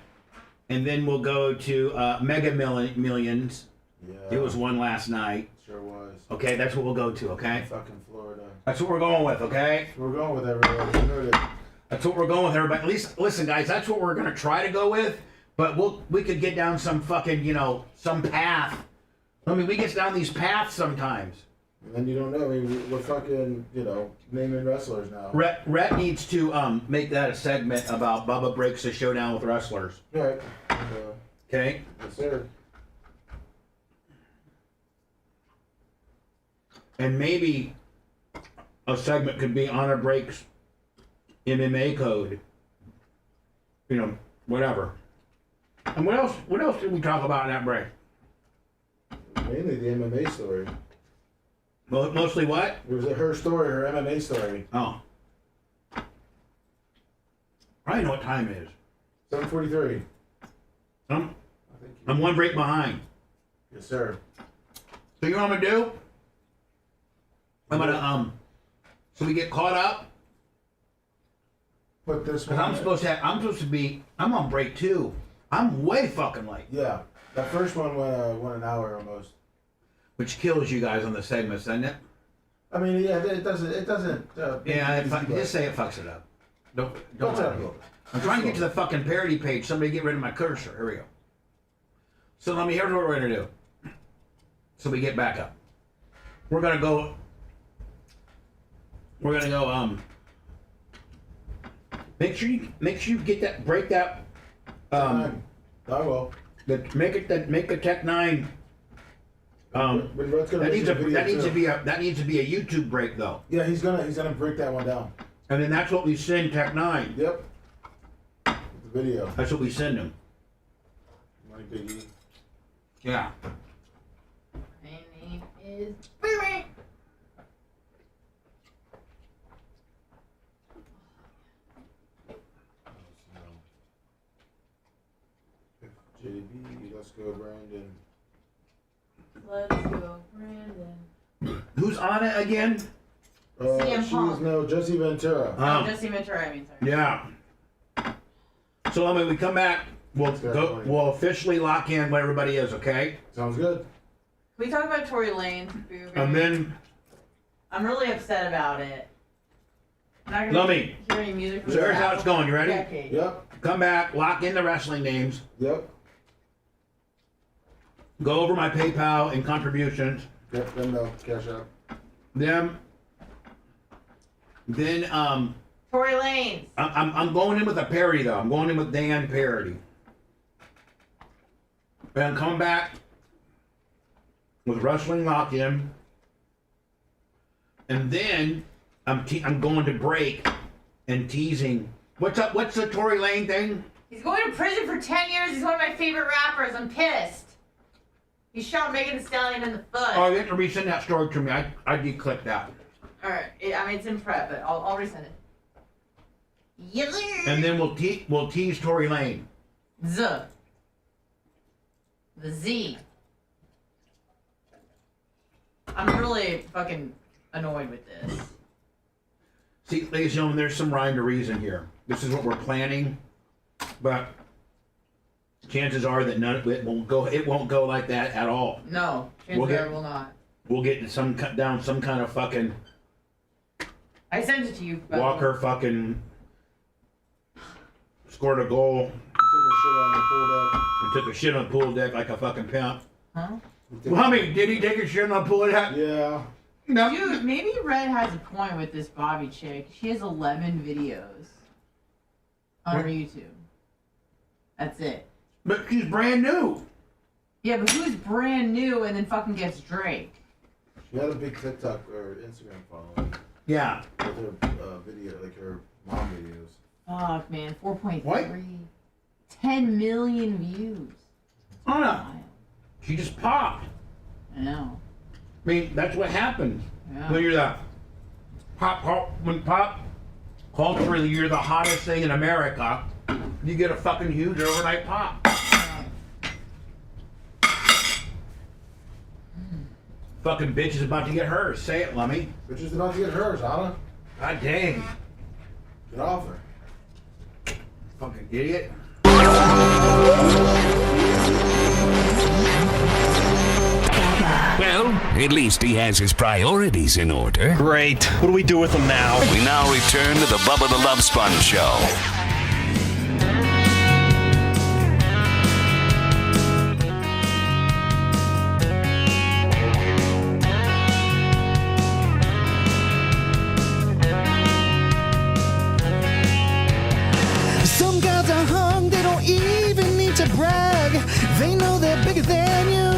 and then we'll go to Mega Millions. Yeah. It was one last night. Sure was. Okay, that's what we'll go to. Okay. Fucking Florida. That's what we're going with. Okay. We're going with everybody. That's what we're going with, everybody. At least, listen, guys. That's what we're gonna try to go with. But we could get down some fucking some path. I mean, we get down these paths sometimes. And then you don't know. I mean, we're fucking naming wrestlers now. Rhett needs to make that a segment about Bubba breaks the showdown with wrestlers. All right. Okay. Yes, sir. And maybe a segment could be Honor Breaks MMA code. Whatever. And what else did we talk about in that break? Mainly the MMA story. Mostly what? It was her story, her MMA story. Oh. I know what time it is. 7:43. I'm one break behind. Yes, sir. So you know what I'm gonna do? I'm gonna so we get caught up. Put this one. I'm supposed to be. I'm on break 2. I'm way fucking late. Yeah, that first one went an hour almost. Which kills you guys on the segments, doesn't it? I mean, yeah, it doesn't. Just say it fucks it up. Don't Don't let tell it. me. I'm trying to get to the fucking parody page. Somebody get rid of my cursor. Here we go. So here's what we're gonna do. So we get back up. We're gonna go. Make sure you get that. Break that. I will. Make a Tech 9. That needs to be a YouTube break though. Yeah, he's gonna break that one down. And then that's what we send Tech 9. Yep. The video. That's what we send him. Money Biggie. Yeah. My name is Barry. JB, let's go, Brandon. Let's go, Brandon. Who's on it again? CM Punk. Jesse Ventura. Jesse Ventura, I mean, sorry. Yeah. So when we come back, we'll officially lock in what everybody is, okay? Sounds good. Can we talk about Tory Lane? And then I'm really upset about it. I'm not Let gonna me. hear any music from So here's how it's going. You ready? decade. Yep. Come back, lock in the wrestling names. Yep. Go over my PayPal and contributions. Yep. Then they'll cash out. Then Tory Lanez. I'm going in with a parody though. I'm going in with Dan parody. And I'm coming back with wrestling lock in. And then I'm going to break and teasing. What's up? What's the Tory Lane thing? He's going to prison for 10 years. He's one of my favorite rappers. I'm pissed. He shot Megan Thee Stallion in the foot. Oh, you have to resend that story to me. I declicked that. All right. I mean, it's in prep, but I'll resend it. And then we'll tease Tory Lane. The Z. I'm really fucking annoyed with this. See, ladies and gentlemen, there's some rhyme to reason here. This is what we're planning, but chances are that none of it won't go. It won't go like that at all. No, chances are it will not. We'll get some kind of fucking. I sent it to you. Walker fucking scored a goal. Took a shit on the pool deck like a fucking pimp. Huh? Well, I mean, did he take a shit on the pool deck? Yeah. No. Dude, maybe Red has a point with this Bobby chick. She has 11 videos on her YouTube. That's it. But she's brand new. Yeah, but who's brand new and then fucking gets Drake? She had a big TikTok or Instagram following. Yeah. With her video, like her mom videos. Fuck, man. 4.3. What? 10 million views. Oh, no. She just popped. I know. I mean, that's what happens Yeah. when you're the when pop culturally you're the hottest thing in America. You get a fucking huge overnight pop. Fucking bitch is about to get hers. Say it, Lummy. Bitch is about to get hers, Anna. God dang. Get off her. Fucking idiot. Well, at least he has his priorities in order. Great. What do we do with him now? We now return to the Bubba the Love Sponge Show. Some guys are hung, they don't even need to brag. They know they're bigger than you.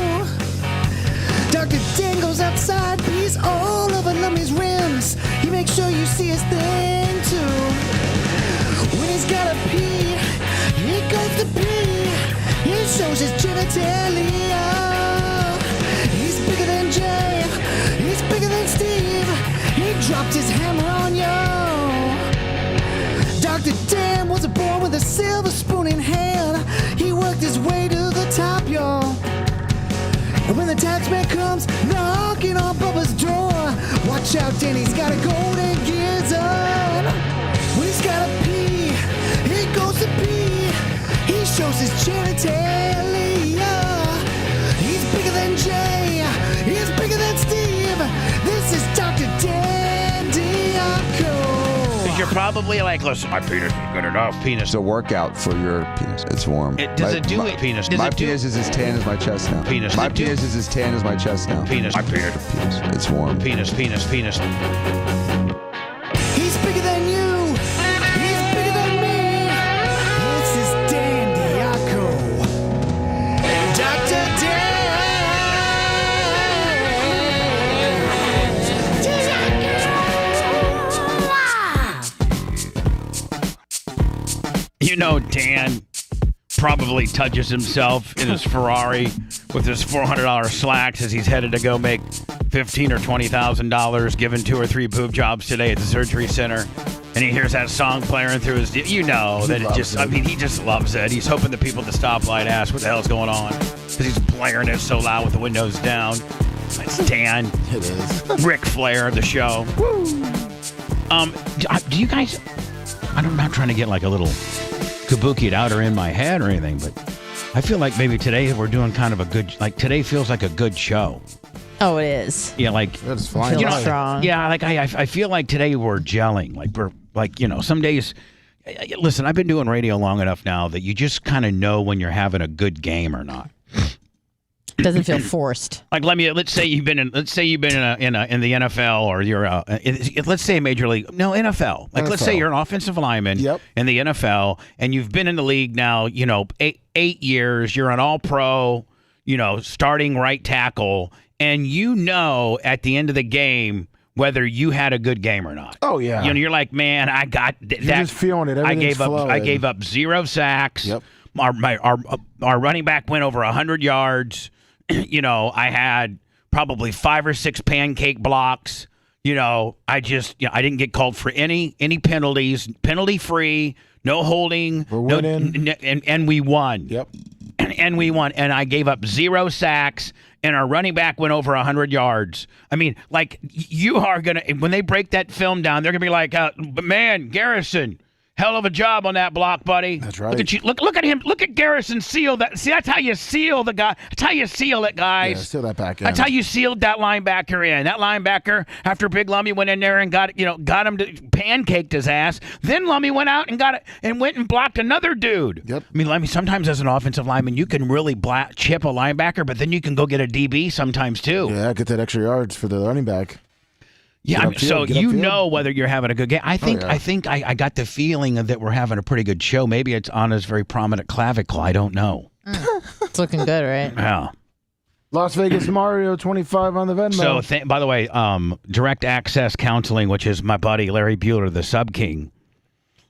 Dr. Dan goes outside, pees all over Lummy's rims. He makes sure you see his thing too. When he's gotta pee, he goes to pee. He shows his genitalia. Watch out, Danny's got a golden gizzard. When he's gotta pee, he goes to pee. He shows his genitalia. He's bigger than Jay. He's bigger than Steve. This is Dr. Dandiaco. You're probably like, listen, my penis is good enough. Penis. It's a workout for your penis. It's warm. Does it do it? Penis. Does my it do penis is as tan as my chest now. Penis. My penis is as tan as my chest now. Penis. My penis. It's warm. Penis. He's bigger than you. He's bigger than me. This is Dandiaco. Dr. You know, Dan probably touches himself in his Ferrari with his $400 slacks as he's headed to go make $15,000 or $20,000, given 2 or 3 boob jobs today at the surgery center. And he hears that song playing through his, you know, that it just, I mean, he just loves it. He's hoping the people at the stoplight ask what the hell's going on because he's blaring it so loud with the windows down. It's Dan. It is. Ric Flair of the show. Woo! Do you guys, I'm not trying to get like a little kabuki'd out or in my head or anything, but I feel like maybe today we're doing kind of a good, like today feels like a good show. Oh, it is. Yeah, like that's fine. Feels strong. Yeah, like I feel like today we're gelling. Like we're like, you know, some days. Listen, I've been doing radio long enough now that you just kind of know when you're having a good game or not. Doesn't feel forced. Like let's say you've been in the NFL or you're let's say Major League, no, NFL. Like let's say you're an offensive lineman in the NFL and you've been in the league now, you know, eight years. You're an All-Pro, you know, starting right tackle, and you know at the end of the game whether you had a good game or not. Oh yeah. You know, you're like, man, I got that. You're just feeling it. I gave up 0 sacks. Yep. Our running back went over 100 yards. You know, I had probably 5 or 6 pancake blocks. You know, I didn't get called for any penalties, penalty free, no holding, We're winning. and we won. Yep. And we won. And I gave up 0 sacks, and our running back went over 100 yards. I mean, like, you are going to, when they break that film down, they're going to be like, man, Garrison, hell of a job on that block, buddy. That's right. Look at you. Look at him. Look at Garrison seal that. See, that's how you seal the guy. That's how you seal it, guys. Yeah, seal that back end. That's how you sealed that linebacker in. That linebacker, after Big Lummy went in there and got him to pancaked his ass. Then Lummy went out and went and blocked another dude. Yep. I mean, Lummy, sometimes as an offensive lineman, you can really chip a linebacker, but then you can go get a DB sometimes too. Yeah, get that extra yards for the running back. Yeah, so you upfield. know whether you're having a good game. I think I got the feeling that we're having a pretty good show. Maybe it's Anna's very prominent clavicle. I don't know. It's looking good, right? Yeah. Las Vegas Mario 25 on the Venmo. So, by the way, Direct Access Counseling, which is my buddy Larry Bueller, the Sub King.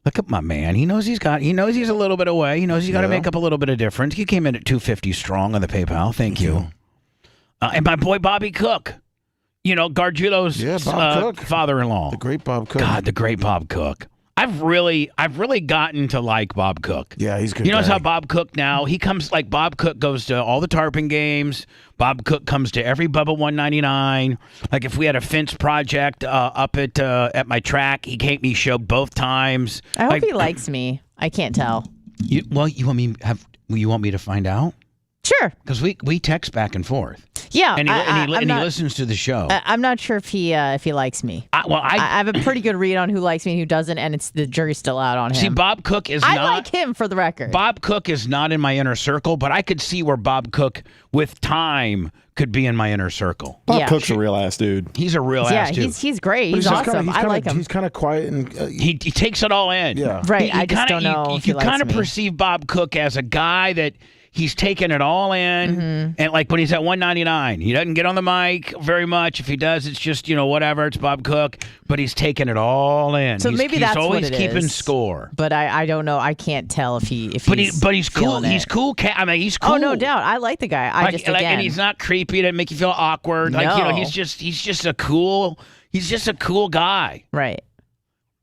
Look at my man. He knows he's a little bit away. He knows he's got to make up a little bit of difference. He came in at $250 strong on the PayPal. Thank you. And my boy Bobby Cook. You know, Gargiulo's father-in-law. The great Bob Cook. God, the great Bob Cook. I've really gotten to like Bob Cook. Yeah, he's good. You notice how Bob Cook now, Bob Cook goes to all the Tarpon games. Bob Cook comes to every Bubba 199. Like if we had a fence project up at my track, he came me show both times. I hope he likes me. I can't tell. You want me to find out? Sure. Because we text back and forth. Yeah, and he listens to the show. I'm not sure if he likes me. I have a pretty good read on who likes me and who doesn't, and the jury's still out on him. See, Bob Cook is I not. like him for the record. Bob Cook is not in my inner circle, but I could see where Bob Cook, with time, could be in my inner circle. Bob Cook's a real ass dude. He's a real ass dude. Yeah, he's great. He's awesome. I like him. He's kind of quiet and he takes it all in. Yeah, right. I just don't know if he you likes kind of me. perceive Bob Cook as a guy that. He's taking it all in, and like when he's at 199, he doesn't get on the mic very much. If he does, it's just whatever. It's Bob Cook, but he's taking it all in. So maybe that's always what it keeping is. Score. But I don't know. I can't tell if he's cool. He's cool. I mean, he's cool. Oh, no doubt. I like the guy. And he's not creepy to make you feel awkward. No. Like he's just a cool guy. Right.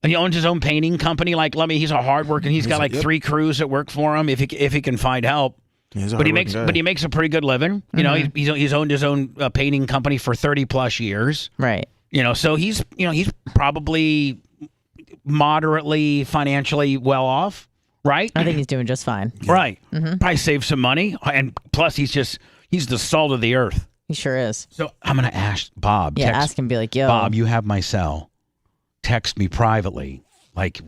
And he owns his own painting company. Like he's a hard worker. He's got like 3 crews that work for him if he can find help. But he makes a pretty good living. You know, he's owned his own painting company for 30 plus years. Right. So he's probably moderately financially well off, right? I think he's doing just fine. Right. Mhm. Probably save some money, and plus he's the salt of the earth. He sure is. So I'm gonna ask Bob. Yeah, ask him. Be like, yo, Bob, you have my cell. Text me privately, like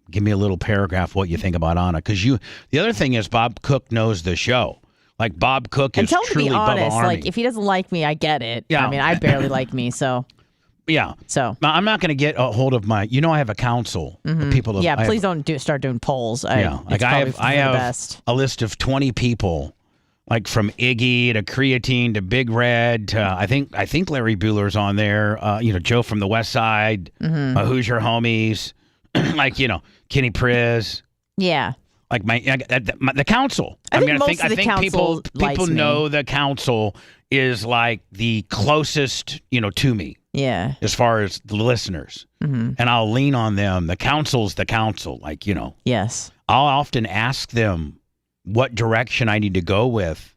give me a little paragraph what you think about Anna, because the other thing is Bob Cook knows the show. Like Bob Cook and is tell him to truly be honest. Bubba Army. Like, if he doesn't like me, I get it. Yeah. I mean, I barely like me, so. Yeah. So now, I'm not going to get a hold of my. I have a council of people. Yeah, please don't start doing polls. Like I have a list of 20 people, like from Iggy to Creatine to Big Red to I think Larry Bueller's on there. Joe from the West Side, Hoosier Homies, like Kenny Priz. Yeah. Like the council. I think people know the council is like the closest to me. Yeah. As far as the listeners. And I'll lean on them. The council's the council. Like, Yes. I'll often ask them what direction I need to go with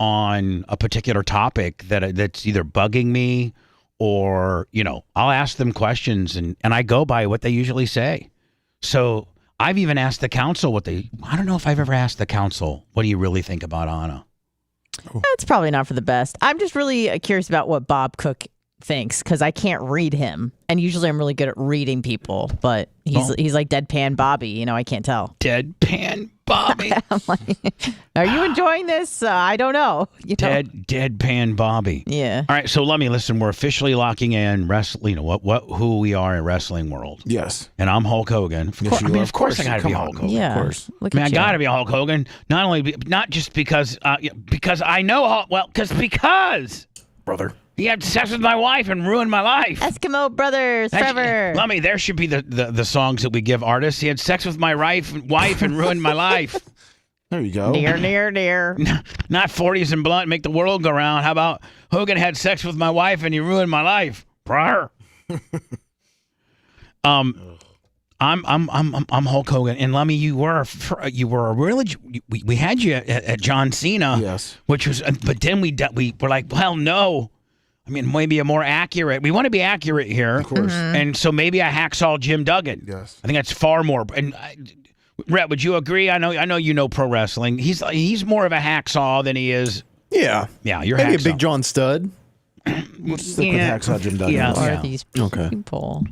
on a particular topic that's either bugging me or, I'll ask them questions and I go by what they usually say. So I've even asked the council I don't know if I've ever asked the council, what do you really think about Anna? That's probably not for the best. I'm just really curious about what Bob Cook thinks, because I can't read him, and usually I'm really good at reading people, but he's like deadpan Bobby, I can't tell. Deadpan Bobby. I'm like, are you enjoying this? I don't know. Deadpan Bobby. Yeah. All right, so let me listen. We're officially locking in wrestling. Who we are in wrestling world. Yes. And I'm Hulk Hogan. Of course I got to be Hulk Hogan. Yeah. Of course. I got to be Hulk Hogan. Not just because I know Hulk. Well, because brother. He had sex with my wife and ruined my life. Eskimo Brothers, forever. Lummy, there should be the songs that we give artists. He had sex with my wife and ruined my life. There you go. Near. Not 40s and blunt, make the world go round. How about Hogan had sex with my wife and he ruined my life? Prior. I'm Hulk Hogan, and Lummy, you were really. We had you at John Cena. Yes. Which was, but then we were like, well, no. I mean, maybe a more accurate. We want to be accurate here, of course. And so maybe I hacksaw Jim Duggan. Yes. I think that's far more. And Rhett, would you agree? I know you know pro wrestling. He's more of a hacksaw than he is. Yeah. Yeah, you're maybe hacksaw. a Big John Stud. Let's stick with hacksaw Jim Duggan. Yeah. Who are these people?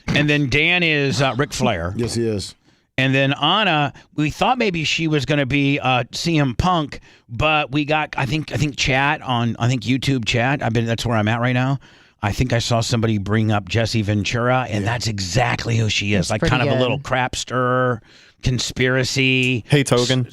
And then Dan is Ric Flair. Yes, he is. And then Anna, we thought maybe she was going to be CM Punk, but we got I think chat on YouTube chat. That's where I'm at right now. I think I saw somebody bring up Jesse Ventura, and that's exactly who she is. That's like kind of pretty a little good. crap stirrer, conspiracy. Hates Hogan.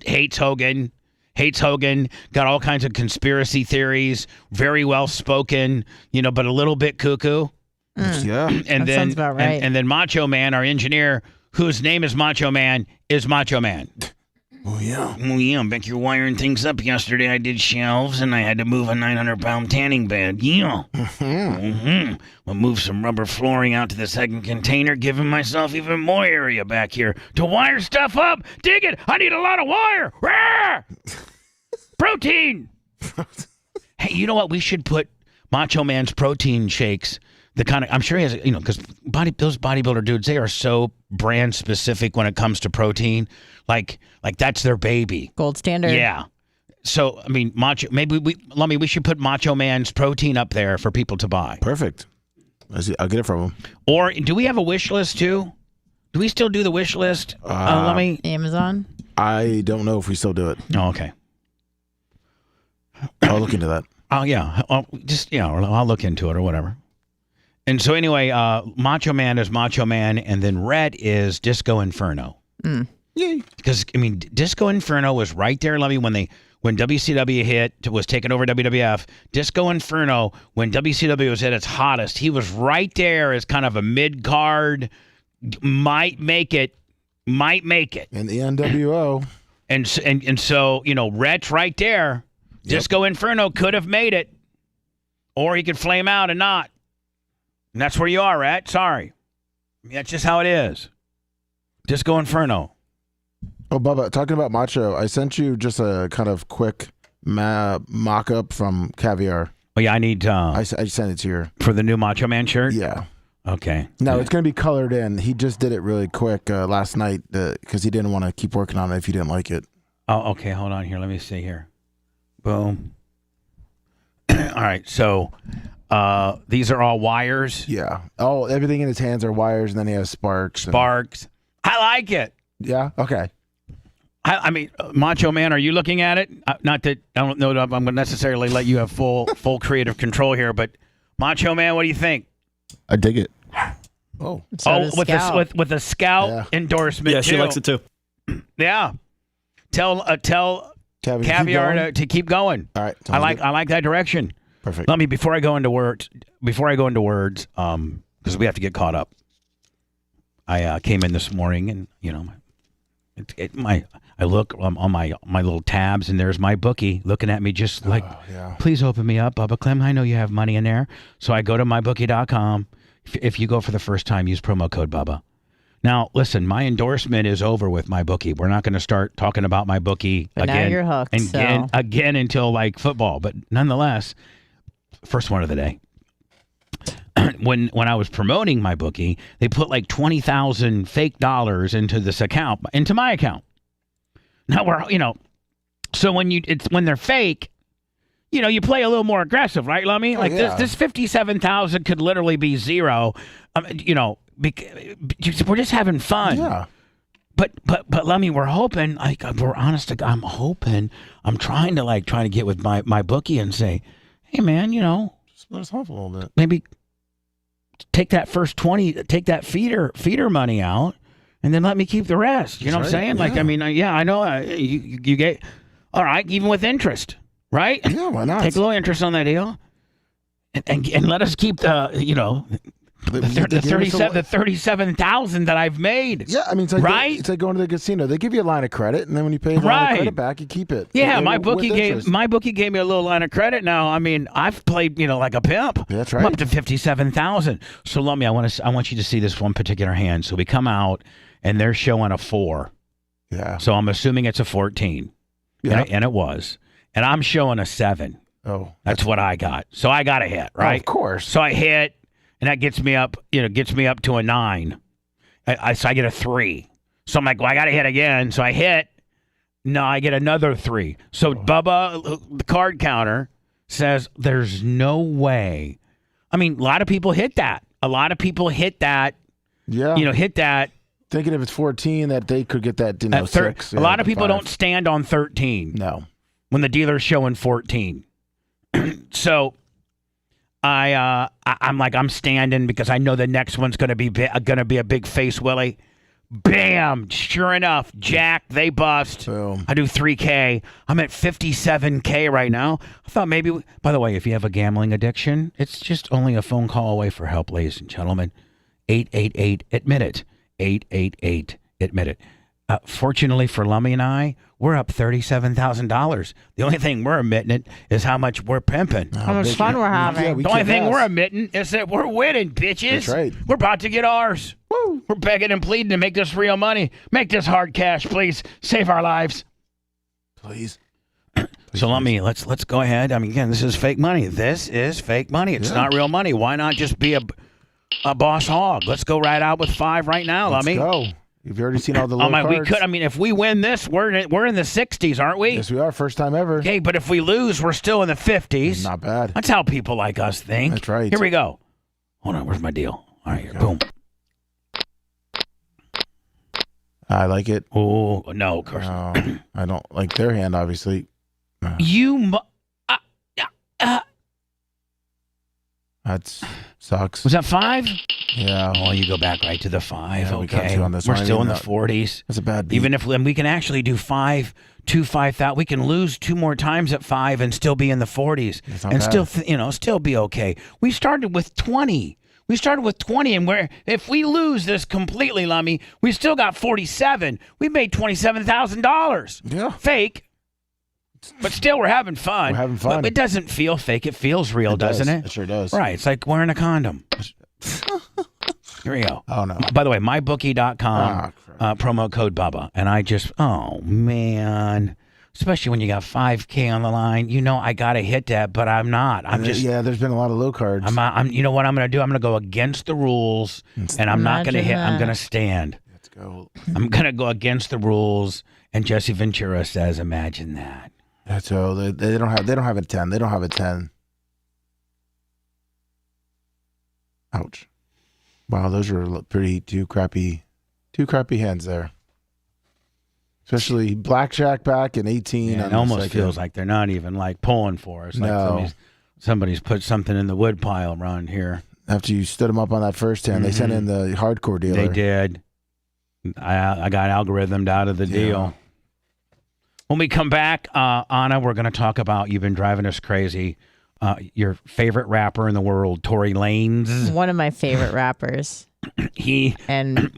Hates Hogan. Hates Hogan. Got all kinds of conspiracy theories. Very well spoken, but a little bit cuckoo. Yeah. And That sounds about right. And then Macho Man, our engineer, whose name is Macho Man, is Macho Man. Oh, yeah. Oh, yeah. Beck, you're wiring things up yesterday. I did shelves, and I had to move a 900-pound tanning bed. Yeah. We'll move some rubber flooring out to the second container, giving myself even more area back here to wire stuff up. Dig it. I need a lot of wire. Rawr! Protein. Hey, you know what? We should put Macho Man's protein shakes. The kind of, I'm sure he has, because those bodybuilder dudes, they are so brand specific when it comes to protein. Like that's their baby. Gold standard. Yeah. So, I mean, we should put Macho Man's protein up there for people to buy. Perfect. I'll get it from him. Or do we have a wish list too? Do we still do the wish list? Amazon? I don't know if we still do it. Oh, okay. I'll look into that. Oh, yeah. I'll look into it or whatever. And so anyway, Macho Man is Macho Man, and then Red is Disco Inferno. Yay. Because, Disco Inferno was right there, Lovey, when WCW was taking over WWF. Disco Inferno, when WCW was at its hottest, he was right there as kind of a mid-card, might make it. And the NWO. And so, Red's right there. Yep. Disco Inferno could have made it. Or he could flame out and not. And that's where you are, Rat. Sorry. That's just how it is. Disco Inferno. Oh, Bubba, talking about Macho, I sent you just a kind of quick mock-up from Caviar. Oh, yeah, I need... I sent it to you. For the new Macho Man shirt? Yeah. Okay. No, it's going to be colored in. He just did it really quick last night because he didn't want to keep working on it if he didn't like it. Oh, okay. Hold on here. Let me see here. Boom. All right. So these are all wires? Yeah. Oh, everything in his hands are wires, and then he has sparks. Sparks. I like it. Yeah? Okay. I mean, Macho Man, are you looking at it? Not that I don't know that I'm going to necessarily let you have full creative control here, but Macho Man, what do you think? I dig it. So with a Scout endorsement. Yeah, she likes it too. Yeah. Tell Caviar to keep going. All right. I like that direction. Perfect. Let me before I go into words, because we have to get caught up. I came in this morning and I look on my little tabs and there's my bookie looking at me just like, please open me up, Bubba Clem. I know you have money in there. So I go to mybookie.com. If you go for the first time, use promo code Bubba. Now, listen, my endorsement is over with MyBookie. We're not going to start talking about MyBookie again. Now you're hooked. Again until like football. But nonetheless, first one of the day. When I was promoting MyBookie, they put like 20,000 fake dollars into my account. Now so when they're fake, you play a little more aggressive, right, Lummy? Like this 57,000 could literally be zero. We're just having fun. Yeah. But Lummy, we're hoping, like, we're honest. I'm hoping. I'm trying to get with my bookie and say, hey man, just let us off a little bit. Maybe take that first 20, take that feeder money out, and then let me keep the rest. You know what I'm saying? Yeah. Like, I mean, I know you get all right, even with interest, right? Yeah, why not? Take a little interest on that deal, and let us keep the 37,000 that I've made. Yeah, I mean, it's like right? It's like going to the casino. They give you a line of credit, and then when you pay the line of credit back, you keep it. Yeah, my bookie gave me a little line of credit. Now, I mean, I've played like a pimp. Yeah, that's right. I'm up to 57,000. So, Lummy, I want you to see this one particular hand. So we come out, and they're showing a 4. Yeah. So I'm assuming it's a 14. Yeah. And it was. And I'm showing a 7. Oh. That's what I got. So I got a hit, right? Oh, of course. So I hit. And that gets me up, to a 9. So I get a 3. So I'm like, well, I got to hit again. So I hit. No, I get another 3. So Bubba, the card counter, says there's no way. I mean, a lot of people hit that. Yeah. Hit that. Thinking if it's 14, that they could get that, 6. A lot of people don't stand on 13. No. When the dealer's showing 14. So... I'm standing because I know the next one's going to be a big face Willie. Bam! Sure enough, Jack, they bust. Boom. I do 3K. I'm at 57K right now. I thought maybe, by the way, if you have a gambling addiction, it's just only a phone call away for help, ladies and gentlemen. 888-ADMIT-IT. 888-ADMIT-IT. Fortunately for Lummy and I, we're up $37,000. The only thing we're admitting is how much we're pimping. How much fun we're having. Yeah, the only thing we're admitting is that we're winning, bitches. That's right. We're about to get ours. Woo. We're begging and pleading to make this real money. Make this hard cash, please. Save our lives. Please. So Lummy, let's go ahead. I mean, again, this is fake money. This is fake money. It's not real money. Why not just be a boss hog? Let's go right out with 5 right now, Lummy. Let's go. You've already seen all the low cards. We could. I mean, if we win this, we're in the 60s, aren't we? Yes, we are. First time ever. Okay, but if we lose, we're still in the 50s. Not bad. That's how people like us think. That's right. Here we go. Hold on. Where's my deal? All right, here. Boom. I like it. Oh, no, of course. I don't like their hand, obviously. That sucks. Was that 5? Yeah. Oh, you go back right to the 5. Yeah, we got okay. you on this We're one. still in the 40s. That's a bad beat. Even if we can actually do 5,000, we can lose 2 more times at 5 and still be in the 40s and bad. still be okay. We started with 20. And if we lose this completely, Lummy, we still got 47. We made $27,000. Yeah. Fake. But still, we're having fun. We're having fun. But it doesn't feel fake. It feels real, doesn't it? It sure does. Right. It's like wearing a condom. Here we go. Oh, no. By the way, mybookie.com, promo code Bubba. And oh, man. especially when you got 5K on the line. You know I gotta hit that, but I'm not. I'm just there's been a lot of low cards. I'm you know what I'm gonna do? I'm gonna go against the rules, and I'm not gonna hit. I'm gonna stand. Let's go. I'm gonna go against the rules. And Jesse Ventura says, "Imagine that." That's all. They don't have a 10. They don't have a 10. Ouch. Wow, those are pretty two crappy hands there. Especially blackjack back in 18. Yeah, it almost feels like they're not even like pulling for us. Like somebody's put something in the wood pile around here. After you stood them up on that first hand, they sent in the hardcore dealer. They did. I got algorithmed out of the deal. When we come back, Anna, we're going to talk about, you've been driving us crazy, your favorite rapper in the world, Tory Lanez. One of my favorite rappers. He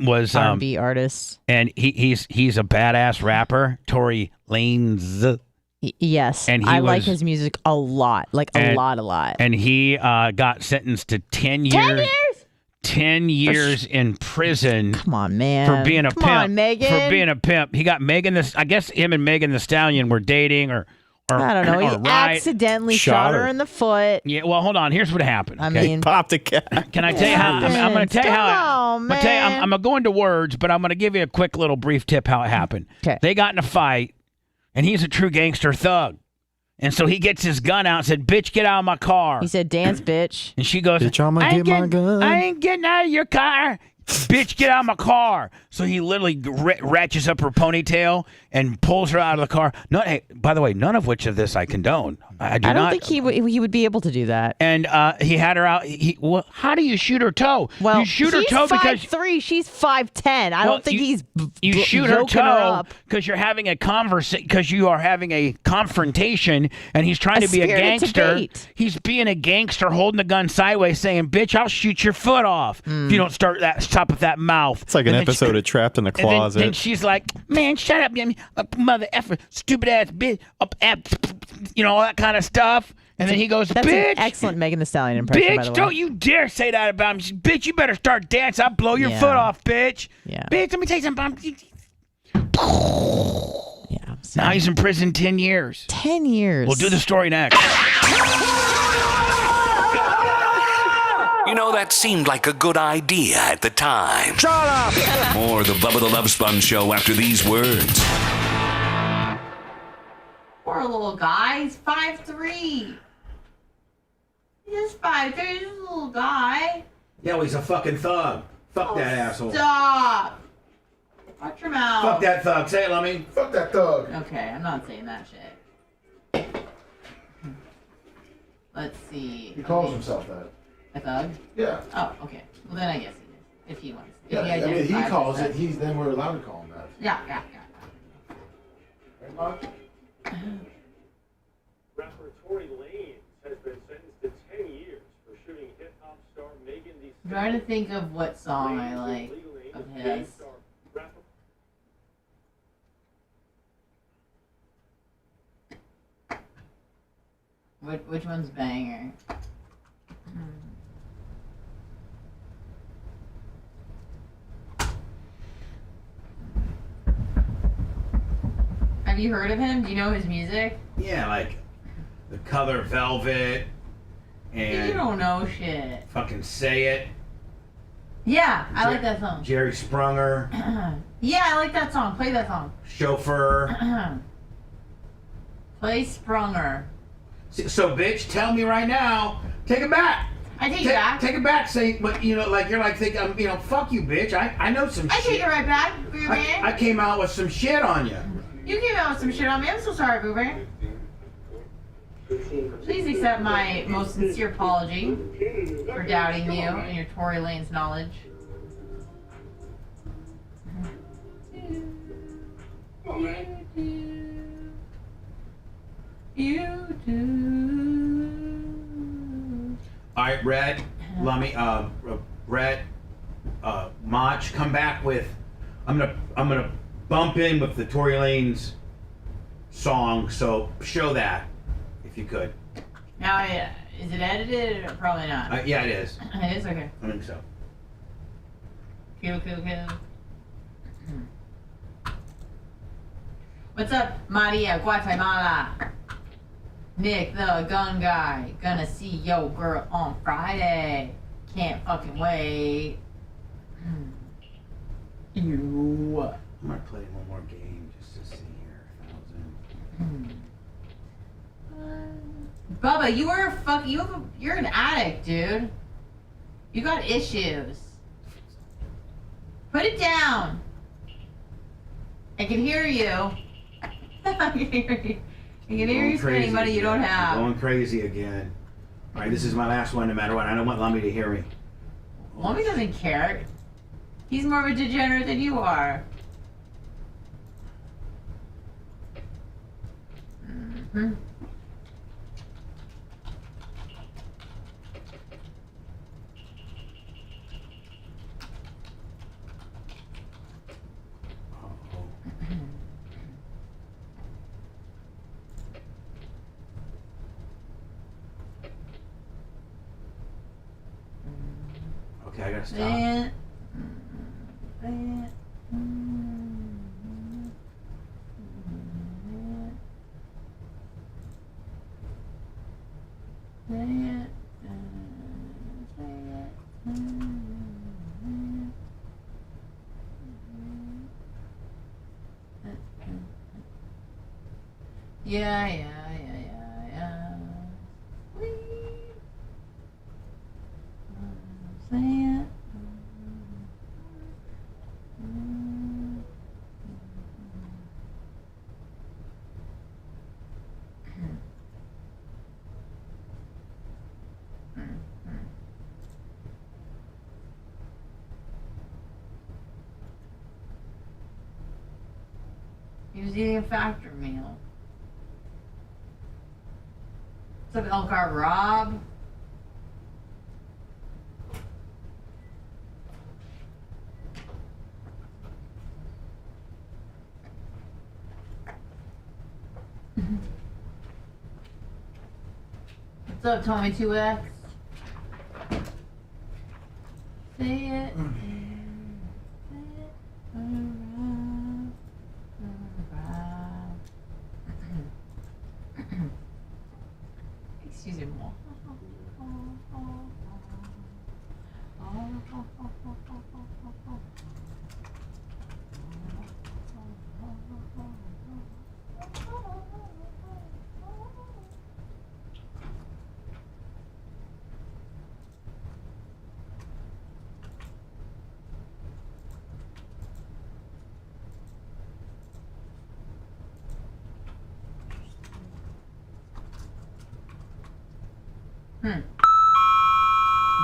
was R&B artist, and he's a badass rapper, Tory Lanez. Yes, and I like his music a lot, a lot. And he got sentenced to 10 years. 10 years? 10 years in prison. Come on, man. For being a pimp. Come on, Megan. For being a pimp. He got Megan this. I guess him and Megan the Stallion were dating or I don't know. He accidentally shot her in the foot. Yeah, well, hold on. Here's what happened. I mean, popped a cat. Can I tell you how? I'm going to tell you how. I'm going to go into words, but I'm going to give you a quick little brief tip how it happened. Okay. They got in a fight, and he's a true gangster thug. And so he gets his gun out and said, "Bitch, get out of my car." He said, "Dance, bitch." And she goes, "Bitch, I'ma get my gun. I ain't getting out of your car. Bitch, get out of my car." So he literally ratchets up her ponytail and pulls her out of the car. No, hey, by the way, none of which of this I condone. I don't think he would be able to do that. And he had her out. Well, how do you shoot her toe? Well, you shoot her toe because 5'3", she's 5'10". I don't think you shoot her joking toe because you're having a because you are having a confrontation, and he's trying to be a gangster. Debate. He's being a gangster, holding the gun sideways, saying, "Bitch, I'll shoot your foot off if you don't stop with that mouth." It's like an episode of Trapped in the Closet. And then she's like, "Man, shut up, you mother effer, stupid ass bitch, all that kind of stuff." And then he goes, That's "Bitch, an excellent Megan Thee Stallion impression, by the bitch, way. don't you dare say that about me. Bitch, you better start dancing. I'll blow your foot off, bitch. Yeah. Bitch, let me tell you something. Yeah. Now he's in prison 10 years. 10 years. We'll do the story next. You know, that seemed like a good idea at the time. Shut up! More of the Bubba the Love Sponge show after these words. Poor little guy. He's 5'3". He's 5'3". He's a little guy. Yeah, well, he's a fucking thug. Fuck that asshole. Stop. Watch your mouth. Fuck that thug. Say it, Lummy. Fuck that thug. Okay, I'm not saying that shit. Let's see. He calls himself that. A thug? Yeah. Oh, okay. Well, then I guess he is. If he wants. Yeah, If I mean, he identifies calls as it. that. Then we're allowed to call him that. Yeah. Right, Mark? Rapper Tory Lanez has been sentenced to 10 years for shooting hip-hop star Megan Thee I'm trying to think of what song I like of his. Which one's banger? Have you heard of him? Do you know his music? Yeah, like The Color Velvet and You don't know shit. fucking Say It. Yeah, I like that song. Jerry Sprunger, Yeah, I like that song. Play that song. Chauffeur. Play Sprunger. So, bitch, tell me right now. Take it back. I take it back. Take it back. Say, but like you're like thinking, fuck you, bitch. I know some I shit. take it right back, Boo Man. I came out with some shit on you. You came out with some shit on me. I'm so sorry, Boo Man. Please accept my most sincere apology for doubting you and your Tory Lanez knowledge. You do. All right, Red, Lummy, Red, Mach, come back with. I'm gonna bump in with the Tory Lanez song. So show that, if you could. Now, is it edited or probably not? Yeah, it is. It is? Okay. I think so. Cool. What's up, Maria, Guatemala? Nick, the gun guy. Gonna see yo girl on Friday. Can't fucking wait. You. I might play one more game just to see here. 1,000. Bubba, you are you're an addict, dude. You got issues. Put it down. I can hear you. I can hear you. I can hear you spending money you don't have. Going crazy again. All right, this is my last one no matter what. I don't want Lummy to hear me. Lummy doesn't care. He's more of a degenerate than you are. Mm-hmm. Okay, I gotta stop. Yeah. Say it. He was eating a factor meal. What's up, Elgar Rob? What's up, Tommy 2X? Say it. Excusez-moi.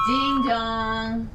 Ding dong.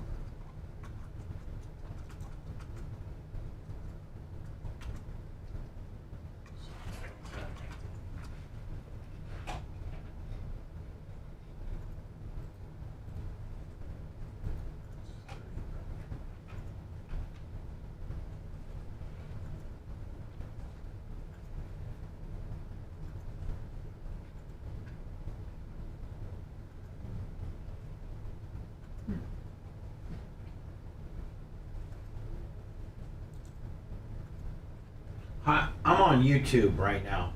I'm on YouTube right now.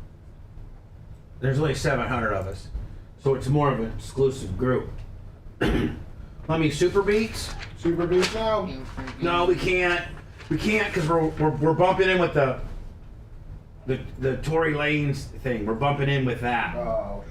There's only 700 of us, so it's more of an exclusive group. Let me Super Beats. Super Beats now. No, we can't. We can't because we're bumping in with the Tory Lanez thing. We're bumping in with that. Oh.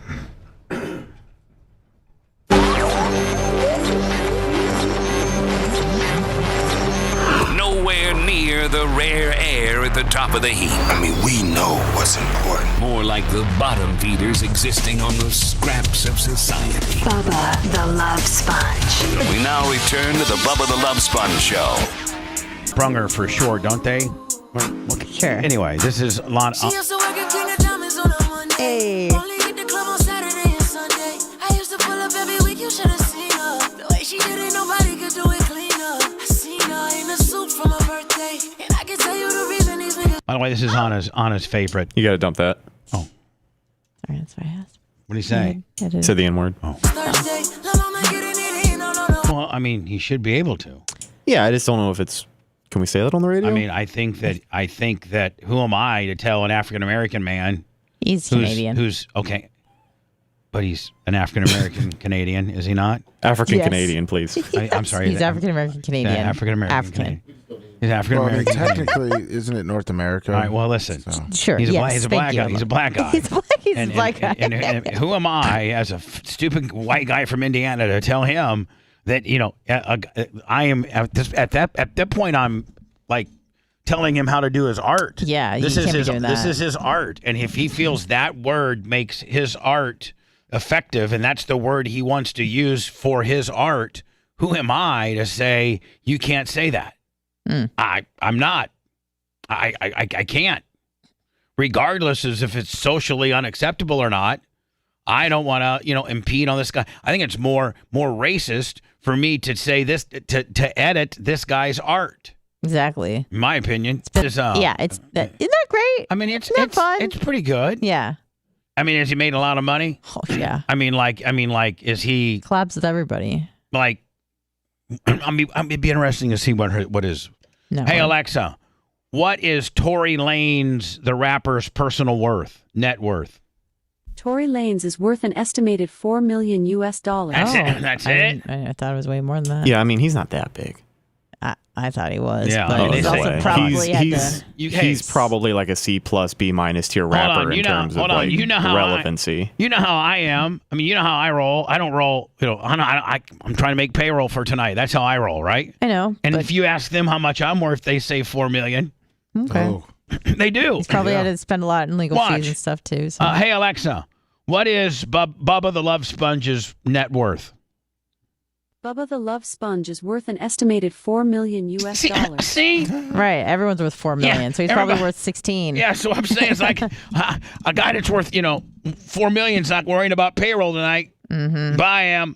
Nowhere near the rare air at the top of the heap. I mean, we know what's important. More like the bottom feeders existing on the scraps of society. Bubba the Love Sponge. We now return to the Bubba the Love Sponge Show. Prunger for sure, don't they? Sure. Anyway, this is Lana. Hey. Only hit the club on Saturday and Sunday. I used to pull up every week, you should have seen her. The way she did it, nobody could do it cleaner. I seen her in a suit from her birthday. And I can tell you the reason these niggas. By the way, this is Anna's favorite. You gotta dump that. Oh. Sorry, that's what I asked. What did he say? Said the N-word. Oh. Well, I mean, he should be able to. Yeah, I just don't know if it's Can we say that on the radio? I mean, I think that who am I to tell an African American man He's Canadian. Who's okay, but he's an African American Canadian, is he not? African Canadian, please. I'm sorry. He's African American Canadian. African American. African. He's African American. Technically, isn't it North America? All right. Well, listen. Sure. He's yes, a black guy. you. He's a black guy. He's a black guy. And who am I, as a stupid white guy from Indiana, to tell him that I am at that point I'm like telling him how to do his art. Yeah, this you is can't be his doing this that. is his art, and if he feels that word makes his art effective, and that's the word he wants to use for his art, who am I to say you can't say that? I'm not. I can't. Regardless as if it's socially unacceptable or not, I don't want to impede on this guy. I think it's more racist for me to say this to edit this guy's art. Exactly. In my opinion, isn't that great? I mean, it's fun. It's pretty good. Yeah. I mean, has he made a lot of money? Oh yeah. I mean, is he collabs with everybody? Like, it'd be interesting to see what is. No. Hey Alexa, what is Tory Lanez, the rapper's net worth? Tory Lanez is worth an estimated $4 million US. That's it. That's it. I thought it was way more than that. Yeah, I mean, he's not that big. I thought he was. Yeah, but he's also probably he's probably like a C+, B- tier rapper in terms of like relevancy. You know how I am. I mean, you know how I roll. I don't roll. I'm trying to make payroll for tonight. That's how I roll, right? I know. And if you ask them how much I'm worth, they say $4 million. Okay. Oh. They do. He's probably had to spend a lot in legal fees and stuff too. So. Hey Alexa, what is Bubba the Love Sponge's net worth? Bubba the Love Sponge is worth an estimated $4 million US. See? Right. Everyone's worth $4 million, Yeah, so he's probably worth 16. Yeah, so I'm saying it's like a guy that's worth, $4 million's not worrying about payroll tonight. Mm-hmm. But I am.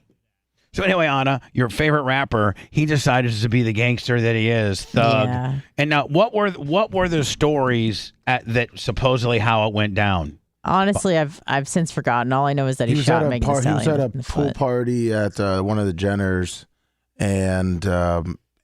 So anyway, Anna, your favorite rapper, he decided to be the gangster that he is, thug. Yeah. And now, what were the stories that supposedly how it went down? Honestly, I've since forgotten. All I know is that he shot Megan Thee Stallion. He was at in a the pool foot. party at one of the Jenners, and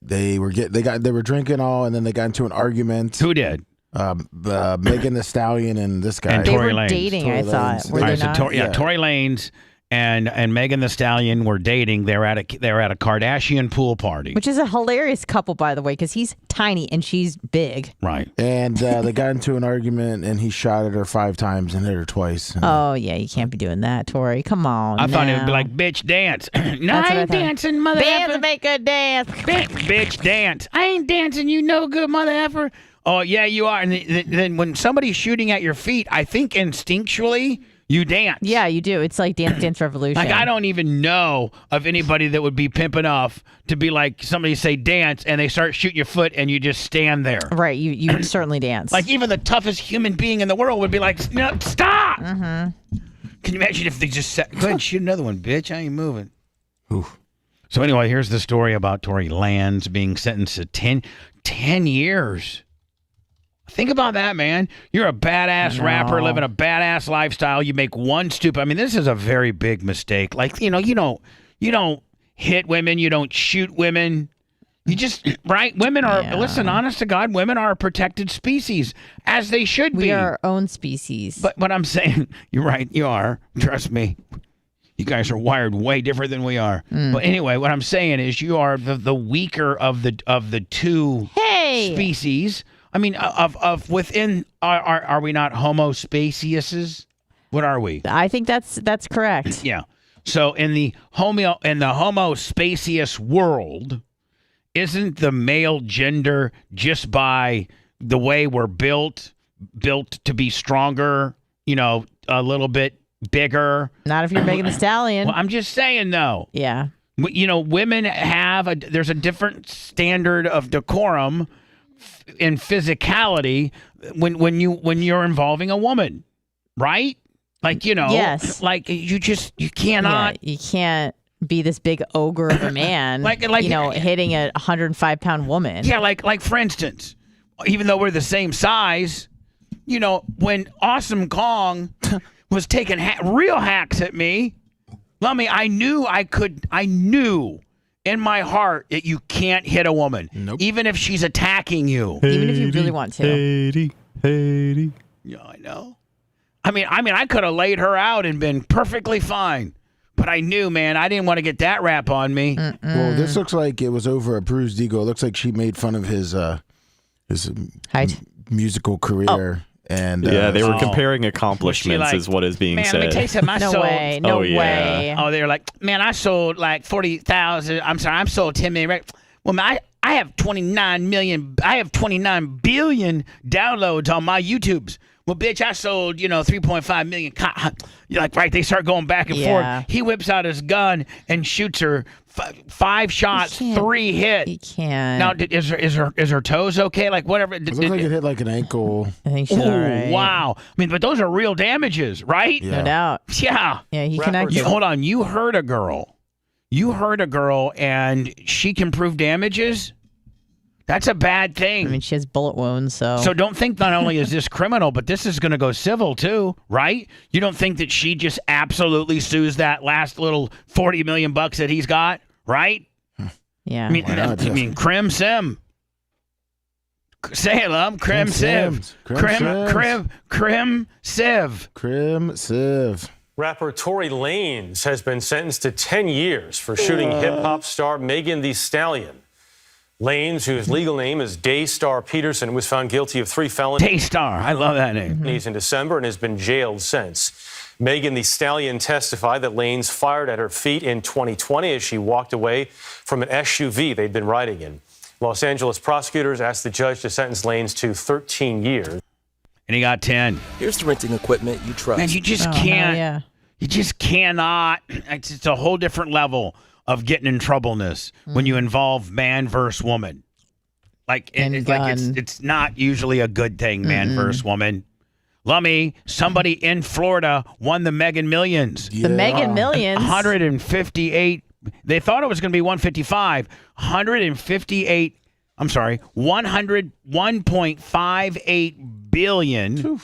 they were drinking all, and then they got into an argument. Who did? Megan Thee Stallion and this guy. And They Tory were Lanez. dating, I thought. Were they not? Tory Lanez and Megan Thee Stallion were dating. They were at a Kardashian pool party. Which is a hilarious couple, by the way, because he's tiny and she's big. Right. And they got into an argument, and he shot at her 5 times and hit her twice. Oh, yeah, you can't be doing that, Tori. Come on. I thought it would now. be like, bitch, dance. No, That's I what I ain't thought. dancing, mother Dance effer. and make a dance. Bitch, dance. I ain't dancing, you no good mother effer. Oh, yeah, you are. And then when somebody's shooting at your feet, I think instinctually you dance. Yeah, you do. It's like Dance Dance Revolution. Like, I don't even know of anybody that would be pimp enough to be like, somebody say dance, and they start shooting your foot, and you just stand there. Right, you certainly dance. Like, even the toughest human being in the world would be like, no, stop! Mm-hmm. Can you imagine if they just said, go ahead and shoot another one, bitch, I ain't moving. Oof. So anyway, here's the story about Tory Lanez being sentenced to 10 years. Think about that, man. You're a badass rapper living a badass lifestyle. You make one stupid. I mean, this is a very big mistake. Like, you don't hit women. You don't shoot women. You just, right? Women are, listen, honest to God, women are a protected species, as they should be. We are our own species. But what I'm saying, you're right. You are. Trust me. You guys are wired way different than we are. But anyway, what I'm saying is you are the weaker of the two species. I mean, of within, are we not Homo speciuses? What are we? I think that's correct. Yeah. So in the Homo specius world, isn't the male gender just by the way we're built to be stronger? A little bit bigger. Not if you're Megan Thee Stallion. Well, I'm just saying though. Yeah. Women there's a different standard of decorum in physicality when you're involving a woman, right? Like, yes. Like you cannot. Yeah, you can't be this big ogre of a man, like hitting a 105-pound woman. Yeah, like for instance, even though we're the same size, when Awesome Kong was taking real hacks at me, I knew in my heart that you can't hit a woman, even if she's attacking you. Even if you really want to. Haiti. Yeah, I know. I mean, I could have laid her out and been perfectly fine, but I knew, man, I didn't want to get that rap on me. Well, this looks like it was over a bruised ego. It looks like she made fun of his height, musical career. And yeah, they were comparing accomplishments, is what is being man, said. let me tell you something. I No sold, way. No way. Oh, they were like, man, I sold like 40,000. I'm sorry, I sold 10 million. Well, man, I have 29 million. I have 29 billion downloads on my YouTubes. Well, bitch, I sold, 3.5 million. You're like, right? They start going back and forth. He whips out his gun and shoots her 5 shots, 3 hit. He can't. Now, is her toes okay? Like whatever. It looks like it hit like an ankle. I think she's all right. Wow. I mean, but those are real damages, right? Yeah. No doubt. Yeah. Yeah, he connected. Hold on. You hurt a girl. And she can prove damages? That's a bad thing. I mean, she has bullet wounds, so. So don't think not only is this criminal, but this is going to go civil too, right? You don't think that she just absolutely sues that last little 40 million bucks that he's got, right? Yeah. I mean, Crim Sim. Say it, love. Crim Siv. Crim Siv. Rapper Tory Lanez has been sentenced to 10 years for shooting hip-hop star Megan Thee Stallion. Lanez, whose legal name is Daystar Peterson, was found guilty of 3 felonies. Daystar, I love that name. In December and has been jailed since. Megan Thee Stallion testified that Lanez fired at her feet in 2020 as she walked away from an SUV they'd been riding in. Los Angeles prosecutors asked the judge to sentence Lanez to 13 years. And he got 10. Here's to renting equipment you trust. Man, you just can't. Yeah. You just cannot. It's a whole different level of getting in troubleness when you involve man versus woman. It's not usually a good thing, man versus woman. Lummy, somebody in Florida won the Megan Millions. The Megan Millions? 158. They thought it was going to be 155. 158. I'm sorry, $101.58 billion.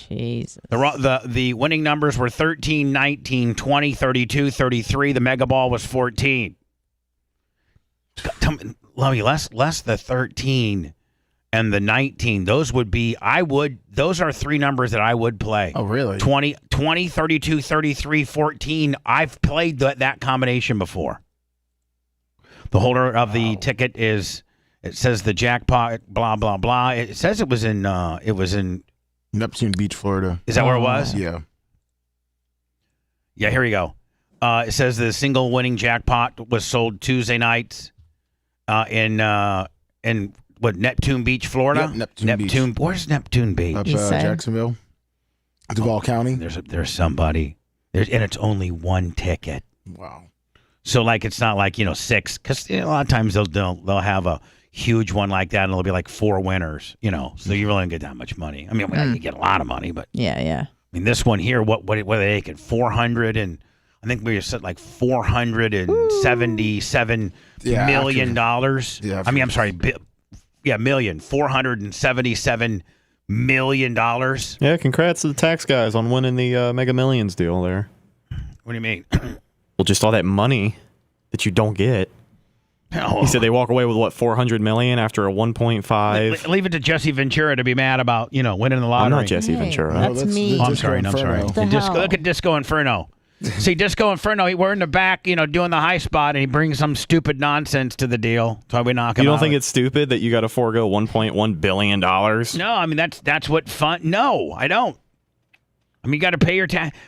Jesus. The winning numbers were 13, 19, 20, 32, 33. The mega ball was 14. Let me less the 13 and the 19. Those would be those are 3 numbers that I would play. Oh, really? 20, 32, 33, 14. I've played that combination before. The holder of the ticket it says the jackpot, blah, blah, blah. It says it was in Neptune Beach, Florida. Is that where it was? Yeah. Yeah, here we go. It says the single winning jackpot was sold Tuesday nights in Neptune Beach, Florida? Yep, Neptune Beach. Where's Neptune Beach? Up Jacksonville. Duval County. There's somebody. And it's only 1 ticket. Wow. So it's not like 6, because a lot of times they'll have a huge one like that and it'll be like 4 winners, so you really don't get that much money. I mean, you get a lot of money, but yeah. I mean, this one here, what are they making? 400 and I think we just said like $477 million. Yeah, I mean, I'm sorry, $477 million. Yeah, congrats to the tax guys on winning the Mega Millions deal there. What do you mean? Well, just all that money that you don't get. Oh. He said they walk away with $400 million after a 1.5. Leave it to Jesse Ventura to be mad about winning the lottery. I'm not Jesse Ventura. That's me. Oh, I'm sorry. Look at Disco Inferno. See, Disco Inferno, we're in the back, doing the high spot, and he brings some stupid nonsense to the deal. That's why we knock him out. You don't think it's stupid that you got to forego $1.1 billion? No, I mean, that's what fun. No, I don't. I mean, you got to pay your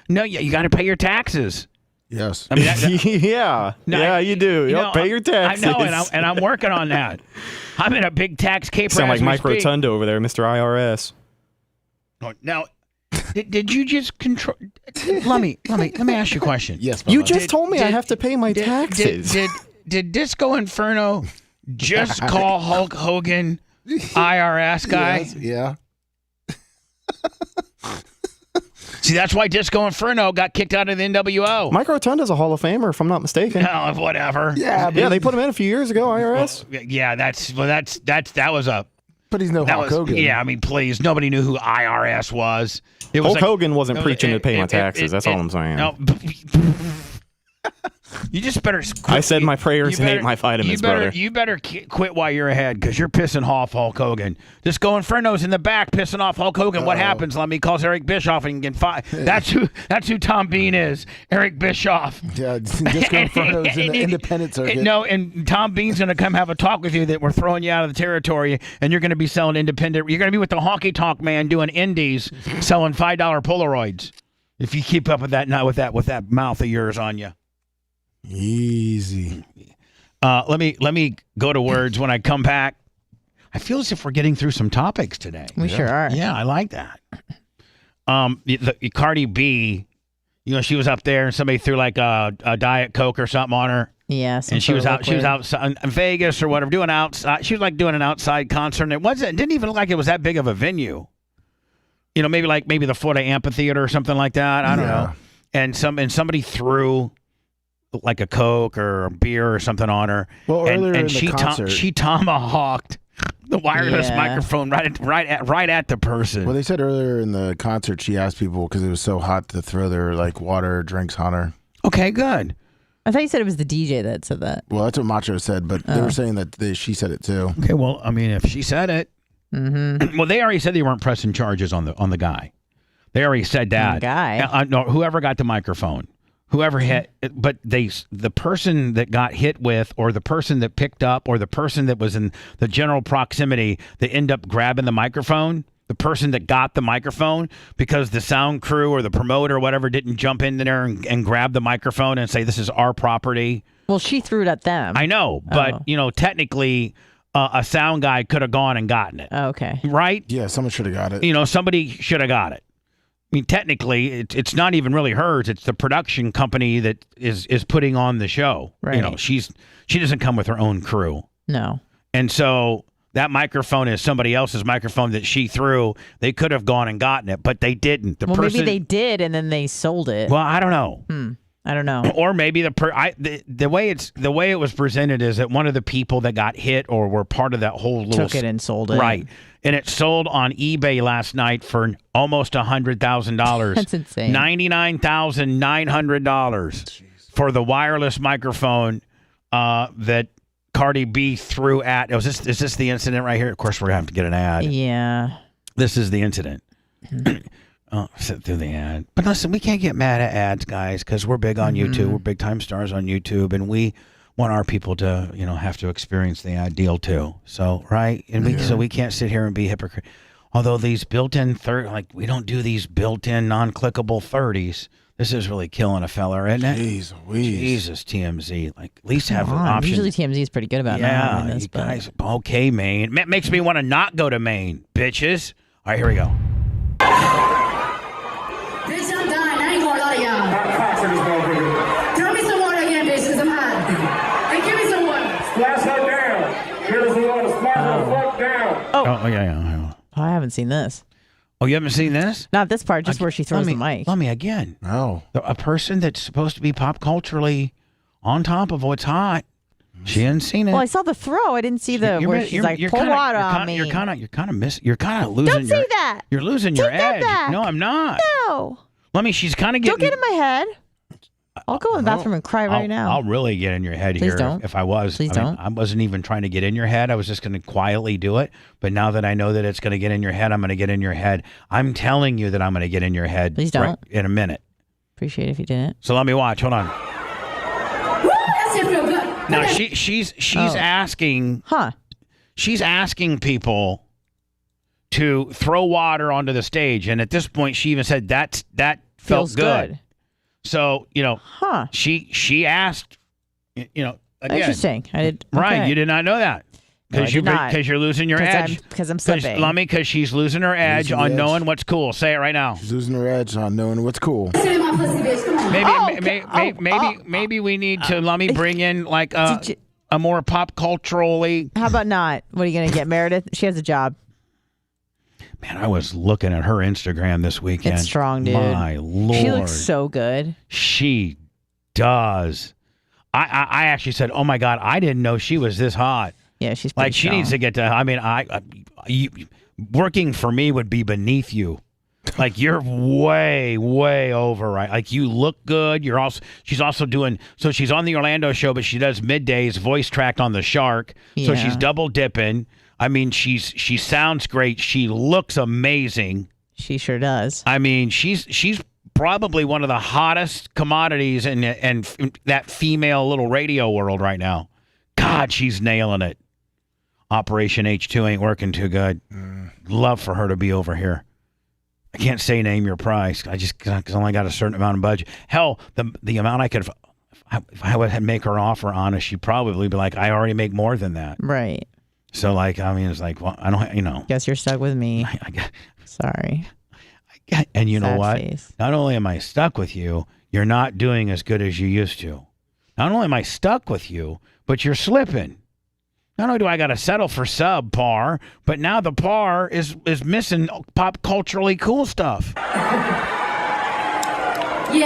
you got to pay your taxes. Yes. I mean, you do. Pay your taxes. I know, and I'm working on that. I'm in a big tax caper. Sound like Mike Rotunda over there, Mr. IRS. Now, did you just control? Let me ask you a question. Yes, you just told me I have to pay my taxes. Did Disco Inferno just call Hulk Hogan IRS guy? Yes, yeah. See, that's why Disco Inferno got kicked out of the NWO. Mike Rotunda's a Hall of Famer, if I'm not mistaken. No, whatever. Yeah, they put him in a few years ago, IRS. Well, yeah, that was a. But he's no Hulk Hogan. Yeah, I mean, please, nobody knew who IRS was. Hulk Hogan wasn't preaching to pay my taxes. That's all I'm saying. No, You just better. I said my prayers and ate my vitamins, brother. You better quit while you're ahead because you're pissing off Hulk Hogan. Just go Inferno's in the back, pissing off Hulk Hogan. What happens? Let me calls Eric Bischoff and get fired. That's who Tom Bean is. Eric Bischoff. Yeah, just go Inferno's in the independent circuit. No, and Tom Bean's going to come have a talk with you that we're throwing you out of the territory, and you're going to be selling independent. You're going to be with the honky tonk man doing indies, selling $5 Polaroids. If you keep up with that, not with that mouth of yours on you. Easy. Let me go to words when I come back. I feel as if we're getting through some topics today. We sure are. Yeah, I like that. The Cardi B, she was up there and somebody threw like a Diet Coke or something on her. Yeah, and she was out in Vegas or whatever doing outside. She was like doing an outside concert. It didn't even look like it was that big of a venue. Maybe the Florida Amphitheater or something like that. I don't know. And somebody threw like a Coke or a beer or something on her. Well, earlier in the concert, she tomahawked the wireless microphone right at the person. Well, they said earlier in the concert she asked people because it was so hot to throw their water or drinks on her. Okay, good. I thought you said it was the DJ that said that. Well, that's what Macho said, but they were saying that she said it too. Okay, well, I mean, if she said it, well, they already said they weren't pressing charges on the guy. They already said that. The guy? No, whoever got the microphone. Whoever hit, but the person that got hit with, or the person that picked up, or the person that was in the general proximity that end up grabbing the microphone, the person that got the microphone, because the sound crew or the promoter or whatever didn't jump in there and grab the microphone and say, this is our property. Well, she threw it at them. I know, but, technically, a sound guy could have gone and gotten it. Oh, okay. Right? Yeah, someone should have got it. Somebody should have got it. I mean, technically, it's not even really hers. It's the production company that is putting on the show. Right. She doesn't come with her own crew. No. And so that microphone is somebody else's microphone that she threw. They could have gone and gotten it, but they didn't. Maybe they did, and then they sold it. Well, I don't know. I don't know. Or maybe the way it was presented is that one of the people that got hit or were part of that whole little took it and sold it. Right. And it sold on eBay last night for almost $100,000. That's insane. $99,900 for the wireless microphone that Cardi B threw at. Is this the incident right here? Of course, we're going to have to get an ad. Yeah. This is the incident. Sit through the ad. But listen, we can't get mad at ads, guys, because we're big on YouTube. We're big time stars on YouTube, and we want our people to, have to experience the ad deal too. So, right? And so we can't sit here and be hypocrite. Although these built-in we don't do these built-in non-clickable 30s. This is really killing a fella, isn't it? Jesus, TMZ. At least have an option. Usually TMZ is pretty good about not this. You guys, okay, Maine. Makes me want to not go to Maine, bitches. All right, here we go. Bitch, I'm dying. I ain't gonna lie to y'all. Tell me some water again, bitch, because I'm hot. Hey, give me some water. Splash her down. Here's the water. Splash her fuck down. Oh, yeah. I haven't seen this. Oh, you haven't seen this? Not this part, just where she throws the mic. Let me again. Oh. A person that's supposed to be pop culturally on top of what's hot. She hadn't seen it. Well, I saw the throw. I didn't see where she's like, pull water on me. You're kind of losing. Don't say that. You're losing your edge. Back. No, I'm not. No. She's kind of getting. Don't get in my head. I'll go in the bathroom and cry right now. I'll really get in your head Please here don't. if I was. Please don't. I wasn't even trying to get in your head. I was just going to quietly do it. But now that I know that it's going to get in your head, I'm going to get in your head. I'm telling you that I'm going to get in your head. Please don't. Right in a minute. Appreciate it if you didn't. So let me watch. Hold on. That's it real good. Now she's asking. Huh. She's asking people to throw water onto the stage, and at this point, she even said that felt Feels good. So she asked. Again. Interesting. I did. Right, you did not know that. Because you're losing your edge. Because I'm slipping. Because she's losing her edge on knowing what's cool. Say it right now. She's losing her edge on knowing what's cool. Maybe we need to bring in a more pop culturally. How about not? What are you gonna get, Meredith? She has a job. Man, I was looking at her Instagram this weekend. It's strong, dude. My Lord, she looks so good. She does. I actually said, "Oh my God, I didn't know she was this hot." Yeah, she's she needs to get to. I mean, working for me would be beneath you. Like you're way, way over, right? Like you look good. She's also doing, so she's on the Orlando show, but she does middays, voice tracked on the Shark. So she's double dipping. I mean, she sounds great. She looks amazing. She sure does. I mean, she's probably one of the hottest commodities in that female little radio world right now. God, she's nailing it. Operation H2 ain't working too good. Love for her to be over here. I can't say name your price. Because I only got a certain amount of budget. Hell, the amount I could, if I would make her offer honest, she'd probably be like, I already make more than that. Right. So like, I mean, it's like, well, I don't, Guess you're stuck with me. Sorry. And you know Sad what? face. Not only am I stuck with you, you're not doing as good as you used to. Not only am I stuck with you, but you're slipping. Not only do I got to settle for subpar, but now the par is missing pop culturally cool stuff. Yeah,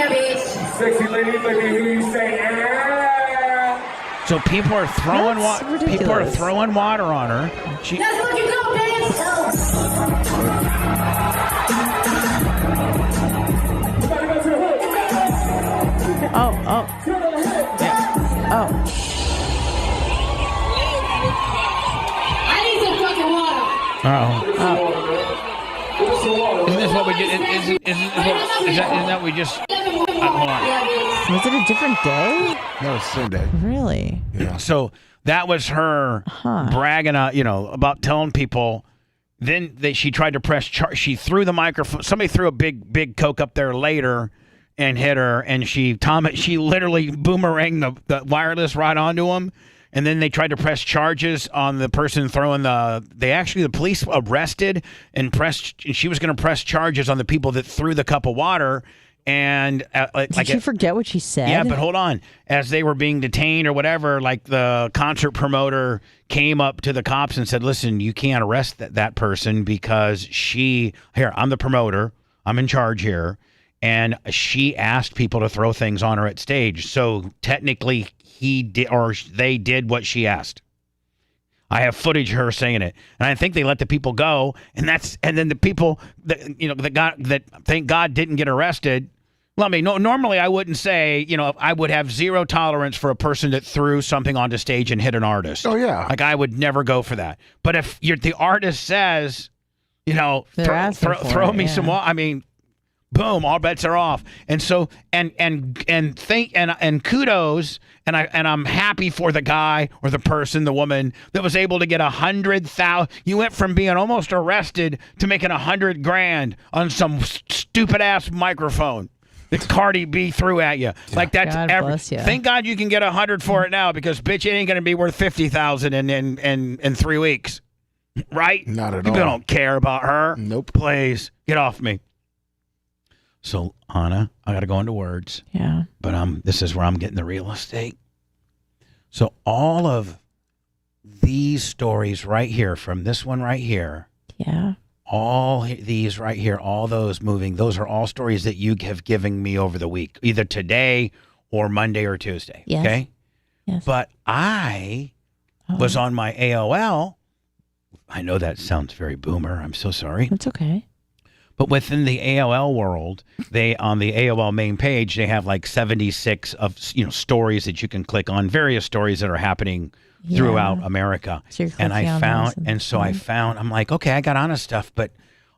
bitch. Sexy lady, let me hear you say, So people are throwing water on her. Let's fucking go, bitch. Oh. Yeah. Oh. I need some fucking water. Isn't this what we did? Isn't that we just? Hold on. Was it a different day? No, it's the same day. Really? Yeah. So that was her bragging, about telling people. Then she tried to press charge. She threw the microphone. Somebody threw a big Coke up there later and hit her, and she literally boomeranged the wireless right onto him. And then they tried to press charges on the person throwing the police arrested and she was going to press charges on the people that threw the cup of water. And did you forget what she said? Yeah, but hold on. As they were being detained or whatever, like the concert promoter came up to the cops and said, listen, you can't arrest that person because I'm the promoter. I'm in charge here. And she asked people to throw things on her at stage. So technically he did, or they did what she asked. I have footage of her saying it, and I think they let the people go. And then the people that thank God didn't get arrested. Well, I mean, normally I wouldn't say, I would have zero tolerance for a person that threw something onto stage and hit an artist. Oh yeah, like I would never go for that. But if the artist says, throw me some water, I mean. Boom! All bets are off, and so and kudos, and I'm happy for the guy or the person, the woman that was able to get 100,000. You went from being almost arrested to making $100,000 on some stupid ass microphone that Cardi B threw at you. Like that's bless you. Thank God you can get 100 for it now because bitch, it ain't gonna be worth 50,000 in 3 weeks, right? Not at all. People don't care about her. Nope. Please get off me. So, Anna, I got to go into words. Yeah. But this is where I'm getting the real estate. So all of these stories right here, from this one right here. Yeah. All these right here, all those moving, those are all stories that you have given me over the week, either today or Monday or Tuesday. Yes. Okay? Yes. But I was on my AOL. I know that sounds very boomer. I'm so sorry. It's okay. But within the AOL world, on the AOL main page, they have like 76 of stories that you can click on, various stories that are happening throughout America. So and I found, I'm like, okay, I got honest stuff, but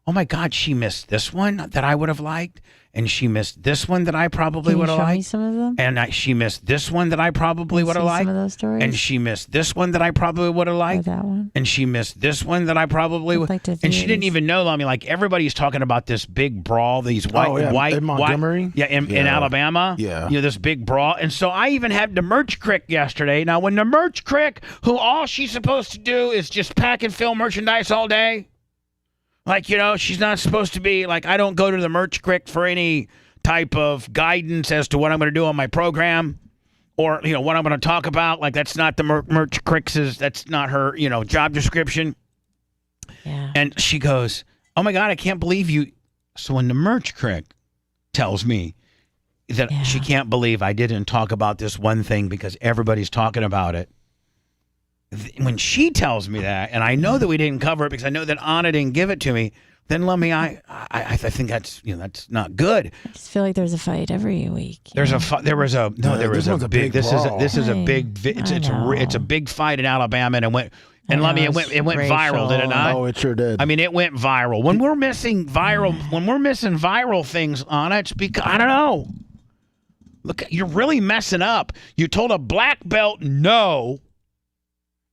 oh my God, she missed this one that I would have liked. And she missed this one that I probably would have liked. Can you show me some of them? And she missed this one that I probably would have liked. Some of those stories? And she missed this one that I probably would have liked. Or that one? And she missed this one that I probably would. And she didn't even know. I mean, like everybody's talking about this big brawl. These white in Montgomery. In Alabama. Yeah. This big brawl. And so I even had the merch crick yesterday. Now, when the merch crick, who all she's supposed to do is just pack and fill merchandise all day. Like, she's not supposed to be like, I don't go to the merch crick for any type of guidance as to what I'm going to do on my program or, what I'm going to talk about. Like, that's not the merch crick's, that's not her, job description. Yeah. And she goes, oh my God, I can't believe you. So when the merch crick tells me that she can't believe I didn't talk about this one thing because everybody's talking about it. When she tells me that, and I know that we didn't cover it because I know that Anna didn't give it to me, then Lummy, I think that's that's not good. I just feel like there's a fight every week. There was a one's a big brawl. This is a big it's a big fight in Alabama, and it went. And Lummy, it went viral, did it not? Oh, it sure did. I mean, it went viral. When we're missing viral things on it, it's because I don't know. Look, you're really messing up. You told a black belt no,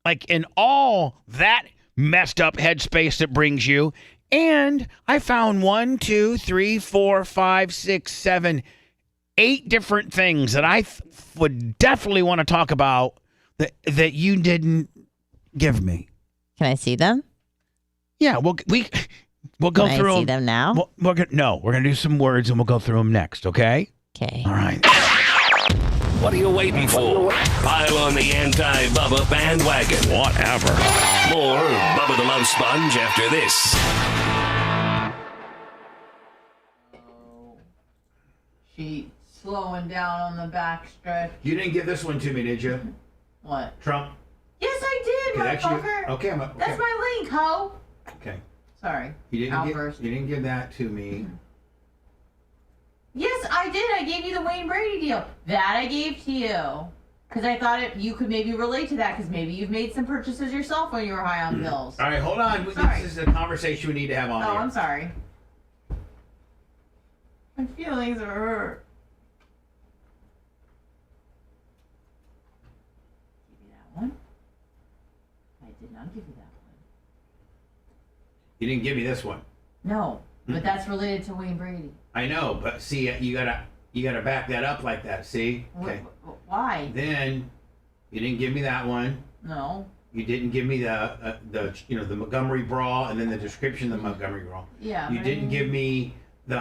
like in all that messed up headspace that brings you. And I found 1, 2, 3, 4, 5, 6, 7, 8 different things that I would definitely want to talk about that you didn't give me. Can I see them? Yeah, we'll go through them. Can I see them now? We're gonna do some words and we'll go through them next. Okay. Okay. All right. What are you waiting for? Pile on the anti-Bubba bandwagon. Whatever. More Bubba the Love Sponge after this. She's slowing down on the backstretch. You didn't give this one to me, did you? What? Trump. Yes, I did, Okay, that's you. motherfucker. Okay, That's my link, ho. Okay. Sorry. You Outburst. didn't give that to me. Yes, I did. I gave you the Wayne Brady deal. That I gave to you. Because I thought you could maybe relate to that because maybe you've made some purchases yourself when you were high on pills. All right, hold on. Sorry. This is a conversation we need to have on Oh, here. I'm sorry. My feelings are hurt. Give you that one. I did not give you that one. You didn't give me this one. No, but that's related to Wayne Brady. I know, but see, you gotta back that up like that. See? Okay. Why? Then you didn't give me that one. No. You didn't give me the Montgomery brawl and then the description of the Montgomery brawl. Yeah. You didn't give me the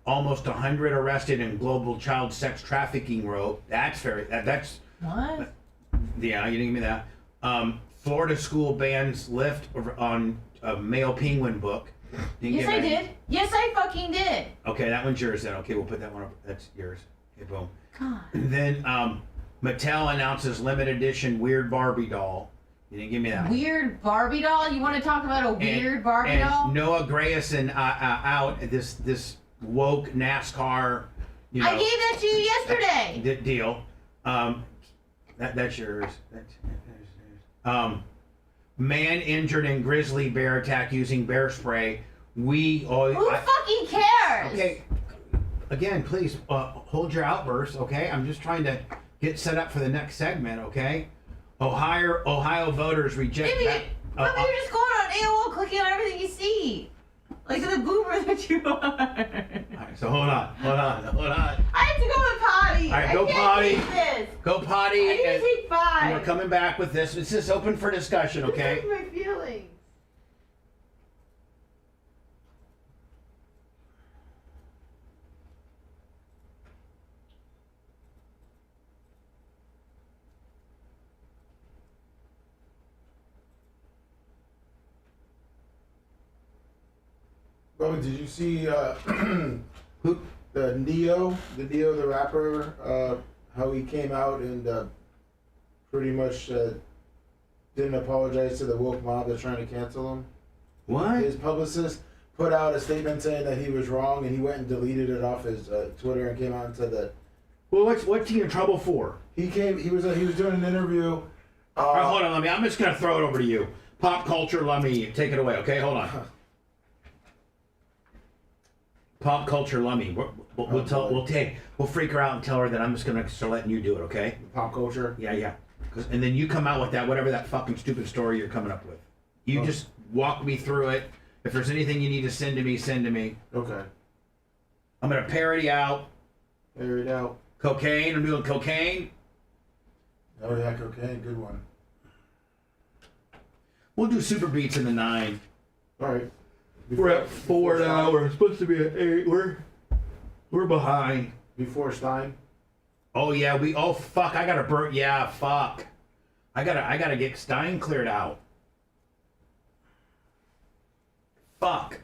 almost 100 arrested in global child sex trafficking row. That's that's. What? Yeah, you didn't give me that. Florida school bans lift on a male penguin book. Yes, I did. Yes, I fucking did. Okay, that one's yours then. Okay, we'll put that one up. That's yours. Okay, boom. God. And then Mattel announces limited edition weird Barbie doll. You didn't give me that one. Weird Barbie doll? You want to talk about a weird Barbie doll? Noah Grayson out this woke NASCAR. I gave that to you yesterday. Deal. That's yours. That's yours. Man injured in grizzly bear attack using bear spray. Who fucking cares? Okay. Again, please hold your outbursts. Okay, I'm just trying to get set up for the next segment. Okay. Ohio voters reject that. You're just going on AOL, clicking on everything you see, like the boomer that you are. All right, so hold on. I have to go to potty. All right, I go can't potty. take this. Go potty. I need to take 5. And we're coming back with this. It's just open for discussion, okay? This is my feelings. Bubba, did you see the Neo the rapper, how he came out and pretty much didn't apologize to the woke mob that's trying to cancel him? What? His publicist put out a statement saying that he was wrong, and he went and deleted it off his Twitter and came out and said that. Well, what's he in trouble for? He was doing an interview. All right, hold on, I'm just gonna throw it over to you. Pop culture, let me take it away. Okay, hold on. Pop culture Lummy. We'll freak her out and tell her that I'm just gonna start letting you do it, okay? Pop culture? Yeah. And then you come out with whatever that fucking stupid story you're coming up with. You just walk me through it. If there's anything you need to send to me, send to me. Okay. I'm gonna parody out. Parody out. Cocaine. I'm doing cocaine. Oh yeah, cocaine. Good one. We'll do super beats in the 9. All right. We're at 4 now. We're supposed to be at 8. We're behind. Before Stein. Oh yeah, oh fuck, I gotta burn. Yeah, fuck. I gotta get Stein cleared out. Fuck.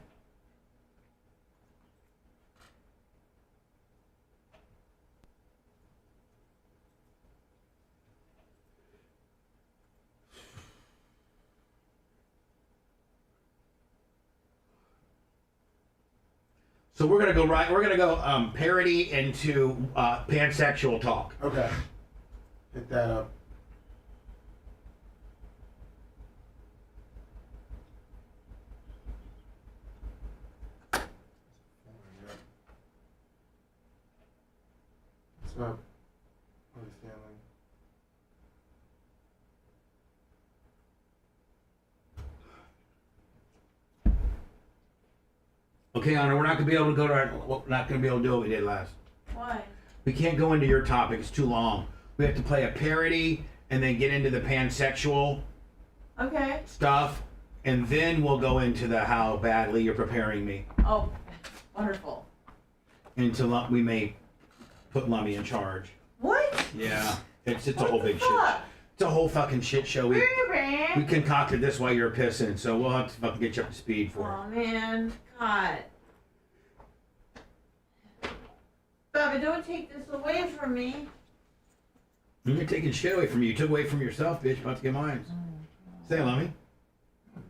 So we're gonna go parody into pansexual talk. Okay. Hit that up. What's up? How are you feeling? Okay, Anna, we're not gonna be able to go to we're not gonna be able to do what we did last. Why? We can't go into your topic; it's too long. We have to play a parody and then get into the pansexual Okay. stuff, and then we'll go into the how badly you're preparing me. Oh, wonderful. Until we may put Lummy in charge. What? Yeah, it's a whole big shit. fuck? It's a whole fucking shit show. We concocted this while you're pissing, so we'll have to fucking get you up to speed for Oh man, God. Bubba, don't take this away from me. it. You're taking shit away from you. You took away from yourself, bitch. About to get mine. Say, Lummy.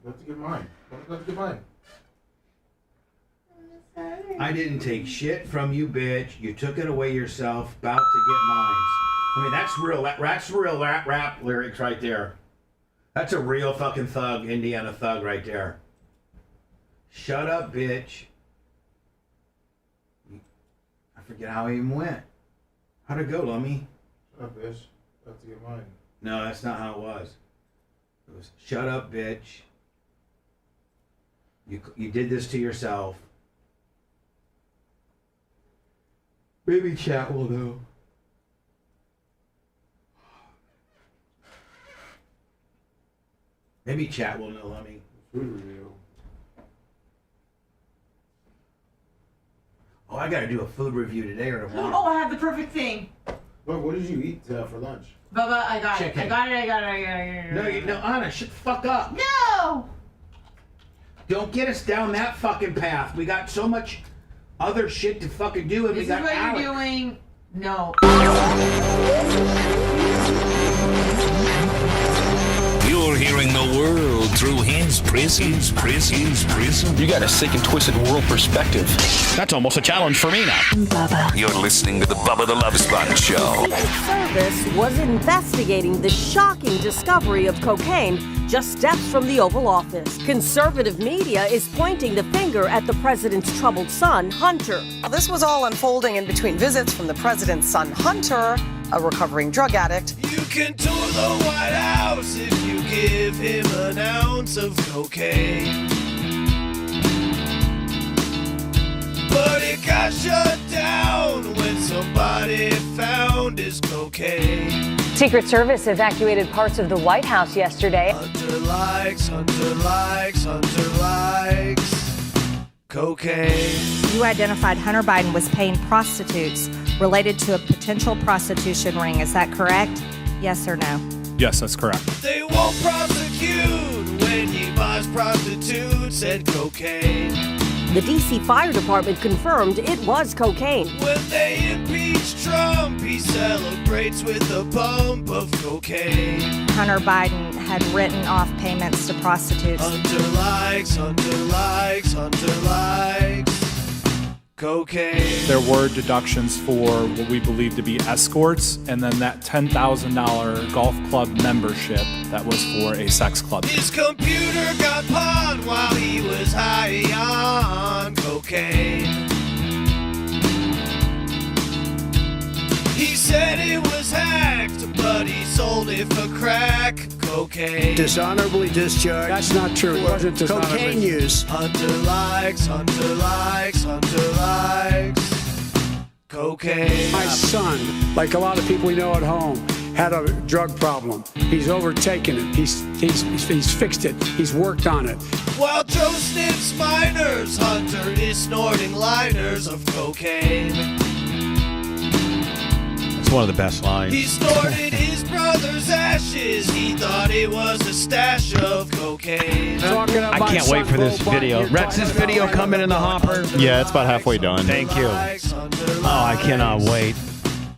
About to get mine. About to get mine. I didn't take shit from you, bitch. You took it away yourself. About to get mine. I mean, that's real. That's real rap lyrics right there. That's a real fucking thug, Indiana thug right there. Shut up, bitch. I forget how he even went. How'd it go, Lummy? Shut up, bitch. About to get mine. No, that's not how it was. It was, shut up, bitch. You did this to yourself. Maybe chat will know. Maybe chat will know, Lummy. Food review. Oh, I gotta do a food review today or tomorrow. Oh, I have the perfect thing. What did you eat for lunch? Bubba, I got Chicken. it. I got it. No, Anna, shut the fuck up. No! Don't get us down that fucking path. We got so much other shit to fucking do, and This we got is what Alec. you're doing. No. You're hearing the world through his prism. You got a sick and twisted world perspective. That's almost a challenge for me now. You're listening to the Bubba the Love Sponge Show. Service was investigating the shocking discovery of cocaine just steps from the Oval Office. Conservative media is pointing the finger at the president's troubled son, Hunter. This was all unfolding in between visits from the president's son, Hunter, a recovering drug addict. You can tour the White House if you give him an ounce of cocaine. But it got shut down when somebody found his cocaine. Secret Service evacuated parts of the White House yesterday. Hunter likes cocaine. You identified Hunter Biden was paying prostitutes related to a potential prostitution ring. Is that correct? Yes or no? Yes, that's correct. They won't prosecute when he buys prostitutes and cocaine. The D.C. Fire Department confirmed it was cocaine. When they impeach Trump, he celebrates with a bump of cocaine. Hunter Biden had written off payments to prostitutes. Hunter likes cocaine. There were deductions for what we believe to be escorts, and then that $10,000 golf club membership that was for a sex club. His computer got pawned while he was high on cocaine. He said it was hacked, but he sold it for crack cocaine. Dishonorably discharged. That's not true. It wasn't dishonorably. Cocaine use. Hunter likes cocaine. My son, like a lot of people we know at home, had a drug problem. He's overtaken it. He's fixed it. He's worked on it. While Joe sniffs minors, Hunter is snorting liners of cocaine. It's one of the best lines. He snorted his brother's ashes. He thought it was a stash of cocaine. I can't wait for this video. Rex, this video coming in the hopper? Yeah, it's about halfway done. Thank you. Oh, I cannot wait.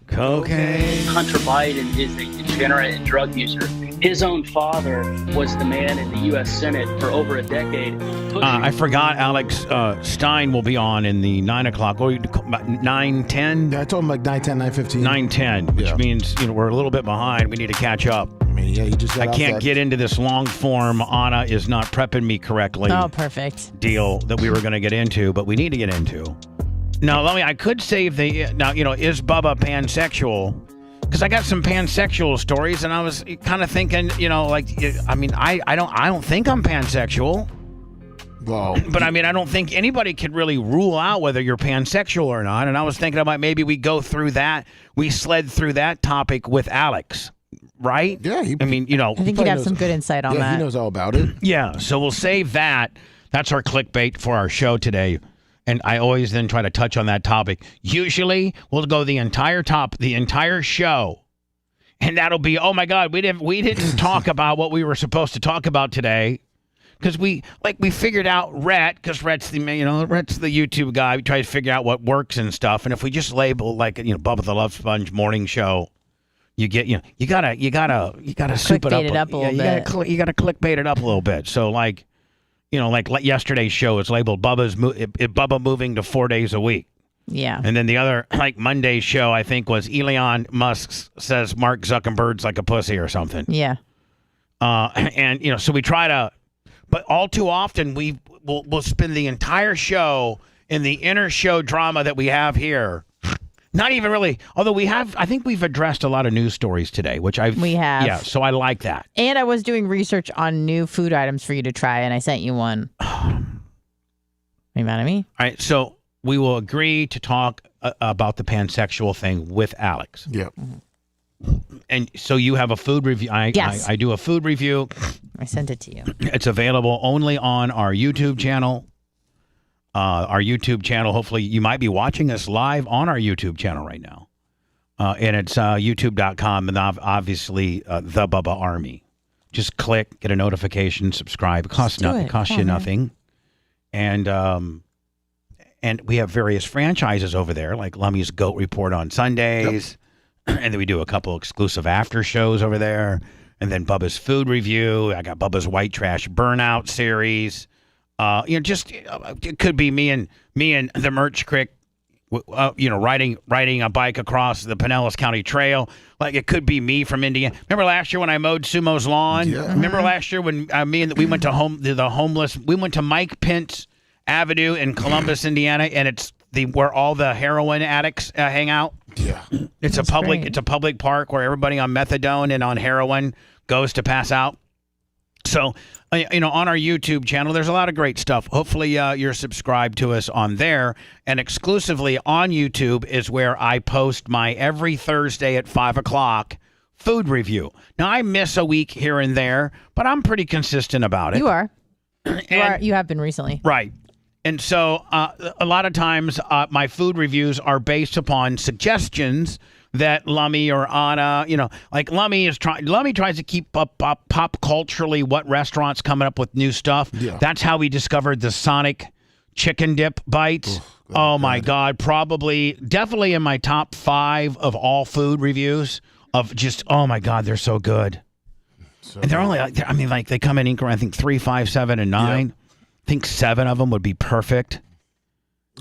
Cocaine. Hunter Biden is a degenerate and drug user. His own father was the man in the U.S. Senate for over a decade. I forgot Alex Stein will be on in the 9 o'clock. What 9:10? Yeah, I told him like 9:10, 9:15. 9:10, which means we're a little bit behind. We need to catch up. I mean, yeah, you just got I can't get into this long form. Anna is not prepping me correctly. Oh, perfect. Deal that we were going to get into, but we need to get into. Now, I could save the. Now, is Bubba pansexual? Because I got some pansexual stories, and I was kind of thinking, I don't think I'm pansexual. Well, but I don't think anybody could really rule out whether you're pansexual or not. And I was thinking about maybe we go through that. We sled through that topic with Alex, right? Yeah. I think he'd have some good insight on that. Yeah, he knows all about it. Yeah. So we'll save that. That's our clickbait for our show today. And I always then try to touch on that topic. Usually we'll go the entire show. And that'll be, oh my God, we didn't talk about what we were supposed to talk about today. Because we figured out Rhett, because Rhett's the YouTube guy. We try to figure out what works and stuff. And if we just label Bubba the Love Sponge morning show, you get you gotta soup it up. Clickbait it up a little bit. You gotta clickbait it up a little bit. So like yesterday's show is labeled Bubba moving to 4 days a week. Yeah. And then the other Monday's show I think was Elon Musk says Mark Zuckerberg's like a pussy or something. Yeah. And so we try to. But all too often, we'll spend the entire show in the inner show drama that we have here. Not even really, although I think we've addressed a lot of news stories today, which we have. Yeah, so I like that. And I was doing research on new food items for you to try, and I sent you one. Are you mad at me? All right, so we will agree to talk about the pansexual thing with Alex. Yep. And so you have a food review. Yes. I do a food review. I sent it to you. It's available only on our YouTube channel. Hopefully you might be watching us live on our YouTube channel right now. And it's youtube.com and obviously the Bubba Army. Just click, get a notification, subscribe. It costs nothing. It costs you nothing. And we have various franchises over there, like Lummy's Goat Report on Sundays. Yep. And then we do a couple exclusive after shows over there. And then Bubba's Food Review. I got Bubba's White Trash Burnout series. It could be me and the Merch Creek, riding a bike across the Pinellas County Trail. Like it could be me from Indiana. Remember last year when I mowed Sumo's lawn? Yeah. Remember last year when we went to the homeless? We went to Mike Pence Avenue in Columbus, Indiana, and it's where all the heroin addicts hang out. Yeah, it's a public park where everybody on methadone and on heroin goes to pass out. So, on our YouTube channel, there's a lot of great stuff. Hopefully, you're subscribed to us on there. And exclusively on YouTube is where I post my every Thursday at 5 o'clock food review. Now, I miss a week here and there, but I'm pretty consistent about it. You are. You have been recently. Right. And so a lot of times my food reviews are based upon suggestions that Lummy or Anna, like Lummy tries to keep up pop culturally what restaurants coming up with new stuff. Yeah. That's how we discovered the Sonic chicken dip bites. Oh my God. Definitely in my top 5 of all food reviews of just, oh my God, they're so good. And they're only, they come in increments, I think 3, 5, 7, and 9. Yep. I think 7 of them would be perfect.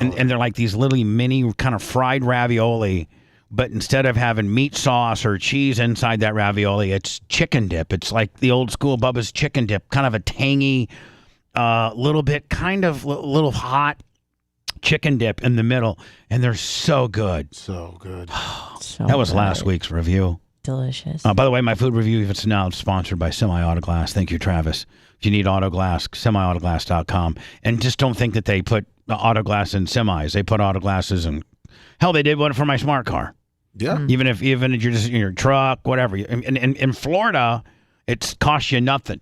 And they're like these little mini kind of fried ravioli, but instead of having meat sauce or cheese inside that ravioli, it's chicken dip. It's like the old school Bubba's chicken dip, kind of a tangy, little hot chicken dip in the middle. And they're so good. So good. That was last week's review. Delicious. By the way, my food review, if it's now sponsored by Semi-Autoglass. Thank you, Travis. If you need autoglass, semiautoglass.com. And just don't think that they put autoglass in semis. They put autoglasses in. Hell, they did one for my smart car. Yeah. Even if you're just in your truck, whatever. In Florida, it costs you nothing.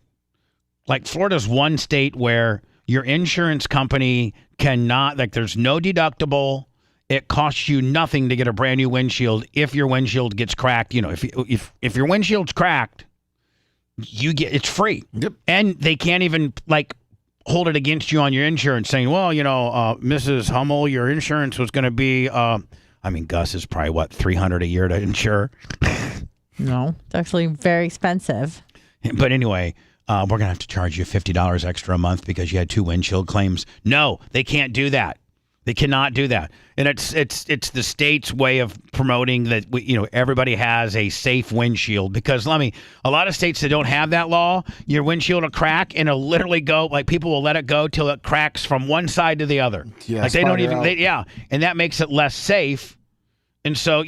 Like Florida's one state where your insurance company cannot, there's no deductible. It costs you nothing to get a brand new windshield if your windshield gets cracked. If your windshield's cracked, it's free. Yep. And they can't even hold it against you on your insurance saying, well, Mrs. Hummel, your insurance was going to be, Gus is probably $300 a year to insure. No, it's actually very expensive. But anyway, we're going to have to charge you $50 extra a month because you had 2 windshield claims. No, they can't do that. They cannot do that. And it's the state's way of promoting that everybody has a safe windshield, because a lot of states that don't have that law, your windshield will crack and it'll literally go, like, people will let it go till it cracks from one side to the other. Yeah, like they don't even and that makes it less safe. And so,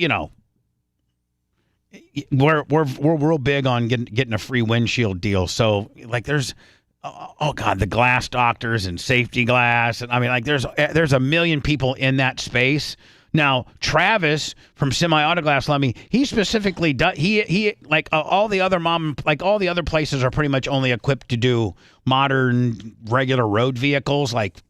we're real big on getting a free windshield deal. So, like, there's the glass doctors and safety glass, and there's a million people in that space. Now, Travis from Semi Auto Glass, he specifically does. He like all the other places are pretty much only equipped to do modern regular road vehicles, like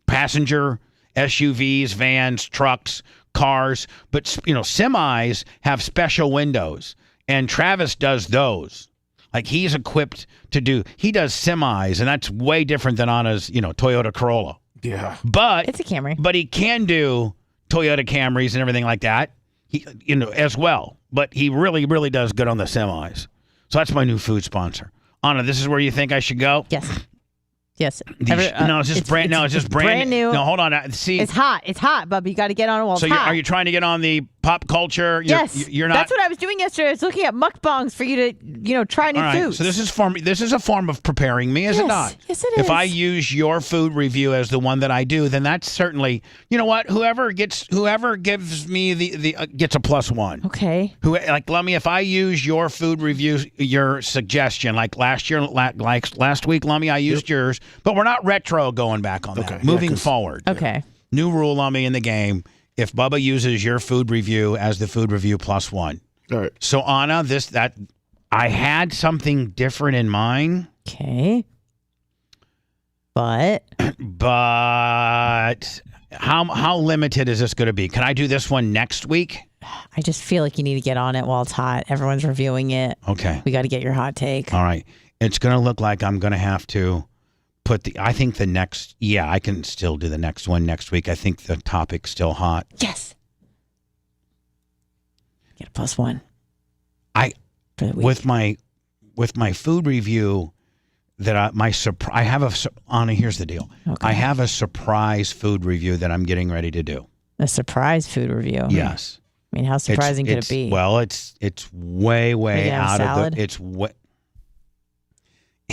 passenger SUVs, vans, trucks, cars. But semis have special windows, and Travis does those. Like, he's equipped to do. He does semis, and that's way different than Anna's Toyota Corolla. Yeah, but it's a Camry. But he can do Toyota Camrys and everything like that, as well. But he really, really does good on the semis. So that's my new food sponsor. Anna, this is where you think I should go? Yes. Yes. It's just brand new. No, hold on. See, it's hot, Bubba. You got to get on it while it's hot. Are you trying to get on the pop culture? You're not. That's what I was doing yesterday. I was looking at mukbangs for you to, try new foods. So this is a form of preparing me, is it not? Yes, it is. If I use your food review as the one that I do, then that's certainly, what? Whoever gives me the gets a +1. Okay. Lummy, if I use your food review, your suggestion, like last week, Lummy, I used yours, but we're not retro going back on that. Moving forward. Okay. New rule, Lummy, in the game. If Bubba uses your food review as the food review +1. All right. So, Anna, I had something different in mind. Okay. But how limited is this going to be? Can I do this one next week? I just feel like you need to get on it while it's hot. Everyone's reviewing it. Okay. We got to get your hot take. All right. It's going to look like I'm going to have to I can still do the next one next week. I think the topic's still hot. Yes. Get a +1. With my food review Anna, here's the deal. Okay. I have a surprise food review that I'm getting ready to do. A surprise food review? Yes. I mean, how surprising could it be? Well, it's way out of the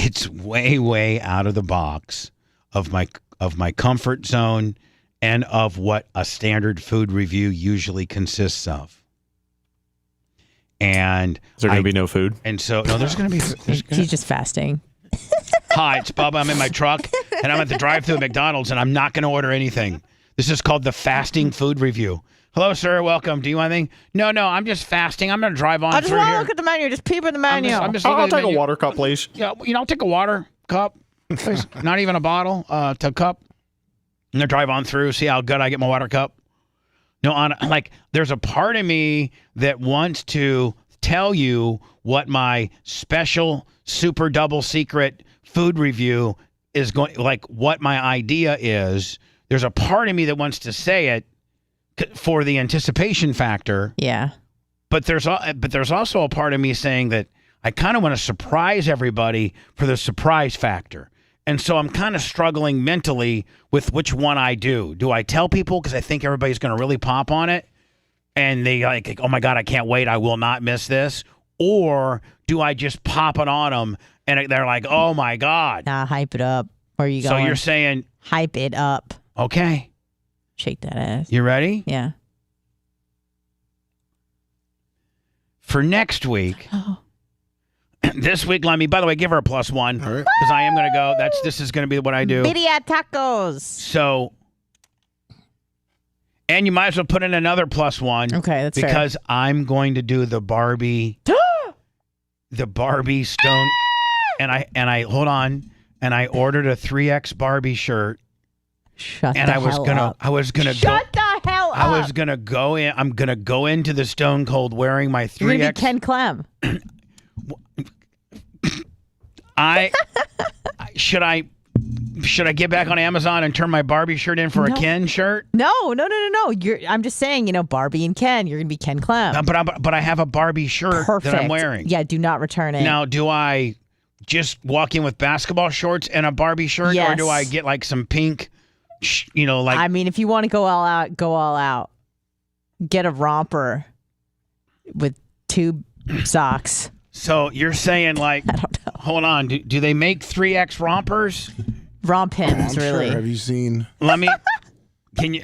it's way out of the box of my comfort zone and of what a standard food review usually consists of. And is there going to be no food? And so there's going to be. He's just fasting. Hi, it's Bubba. I'm in my truck and I'm at the drive-thru at McDonald's and I'm not going to order anything. This is called the fasting food review. Hello, sir. Welcome. Do you want anything? No. I'm just fasting. I'm going to drive on through here. I just want to look at the menu. Just peep at the menu. I'll take a water cup, please. Yeah, I'll take a water cup. Please. Not even a bottle. To cup. And then drive on through. See how good I get my water cup. No, there's a part of me that wants to tell you what my special, super double secret food review is going. Like what my idea is. There's a part of me that wants to say it for the anticipation factor. Yeah. But there's also a part of me saying that I kind of want to surprise everybody for the surprise factor. And so I'm kind of struggling mentally with which one I do. Do I tell people because I think everybody's going to really pop on it? And they like, oh my God, I can't wait. I will not miss this. Or do I just pop it on them and they're like, oh my God. Nah, hype it up. Where are you going? So you're saying. Hype it up. Okay. Shake that ass. You ready? Yeah. For next week. Oh. This week, Lemmy, by the way, give her a +1 because I am going to go. This is going to be what I do. Birria tacos. So, and you might as well put in another +1. Okay, that's because fair. I'm going to do the Barbie, stone, and I hold on, and I ordered a 3X Barbie shirt. Shut the hell up. I was gonna Shut the hell up. I was gonna go in. I'm gonna go into the Stone Cold wearing my 3X. You're gonna be Ken Clem. should I get back on Amazon and turn my Barbie shirt in for a Ken shirt? No. I'm just saying, Barbie and Ken. You're gonna be Ken Clem. But I have a Barbie shirt Perfect. that I'm wearing. Yeah, do not return it. Now, do I just walk in with basketball shorts and a Barbie shirt, or do I get like some pink? I mean, if you want to go all out, go all out. Get a romper with 2 socks. So you're saying like, I don't know. Hold on, do they make 3X rompers? Rompins, really? Sure. Have you seen? Let me. Can you?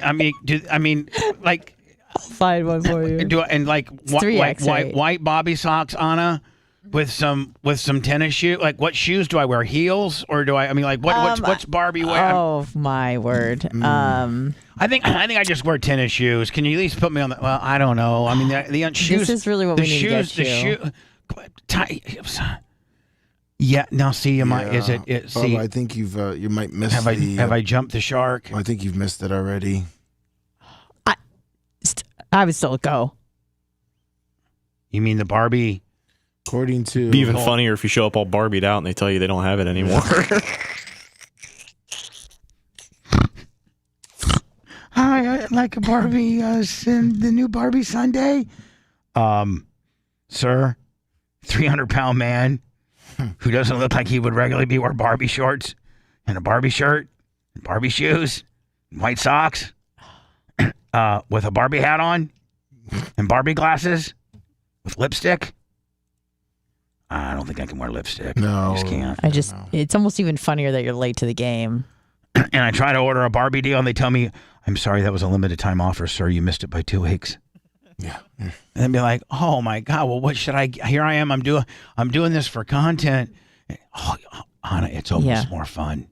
Like. I'll find one for you. White bobby socks, Anna, with some tennis shoes. Like, what shoes do I wear? Heels, or do I? I mean, like, what's Barbie wear? Oh my word. I think I just wear tennis shoes. Can you at least put me on the? Well, I don't know. I mean, the shoes. This is really what we need to get you. Yeah. Now, see, is it? See, I think you might miss. Have I jumped the shark? I think you've missed it already. I would still go. You mean the Barbie? According to... It'd be even funnier if you show up all Barbied out and they tell you they don't have it anymore. Hi, I'd like a Barbie, the new Barbie Sunday. Sir, 300-pound man who doesn't look like he would regularly be wearing Barbie shorts and a Barbie shirt, and Barbie shoes, and white socks. With a Barbie hat on and Barbie glasses with lipstick. I don't think I can wear lipstick. No. I just can't. It's almost even funnier that you're late to the game. And I try to order a Barbie deal and they tell me, I'm sorry, that was a limited time offer, sir. You missed it by 2 weeks. Yeah. And then be like, oh my God, well, what should I, here I am, I'm doing this for content. Oh, Anna, it's almost more fun.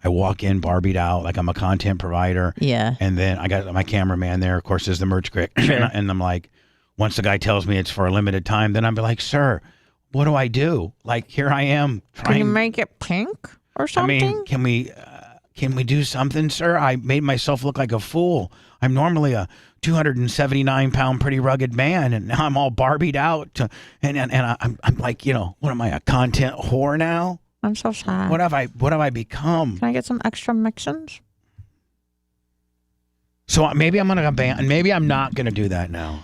I walk in Barbied out like I'm a content provider. Yeah. And then I got my cameraman there, of course, is the merch critic. Sure. And I'm like, once the guy tells me it's for a limited time, then I'm like, sir, what do I do? Like, here I am. Can you make it pink or something? I mean, can we do something, sir? I made myself look like a fool. I'm normally a 279-pound pretty rugged man, and now I'm all Barbied out. And I'm like, what am I, a content whore now? I'm so sad. What have I become? Can I get some extra mix-ins? So maybe I'm gonna ban. Maybe I'm not gonna do that now.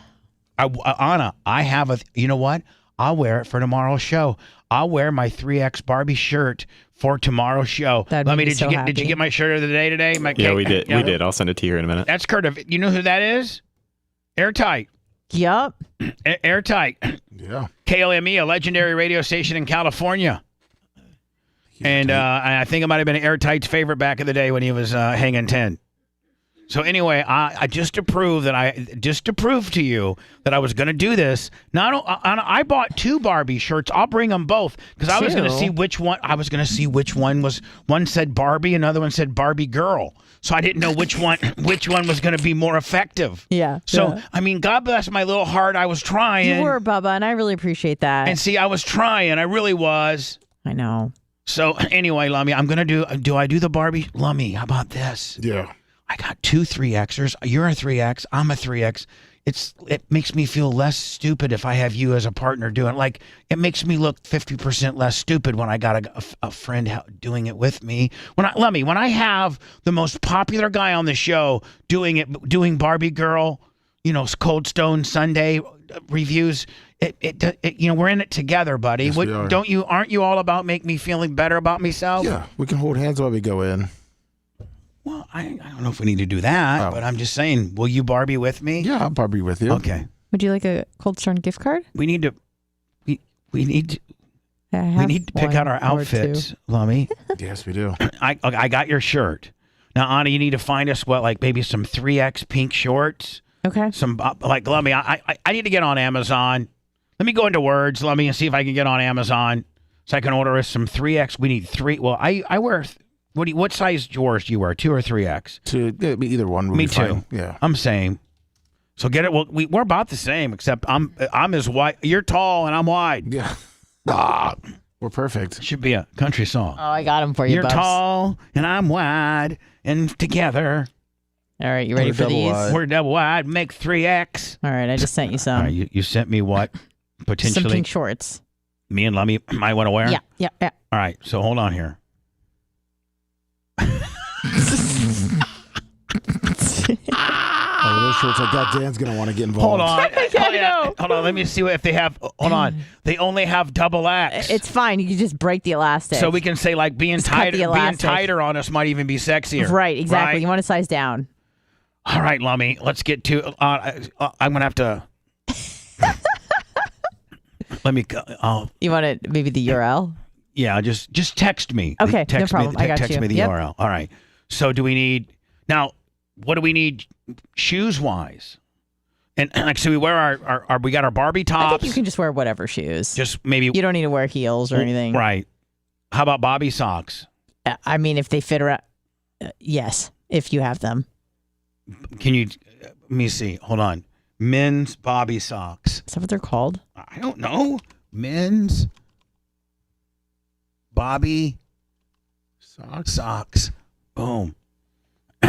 Anna, I have you know what? I'll wear it for tomorrow's show. I'll wear my 3X Barbie shirt for tomorrow's show. Did you get my shirt of the day today? Yeah, we did. We did. I'll send it to you in a minute. That's Kurt. You know who that is? Airtight. Yup. Airtight. Yeah. KLME, a legendary radio station in California. And I think it might have been Airtight's favorite back in the day when he was hanging 10. So anyway, I just to prove to you that I was going to do this. I bought 2 Barbie shirts. I'll bring them both because I was going to see which one. I was going to see which one was. One said Barbie, another one said Barbie girl. So I didn't know which one was going to be more effective. Yeah. So I mean, God bless my little heart. I was trying. You were, Bubba, and I really appreciate that. And see, I was trying. I really was. I know. So anyway, Lummy, I'm going to do I do the Barbie? Lummy, how about this? Yeah. I got 2 3Xers. You're a 3X. I'm a 3X. It makes me feel less stupid if I have you as a partner doing it. Like, it makes me look 50% less stupid when I got a friend doing it with me. When I have the most popular guy on the show doing Barbie Girl, Cold Stone Sunday reviews, we're in it together, buddy. Yes, we are. Aren't you all about make me feeling better about myself? Yeah, we can hold hands while we go in. Well, I don't know if we need to do that, but I'm just saying, will you Barbie with me? Yeah, I'll Barbie with you. Okay. Would you like a Cold Stone gift card? We need to pick out our outfits, Lummy. Yes, we do. I got your shirt. Now, Anna, you need to find us maybe some 3X pink shorts. Okay. Some Lummy. I need to get on Amazon. Let me go into Words, Lummy, and see if I can get on Amazon so I can order us some 3X. We need 3. Well, I wear. What size drawers do you wear? 2 or 3X? Either one. Me too. Fine. Yeah. I'm same. So get it. Well, we're about the same, except I'm as wide. You're tall and I'm wide. Yeah. We're perfect. Should be a country song. Oh, I got him for you. You're Bubs. tall and I'm wide, and together. All right, you ready for these? We're double wide. Make 3X. All right, I just sent you some. All right, you sent me what? Potentially some pink shorts. Me and Lummy might want to wear. Yeah. All right, so hold on here. Oh, those shirts like that, Dan's going to want to get involved. Hold on. Hold on. Let me see if they have. Hold on. They only have double X. It's fine. You can just break the elastic. So we can say like being tighter on us might even be sexier. Right, exactly. Right? You want to size down. All right, Lummy. Let's get to. I'm going to have to. Let me. You want it? Maybe the URL. Yeah, just text me. Okay, text no problem. I got text you. me the Yep. URL. All right. So do we need now? What do we need shoes wise? And like, so we wear our we got our Barbie tops. I think you can just wear whatever shoes. Just maybe you don't need to wear heels or anything. Right. How about Bobby socks? I mean, if they fit around, yes, if you have them. Can you? Let me see. Hold on. Men's Bobby socks. Is that what they're called? I don't know. Men's Bobby socks. Boom.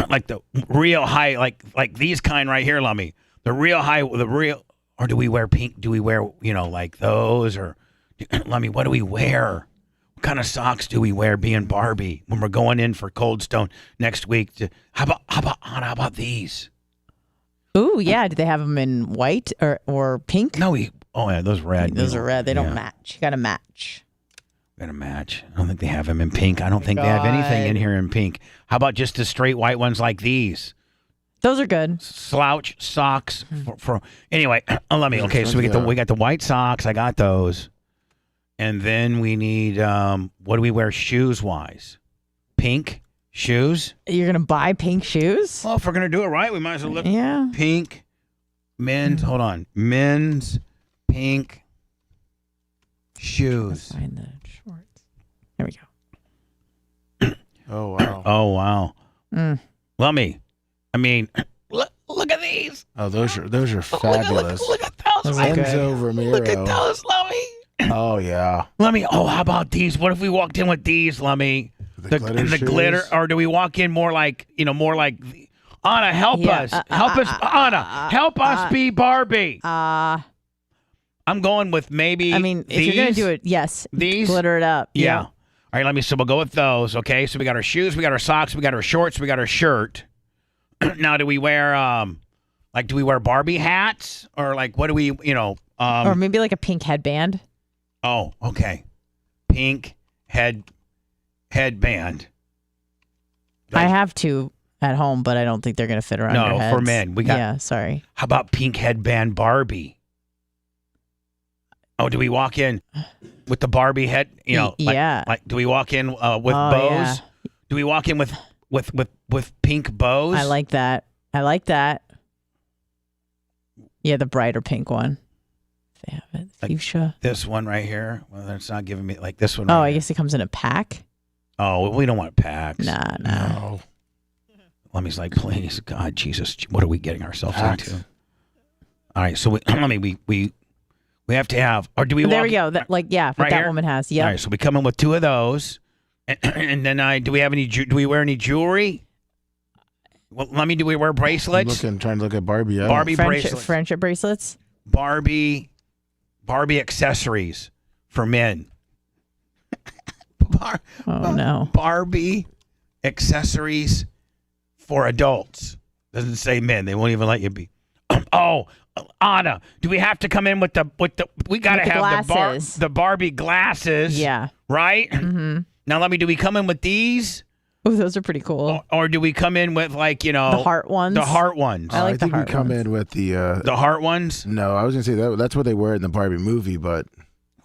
Like the real high, like these kind right here, Lummy. The real high, or do we wear pink? Do we wear, like those? Or, Lummy, what do we wear? What kind of socks do we wear being Barbie when we're going in for Cold Stone next week? How about these? Ooh, yeah. Do they have them in white or pink? No, yeah, those red. Those are red. They don't match. You got to match. Got to match. I don't think they have them in pink. I don't think they have anything in here in pink. How about just the straight white ones like these? Those are good. Slouch socks for anyway. Let me. Okay, so we got the white socks. I got those, and then we need what do we wear shoes wise? Pink shoes. You're gonna buy pink shoes? Well, if we're gonna do it right, we might as well look. Yeah. Pink men's. Hold on. Men's pink shoes. Find the shorts. There we go. Oh wow. Oh wow. Let me. I mean, look at these. Oh, those are fabulous. Look at those. Enzo Ramiro. Look at those, Lummy. Oh yeah. Lummy. Oh, how about these? What if we walked in with these, Lummy? The glitter, or do we walk in more like Anna? Help us, Anna. Help us be Barbie. I'm going with maybe. I mean, if you're gonna do it, yes. These glitter it up. Yeah. All right, so we'll go with those. Okay, so we got our shoes, we got our socks, we got our shorts, we got our shirt. Now, do we wear do we wear Barbie hats or like what do we or maybe like a pink headband? Oh, okay, pink headband. I have two at home, but I don't think they're gonna fit around your heads. For men. We got. Yeah, sorry. How about pink headband Barbie? Oh, do we walk in with the Barbie head? Like, do we walk in with bows? Yeah. Do we walk in with pink bows? I like that. Yeah, the brighter pink one. If they have it, fuchsia. This one right here. Well, it's not giving me like this one. Oh, right I guess it comes in a pack. Oh, we don't want packs. Nah. No. Lemmy's like, please, God, Jesus, what are we getting ourselves into? All right, so we have to have, or do we? There we go. What right that here? woman has. Yeah. All right, so we come in with two of those, and then do we have any? Do we wear any jewelry? Well, do we wear bracelets? Trying to look at Barbie. Yeah. Barbie bracelets. Friendship bracelets. Barbie accessories for men. No. Barbie accessories for adults. Doesn't say men. They won't even let you be. Oh, Anna, do we have to come in with the we got to have the Barbie glasses. Yeah. Right? Mm-hmm. Now do we come in with these? Oh, those are pretty cool. Or do we come in with the heart ones? The heart ones. I think we come in with the heart ones? No, I was going to say that's what they wear in the Barbie movie, but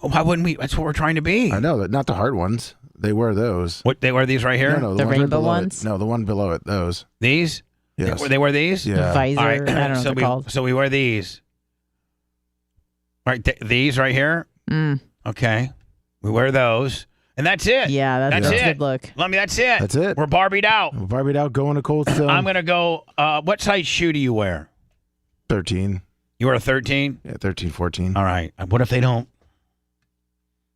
well, why wouldn't we? That's what we're trying to be. I know, not the heart ones. They wear those. What, they wear these right here? No, the rainbow ones? No, the one below it, those. These? Yes. They wear these? Yeah. The visor, all right. I don't know what they're called. So we wear these. All right, these right here? Okay. We wear those. And that's it. Yeah, that's it. a good look. Lummy, that's it. That's it. We're Barbied out. We're Barbied out, going to Cold Stone. I'm going to go, what size shoe do you wear? 13. You wear a 13? Yeah, 13, 14. All right. What if they don't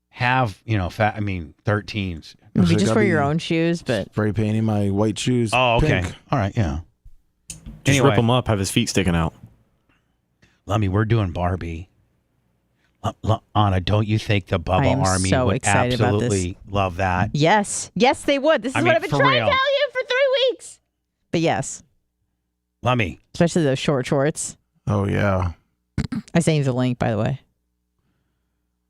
have, 13s? You just wear your own shoes, but spray painting my white shoes. Oh, okay. Pink. All right, yeah. Just rip them up, have his feet sticking out. Lummy, we're doing Barbie. Anna, don't you think the I Bubba am Army so would excited about this. absolutely love that? Yes. Yes, they would. This is what I've been for trying real. to tell you for 3 weeks. But yes. Lummy. Especially those short shorts. Oh, yeah. I sent you the link, by the way.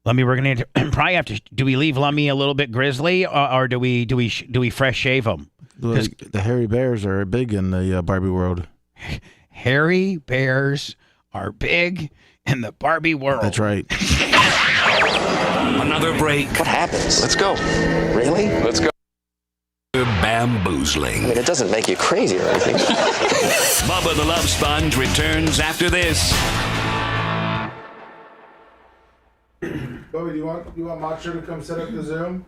Lummy, we're going to probably have to. Do we leave Lummy a little bit grizzly, or do we fresh shave him? The hairy bears are big in the Barbie world. Hairy bears are big in the Barbie world. That's right. Another break. What happens? Let's go. Really? Let's go. Bamboozling. I mean, it doesn't make you crazy or anything. Bubba the Love Sponge returns after this. Bobby, do you want Macho to come set up the Zoom?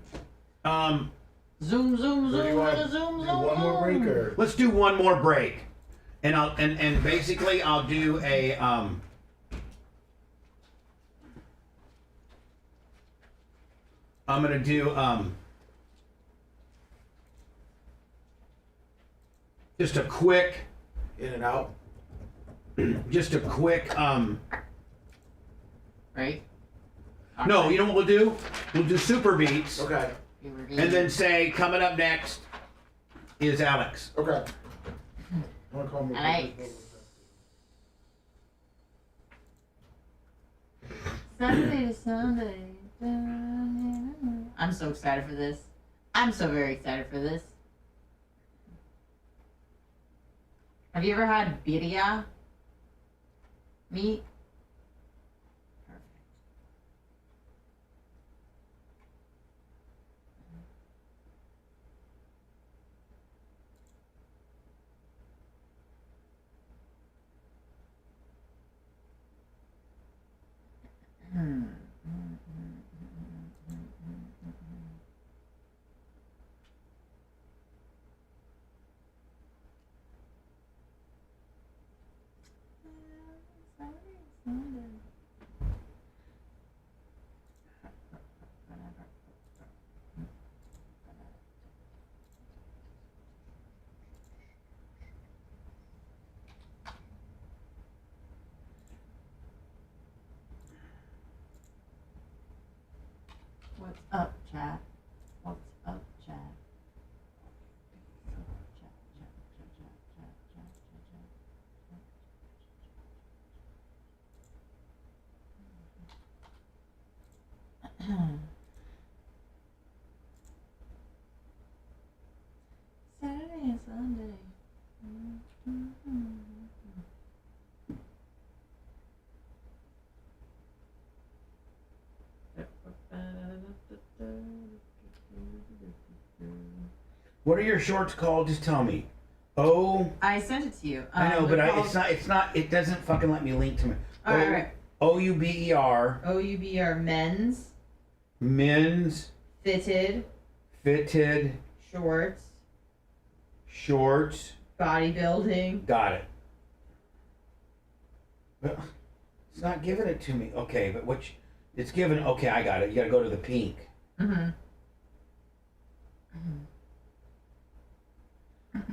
Zoom, zoom, Or do you zoom, want zoom, zoom. one more break or? Let's do one more break, and and basically I'll do a I'm gonna do just a quick In and out. just a quick Right? no, you know what we'll do? We'll do super beats. Okay. And then say coming up next is Alex. Okay. I want to call him. Alex. Sunday to Sunday. I'm so excited for this. I'm so very excited for this. Have you ever had birria meat? What's up, chat? What's up, chat? Saturday and Sunday. What are your shorts called? Just tell me. Oh, I sent it to you. I know, but they're it's not. It doesn't fucking let me link to me. All right. OUBER. OUBR men's Men's fitted shorts. bodybuilding. Got it. But it's not giving it to me. Okay, but which it's given. Okay, I got it. You got to go to the pink. Mm-hmm.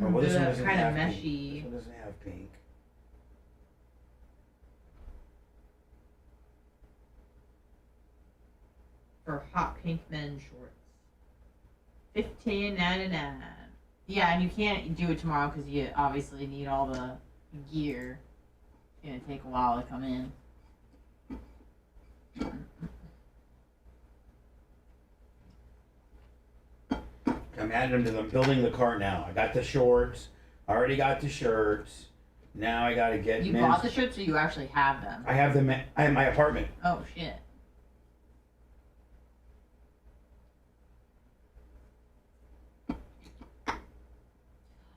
Oh, well, this one doesn't kind of have pink. meshy. This one doesn't have pink. For hot pink men's shorts. $15.99. Yeah, and you can't do it tomorrow because you obviously need all the gear. It's gonna take a while to come in. I'm adding them to them. Building the cart now. I got the shorts. I already got the shirts. Now I got to get. You bought the shirts, or you actually have them? I have them at my apartment. Oh shit.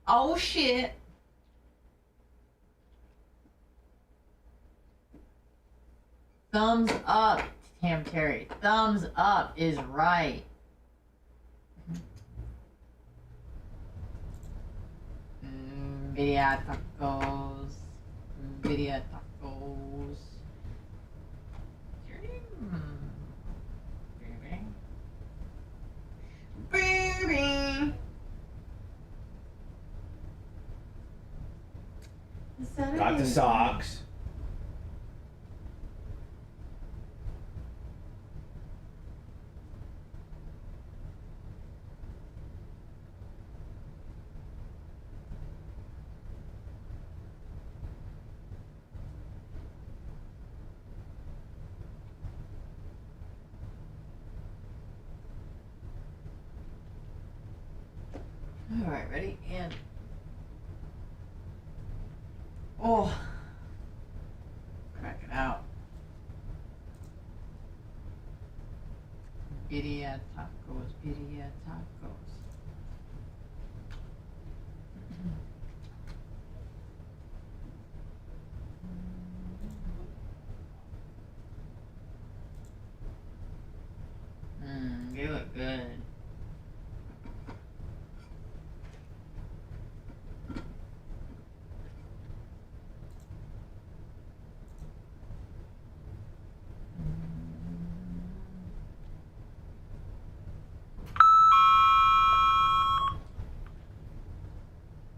Oh shit. Thumbs up, Tam Terry. Thumbs up is right. Video tacos. Video tacos. Baby. Got the socks. All right, ready? And oh, crack it out. Birria tacos, birria tacos. They look good.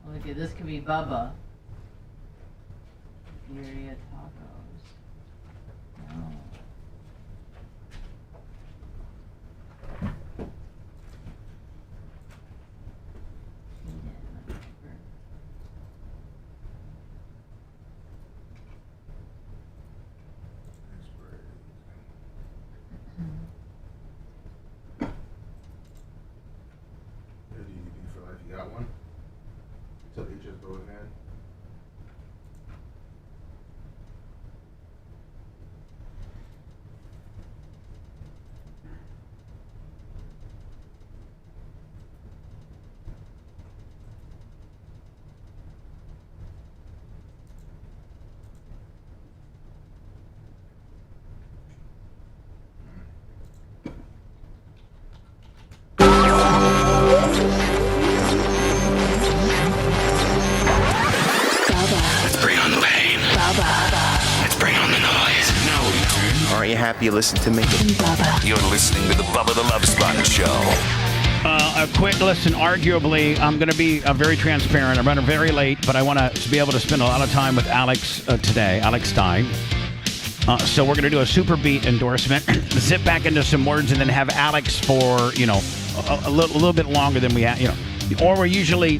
Look at this, could be Bubba. Birria tacos. No. You got one? So they just go ahead. Are you happy you listened to me? You're listening to the Bubba the Love Sponge Show. A quick listen. Arguably, I'm going to be very transparent. I'm running very late, but I want to be able to spend a lot of time with Alex today, Alex Stein. So we're going to do a super beat endorsement, zip back into some words, and then have Alex for, a little bit longer than we have, or we're usually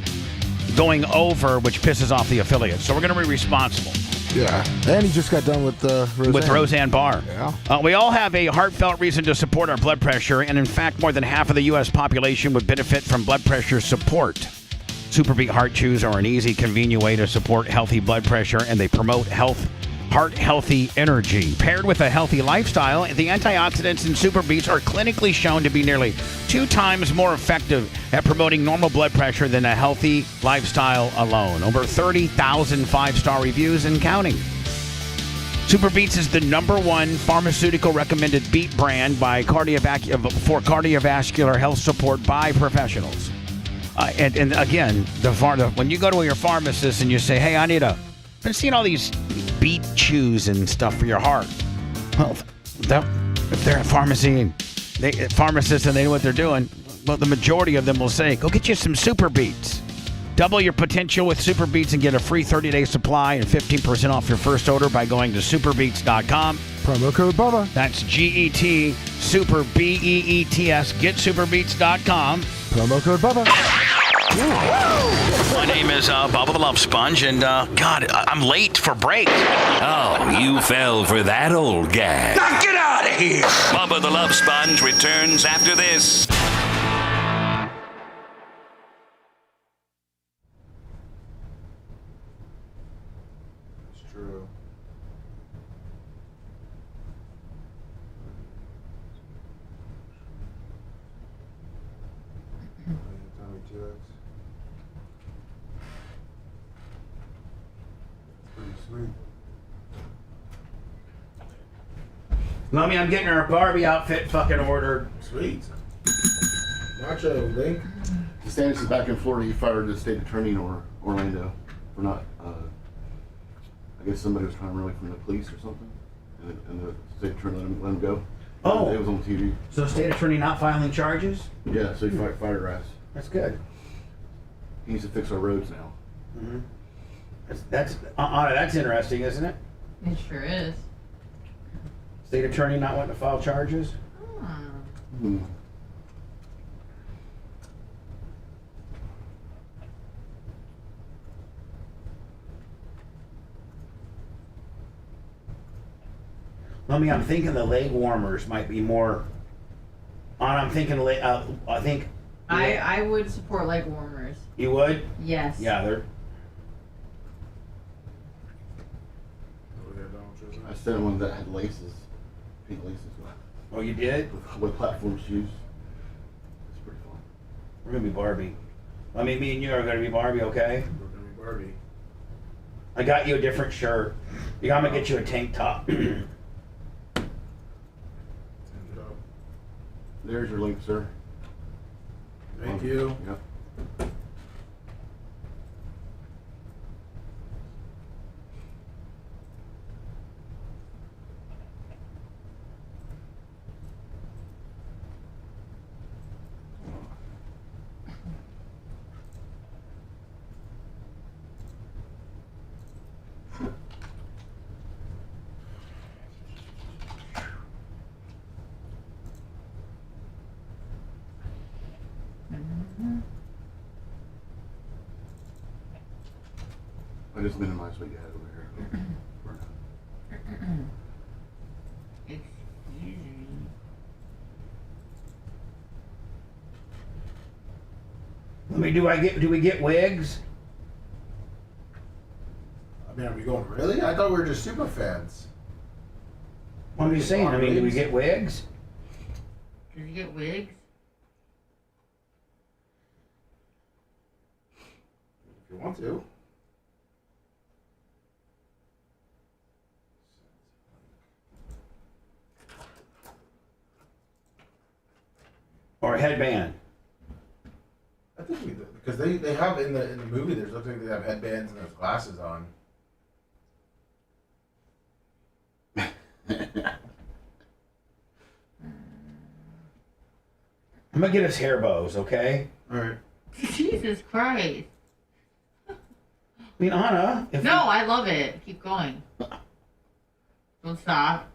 going over, which pisses off the affiliates. So we're going to be responsible. Yeah. And he just got done with Roseanne. With Roseanne Barr. Yeah. We all have a heartfelt reason to support our blood pressure, and in fact, more than half of the U.S. population would benefit from blood pressure support. Superbeat Heart Chews are an easy, convenient way to support healthy blood pressure, and they promote heart-healthy energy. Paired with a healthy lifestyle, the antioxidants in Superbeats are clinically shown to be nearly 2 times more effective at promoting normal blood pressure than a healthy lifestyle alone. Over 30,000 5-star reviews and counting. Superbeats is the -- pharmaceutical recommended beat brand for cardiovascular health support by professionals. And again, when you go to your pharmacist and you say, hey, I've been seeing all these beet chews and stuff for your heart. Well, if they're a pharmacist and they know what they're doing, well, the majority of them will say, go get you some Super Beats. Double your potential with Super Beats and get a free 30-day supply and 15% off your first order by going to superbeats.com. Promo code Bubba. That's GET, Super BEETS. GetSuperbeats.com. Promo code Bubba. My name is Bubba the Love Sponge, and God, I'm late for break. Oh, you fell for that old gag. Now get out of here! Bubba the Love Sponge returns after this. It's true. Tommy 2X. Pretty sweet. Mommy, I'm getting her a Barbie outfit fucking ordered. Sweet. Nacho, Link. DeSantis is back in Florida. He fired the state attorney in Orlando for not, I guess somebody was trying to run away from the police or something. And the state attorney let him go. Oh. It was on TV. So state attorney not filing charges? Yeah, so he fired her ass. That's good. He needs to fix our roads now. Mm-hmm. That's interesting, isn't it? It sure is. State attorney not wanting to file charges? Hmm. I'm thinking the leg warmers might be more. I'm thinking, I think I would support leg warmers. You would? Yes. Yeah, they're. I sent one that had laces, pink laces. Oh, you did? With platform shoes. It's pretty fun. We're gonna be Barbie. I mean, me and you are gonna be Barbie, okay? We're gonna be Barbie. I got you a different shirt. I'm gonna get you a tank top. There's your link, sir. Thank you. Yep. I just minimized what you had over here. For now. Excuse me. Do we get wigs? I mean, are we going really? I thought we were just super fans. What are you saying? I mean, do we get wigs? Did you get wigs? If you want to. Or a headband? I think we did because they have in the movie. There's looks like they have headbands and there's glasses on. I'm gonna get us hair bows, okay? All right. Jesus Christ. I mean, Anna. No, I love it. Keep going. Don't stop.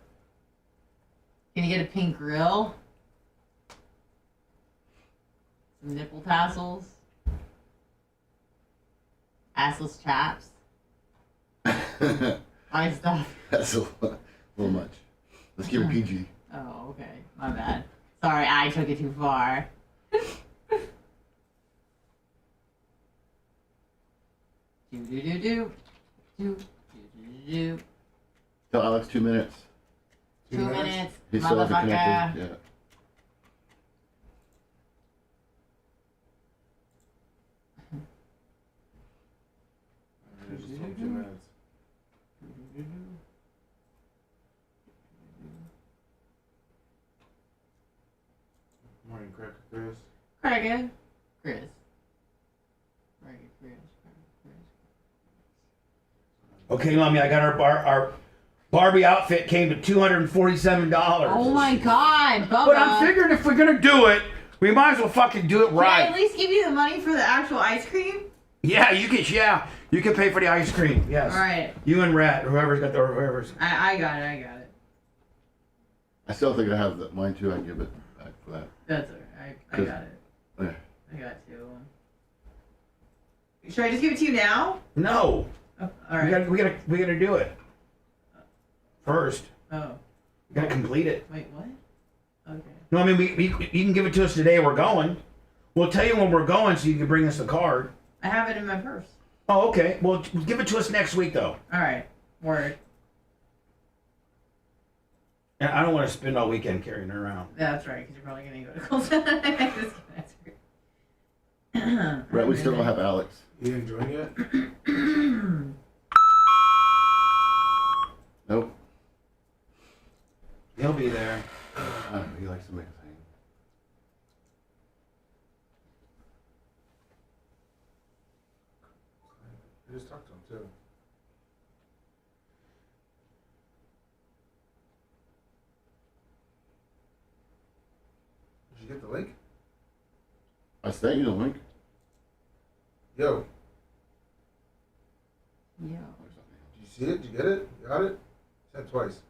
Can you get a pink grill? Some nipple tassels? Assless chaps? My stuff. That's a little much. Let's give it PG. Oh, okay. My bad. Sorry, I took it too far. Do. Tell Alex 2 minutes. 2 minutes. He still hasn't Motherfucker. connected. Yeah. Just 2 minutes. Morning, Cracker Chris. Cracker. Chris. Okay, Lummy, I got our Barbie outfit came to $247. Oh my God, Bubba. But I'm figuring if we're gonna do it, we might as well fucking do it Can right. I at least give you the money for the actual ice cream? Yeah, you can pay for the ice cream. Yes. All right. You and Rat, whoever's got whoever's. I got it. I still think I have mine too. I can give it back for that. That's alright. I got it. Yeah. I got you. Should I just give it to you now? No. Oh, all right. We gotta do it first. Oh. We gotta complete it. Wait, what? Okay. No, I mean you can give it to us today. We're going. We'll tell you when we're going, so you can bring us the card. I have it in my purse. Oh, okay. Well, give it to us next week, though. All right. Word. And I don't want to spend all weekend carrying her around. That's right, because you're probably going to go to Colton. Right, we still don't have Alex. You didn't join yet? Nope. He'll be there. He likes to make us hang. I just talked to him too. Did you get the link? I sent you the link. Yo. Yeah. Did you see it? Did you get it? You got it? Sent twice.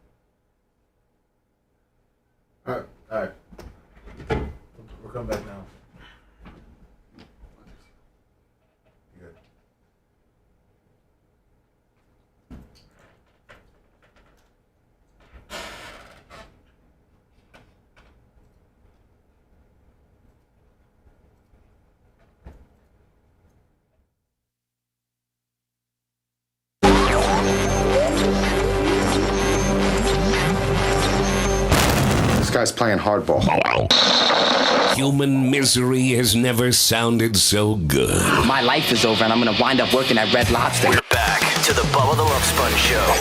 Alright. We'll come back now. You good? playing hardball. Human misery has never sounded so good. My life is over and I'm going to wind up working at Red Lobster. We're back to the Bubba the Love Sponge Show.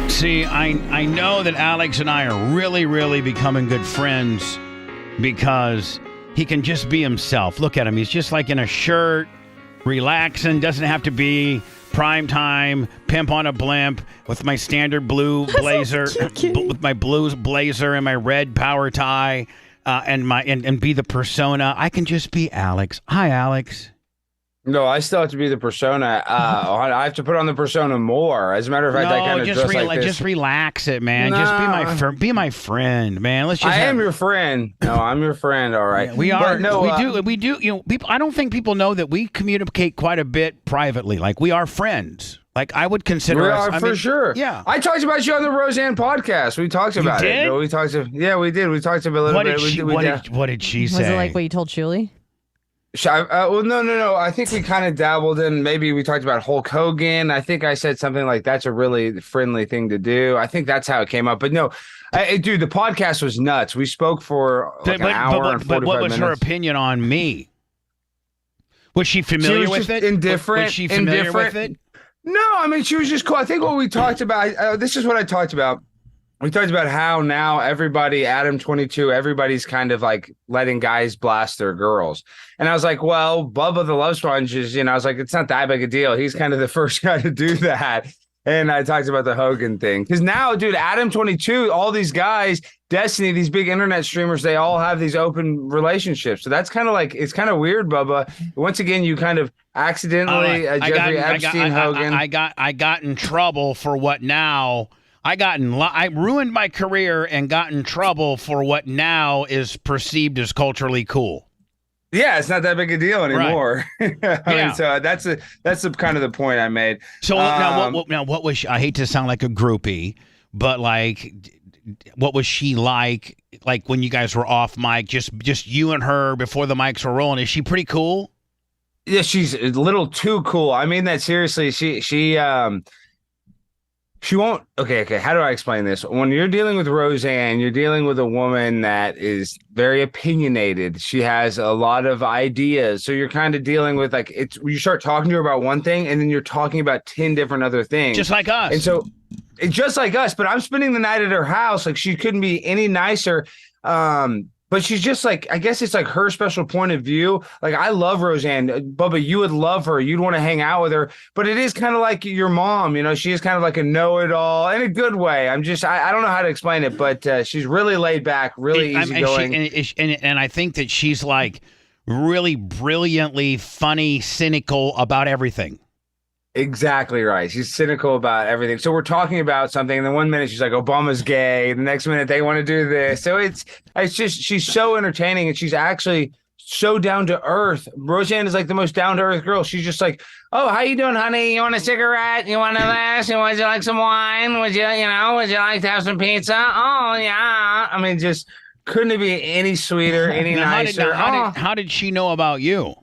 See, I know that Alex and I are really, really becoming good friends because he can just be himself. Look at him. He's just like in a shirt, relaxing, doesn't have to be prime time, pimp on a blimp with my standard blue blazer, with my blue blazer and my red power tie, and be the persona. I can just be Alex. Hi, Alex. No, I still have to be the persona. I have to put on the persona more. As a matter of fact, I kind of dress like this. Just relax it, man. No. Just be my friend, man. Let's just. I am your friend. No, I'm your friend. All right. Yeah, we are. We do. You know, people. I don't think people know that we communicate quite a bit privately. Like we are friends. Like I would consider we us. Are, for sure. Yeah. I talked about you on the Roseanne podcast. We talked about it. We talked. Yeah, we did. We talked about a little bit. What did she say? Was it like what you told Julie? Well, no. I think we kind of dabbled in. Maybe we talked about Hulk Hogan. I think I said something like that's a really friendly thing to do. I think that's how it came up. But no, dude, the podcast was nuts. We spoke for like an hour and 45 minutes. But what was her opinion on me? Was she familiar with it? Indifferent. Was she familiar with it? No, I mean, she was just cool. I think what we talked about, this is what I talked about. We talked about how now everybody, Adam 22, everybody's kind of like letting guys blast their girls. And I was like, well, Bubba the Love Sponge is, I was like, it's not that big a deal. He's kind of the first guy to do that. And I talked about the Hogan thing. Because now, dude, Adam 22, all these guys, Destiny, these big internet streamers, they all have these open relationships. So that's kind of like, it's kind of weird, Bubba. Once again, you kind of accidentally, Jeffrey Epstein, Hogan. I got in trouble for what now... I ruined my career and got in trouble for what now is perceived as culturally cool. Yeah, it's not that big a deal anymore. Right. I mean, so that's the kind of the point I made. So what was she, I hate to sound like a groupie, but like, what was she like when you guys were off mic, just you and her before the mics were rolling? Is she pretty cool? Yeah, she's a little too cool. I mean that seriously. She won't. Okay. How do I explain this? When you're dealing with Roseanne, you're dealing with a woman that is very opinionated. She has a lot of ideas. So you're kind of dealing with you start talking to her about one thing and then you're talking about 10 different other things. Just like us. And so it's just like us, but I'm spending the night at her house. Like she couldn't be any nicer. But she's just like, I guess it's like her special point of view. Like, I love Roseanne. Bubba, you would love her. You'd want to hang out with her. But it is kind of like your mom. She is kind of like a know-it-all in a good way. I don't know how to explain it, but she's really laid back, really easygoing. And I think that she's like really brilliantly funny, cynical about everything. Exactly right. She's cynical about everything. So we're talking about something, and then 1 minute she's like, Obama's gay. The next minute they want to do this. So it's just, she's so entertaining, and she's actually so down to earth. Roseanne is like the most down to earth girl. She's just like, oh, how you doing, honey? You want a cigarette? You want a this? Would you like some wine? Would you like to have some pizza? Oh yeah. I mean, just couldn't be any sweeter, any nicer. How did she know about you?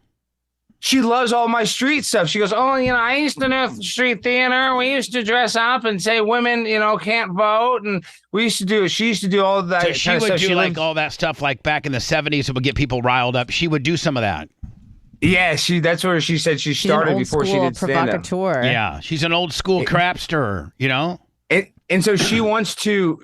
She loves all my street stuff. She goes, I used to do street theater. We used to dress up and say women, can't vote. And she used to do all that. So she would do all that stuff like back in the 70s. It would get people riled up. She would do some of that. Yeah, that's where she said she started before she did stand-up. Yeah, she's an old school crapster, And so she wants to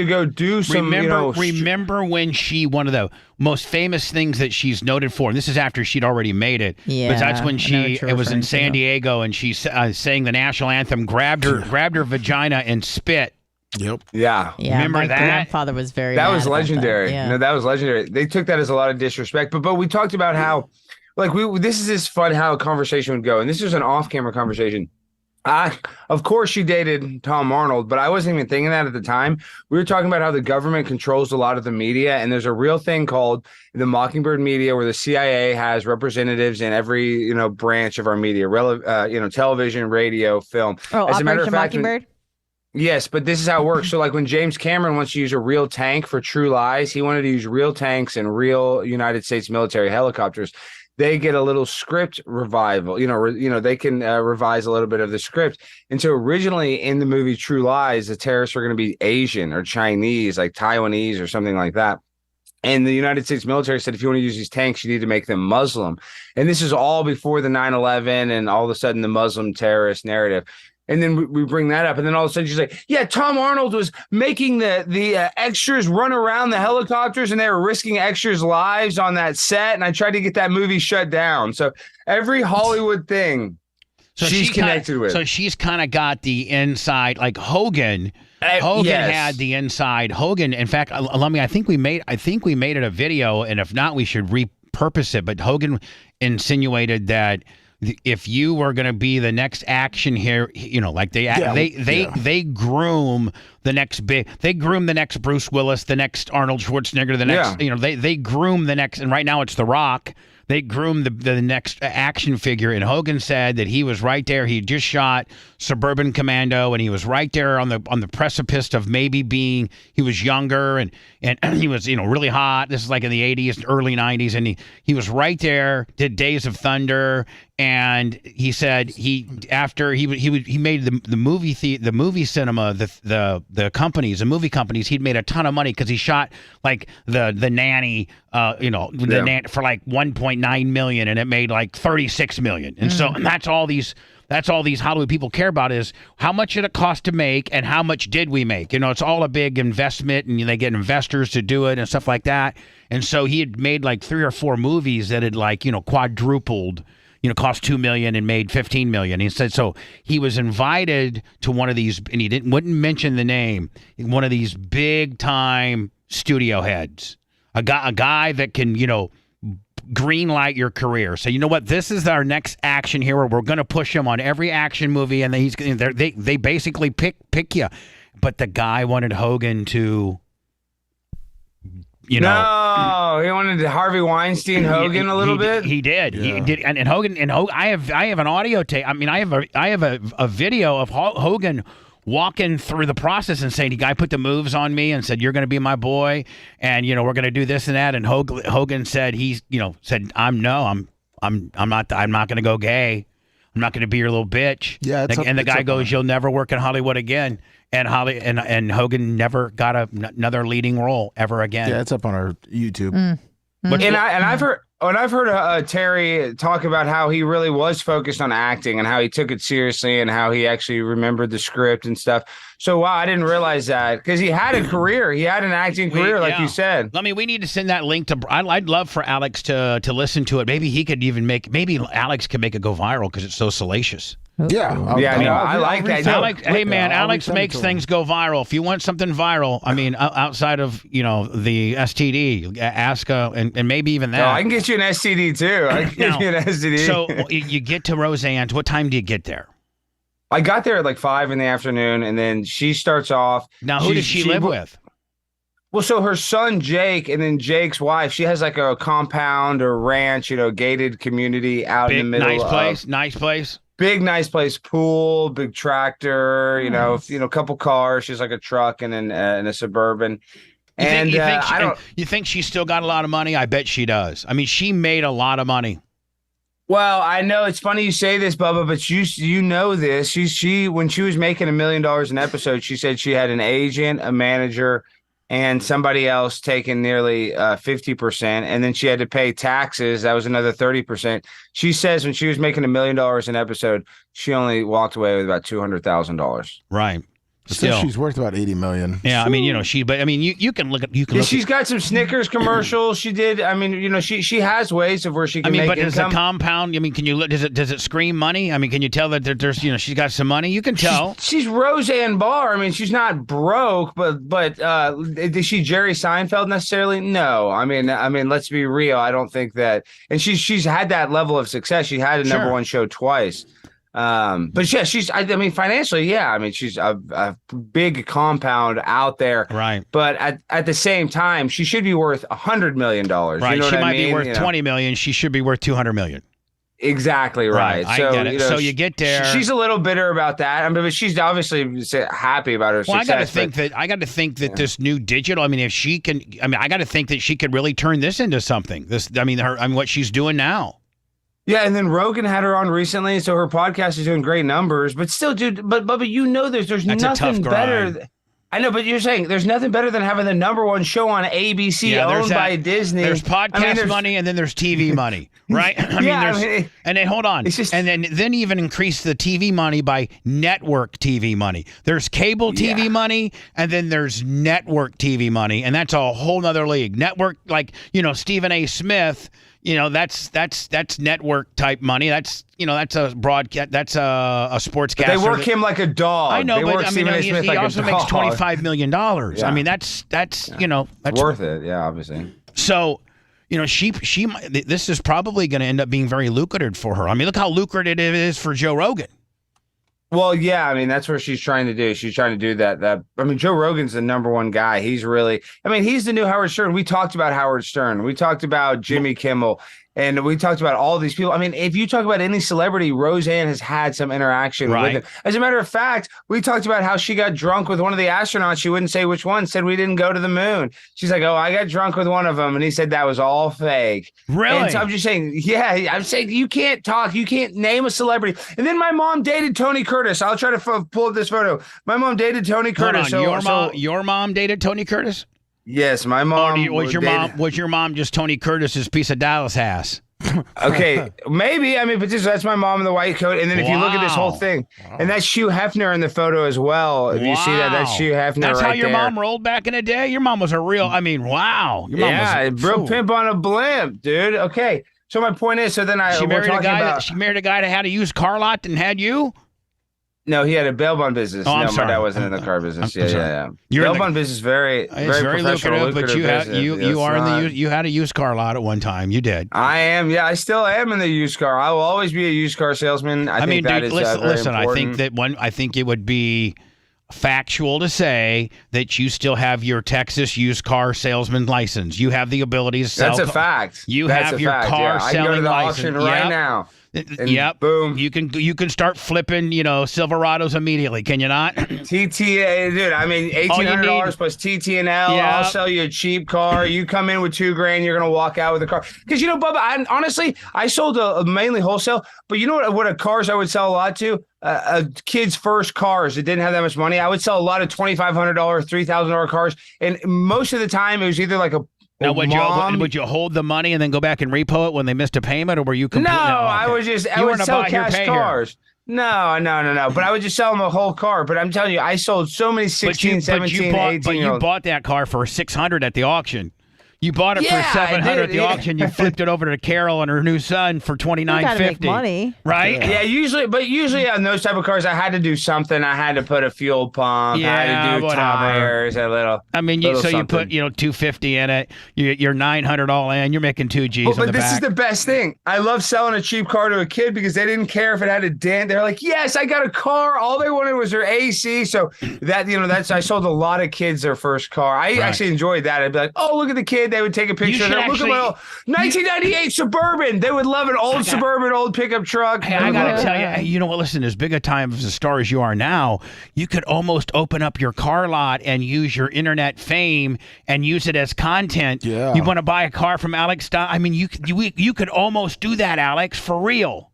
go do some. Remember when one of the most famous things that she's noted for, and this is after she'd already made it. Yeah, but that's when it was in San Diego, and she sang the national anthem, grabbed her vagina and spit. Yep. Yeah. Remember my that? grandfather was very. That mad was about legendary. That. Yeah. No, that was legendary. They took that as a lot of disrespect. But we talked about how, this is this fun how a conversation would go, and this was an off-camera conversation. Of course, she dated Tom Arnold, but I wasn't even thinking that at the time. We were talking about how the government controls a lot of the media, and there's a real thing called the Mockingbird media, where the CIA has representatives in every branch of our media, television, radio, film. Oh, as a matter of fact, Mockingbird. Yes, but this is how it works. So, when James Cameron wants to use a real tank for True Lies, he wanted to use real tanks and real United States military helicopters. they get a little script revival. They can revise a little bit of the script. And so originally in the movie True Lies, the terrorists were going to be Asian or Chinese, like Taiwanese or something like that. And the United States military said, if you want to use these tanks, you need to make them Muslim. And this is all before the 9/11 and all of a sudden the Muslim terrorist narrative. And then we bring that up. And then all of a sudden she's like, yeah, Tom Arnold was making the extras run around the helicopters and they were risking extras' lives on that set. And I tried to get that movie shut down. So every Hollywood thing she's connected with. So she's kind of got the inside, like Hogan. Hogan had the inside. Hogan, in fact, I think we made it a video, and if not, we should repurpose it. But Hogan insinuated that if you were going to be the next action here, they groom the next they groom the next Bruce Willis, the next Arnold Schwarzenegger, the next they groom the next, and right now it's The Rock. They groomed the next action figure, and Hogan said that he was right there. He just shot Suburban Commando, and he was right there on the precipice of maybe being. He was younger, and he was really hot. This is like in the 80s, early 90s, and he was right there. Did Days of Thunder, and he said he made the movie cinema, the companies, the movie companies. He'd made a ton of money because he shot like the nanny, nanny for like 1.9 million, and it made like 36 million. And so that's all these Hollywood people care about is how much did it cost to make and how much did we make? It's all a big investment, and they get investors to do it and stuff like that. And so he had made like 3 or 4 movies that had quadrupled, cost $2 million and made $15 million. He said, so he was invited to one of these, and he wouldn't mention the name, one of these big time studio heads, a guy that can, green light your career. So you know what? This is our next action hero. We're going to push him on every action movie, and they basically pick you. But the guy wanted Hogan to, No, he wanted to Harvey Weinstein Hogan a little bit. He did. Yeah. He did. And Hogan. I have an audio tape. I mean, I have a video of Hogan walking through the process and saying, the guy put the moves on me and said, you're going to be my boy, and we're going to do this and that. And Hogan said I'm not going to go gay. I'm not going to be your little bitch. Yeah. And the guy goes, you'll never work in Hollywood again. And Hogan never got another leading role ever again. Yeah, it's up on our YouTube. I've heard Terry talk about how he really was focused on acting and how he took it seriously and how he actually remembered the script and stuff. So, wow, I didn't realize that because he had a career. He had an acting career, like you said. I mean, we need to send that link to. I'd love for Alex to listen to it. Maybe he could even maybe Alex can make it go viral because it's so salacious. Yeah, I like that. Alex makes things go viral. If you want something viral, I mean, outside of the STD, ask and maybe even that. No, I can get you an STD too. I can get you an STD. So you get to Roseanne's. What time do you get there? I got there at like 5 in the afternoon, and then she starts off. Now, who does she live with? Well, so her son Jake, and then Jake's wife. She has like a compound or ranch, gated community out in the middle. Nice place. Big, nice place, pool, big tractor, a couple cars. She's like a truck and then a Suburban. You think she's still got a lot of money? I bet she does. I mean, she made a lot of money. Well, I know it's funny you say this, Bubba, but you know this. She when she was making $1 million an episode, she said she had an agent, a manager, and somebody else taking nearly 50%. And then she had to pay taxes. That was another 30%. She says when she was making $1 million an episode, she only walked away with about $200,000. Right. Still, she's worth about $80 million. Yeah, I mean, you can look at. She's got some Snickers commercials. She did. I mean, she has ways of where she can. But does the compound? I mean, can you look? Does it scream money? I mean, can you tell that there's she's got some money? You can tell. She's Roseanne Barr. I mean, she's not broke, but is she Jerry Seinfeld necessarily? No. I mean, let's be real. I don't think that. And she's had that level of success. She had a number one show twice. But yeah, financially, yeah. I mean, she's a big compound out there, right? But at the same time, she should be worth $100 million. Right? You know she might be worth $20 million. She should be worth $200 million. Exactly right. So, I get it. So you get there. She's a little bitter about that. I mean, but she's obviously happy about her success. I got to think that this new digital. I mean, if she can. I mean, I got to think that she could really turn this into something. What she's doing now. Yeah, and then Rogan had her on recently, so her podcast is doing great numbers. But still, dude, but Bubba, there's That's a tough nothing better. grind. I know, but you're saying there's nothing better than having the #1 show on ABC owned by Disney. There's podcast money and then there's TV money, right? And then hold on. And then even increase the TV money by network TV money. There's cable TV money and then there's network TV money. And that's a whole nother league. Network, like, Stephen A. Smith, that's network type money. That's a broadcast. That's a sportscaster. They work him like a dog. I know, they but he also makes $25 million. Yeah. I mean, that's that's worth it. Yeah, obviously. So, this is probably going to end up being very lucrative for her. I mean, look how lucrative it is for Joe Rogan. Well, yeah, I mean, that's what she's trying to do. She's trying to do that. I mean, Joe Rogan's the #1 guy. He's the new Howard Stern. We talked about Howard Stern. We talked about Jimmy Kimmel. And we talked about all these people. I mean, if you talk about any celebrity, Roseanne has had some interaction with it. As a matter of fact, we talked about how she got drunk with one of the astronauts. She wouldn't say which one, said we didn't go to the moon. She's like, oh, I got drunk with one of them. And he said that was all fake. Really? And so I'm just saying, I'm saying you can't talk. You can't name a celebrity. And then my mom dated Tony Curtis. I'll try to pull up this photo. My mom dated Tony Curtis. Your mom dated Tony Curtis? Yes, my mom. Was your mom just Tony Curtis's piece of Dallas ass? Okay, maybe. I mean, but that's my mom in the white coat. And then if you look at this whole thing, and that's Hugh Hefner in the photo as well. If you see that's Hugh Hefner. That's right how your there. mom rolled back in the day. Your mom was a real. I mean, wow. Your mom was real pimp on a blimp, dude. Okay, so my point is, she married a guy that had a used car lot and had you. No, he had a bail bond business. Oh, my dad wasn't in the car business. Yeah. You're bail bond business very lucrative, but you had a used car lot at one time. You did. I am. Yeah, I still am in the used car. I will always be a used car salesman. I think that is listen. important. I think it would be factual to say that you still have your Texas used car salesman license. You have the ability to sell. That's a fact. Have your car selling license. I can go to the auction right now. Yep. Boom. You can start flipping, Silverados immediately. Can you not? TTA, dude. I mean, $1,800 plus TT&L. Yeah. I'll sell you a cheap car. You come in with $2,000, you're gonna walk out with a car. Because Bubba, honestly, I sold mainly wholesale. But you know what cars I would sell a lot to? Kids' first cars that didn't have that much money. I would sell a lot of $2,500, $3,000 cars, and most of the time it was either like a. Now, would you hold the money and then go back and repo it when they missed a payment, or were you completely? No, I would sell cash cars. No. But I would just sell them a whole car. But I'm telling you, I sold so many 16, 17, 18. But you bought that car for $600 at the auction. You bought it for $700 at the auction. You flipped it over to Carol and her new son for $2,950. Gotta make money, right? Yeah, usually on those type of cars, I had to do something. I had to put a fuel pump. I had to do tires, a little. I mean, you put $250 in it. You're $900 all in. You're making 2 G's. But this is the best thing. I love selling a cheap car to a kid because they didn't care if it had a dent. They're like, yes, I got a car. All they wanted was their AC. So I sold a lot of kids their first car. I actually enjoyed that. I'd be like, oh, look at the kid. They would take a picture. Look at my old 1998 Suburban. They would love an old Suburban, old pickup truck. Hey, I got to tell you, you know what? Listen, as big a time as a star as you are now, you could almost open up your car lot and use your internet fame and use it as content. Yeah. You want to buy a car from Alex Stein? I mean, you could almost do that, Alex, for real.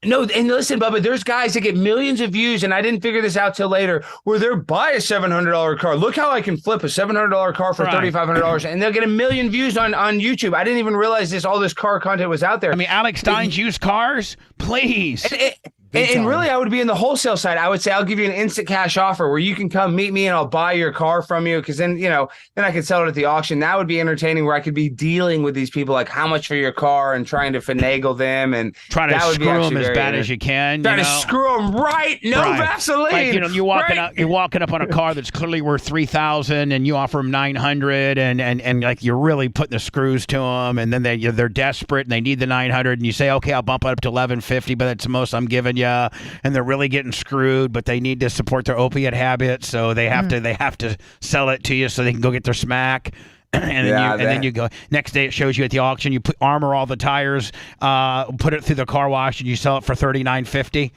No, and listen, Bubba, there's guys that get millions of views, and I didn't figure this out till later, where they'll buy a $700 car. Look how I can flip a $700 car for $3,500, and they'll get 1 million views on YouTube. I didn't even realize all this car content was out there. I mean, Alex Stein's used cars? Please. And really, I would be in the wholesale side. I would say, I'll give you an instant cash offer where you can come meet me and I'll buy your car from you. Because then, then I could sell it at the auction. That would be entertaining, where I could be dealing with these people, like how much for your car, and trying to finagle them. And trying to screw them as bad as you can. Trying to screw them right. No Vaseline. Like, you're walking up on a car that's clearly worth $3,000 and you offer them $900 and like you're really putting the screws to them. And then they're desperate and they need the $900 and you say, okay, I'll bump it up to $1,150, but that's the most I'm giving you. And they're really getting screwed, but they need to support their opiate habits, so they have to sell it to you so they can go get their smack. And then you go next day. It shows you at the auction. You armor all the tires, put it through the car wash, and you sell it for $39.50.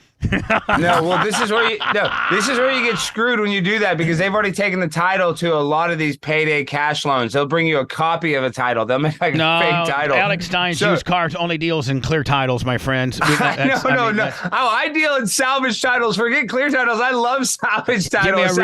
No, well, this is where you get screwed when you do that, because they've already taken the title to a lot of these payday cash loans. They'll bring you a copy of a title. They'll make like a fake title. Alex Stein's used cars only deals in clear titles, my friends. No. I deal in salvage titles. Forget clear titles. I love salvage titles.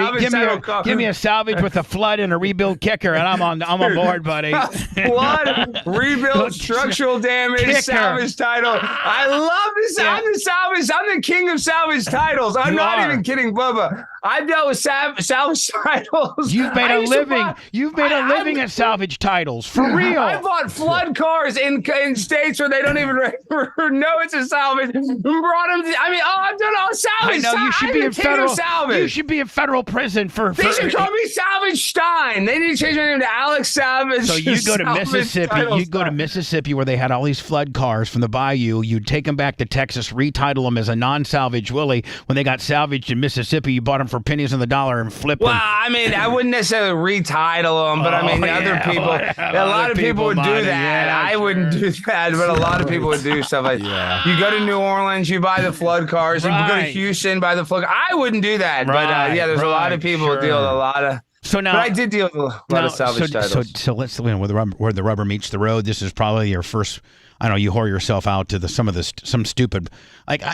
Give me a salvage with a flood and a rebuild kicker, and I'm on board, buddy. Flood, rebuild, structural damage, kicker. Salvage title. I love this. Yeah. I'm the salvage. I'm the king of salvage titles. I'm not even kidding, Bubba. I've dealt with salvage titles. You've made a living. You've made a living at salvage titles, for real. I bought flood cars in states where they don't even know it's a salvage. Brought them. I've done all salvage. I know you should be in federal. You should be in federal prison for. They should call me Salvage Stein. They need to change my name to Alex Savage. So you go to Mississippi. You go to Mississippi where they had all these flood cars from the bayou. You'd take them back to Texas, retitle them as a non-salvage Willie. When they got salvaged in Mississippi, you bought them for pennies on the dollar and flipped them. Well, I wouldn't necessarily retitle them, but other people, a lot of people would do that. Yeah, I wouldn't do that, but a lot of people would do stuff like that. You go to New Orleans, you buy the flood cars. You go to Houston, buy the flood. I wouldn't do that, but there's a lot of people who deal with a lot of. So now, but I did deal with a lot of salvage titles. So let's where the rubber meets the road. This is probably your first. I don't know. You whore yourself out to some stupid.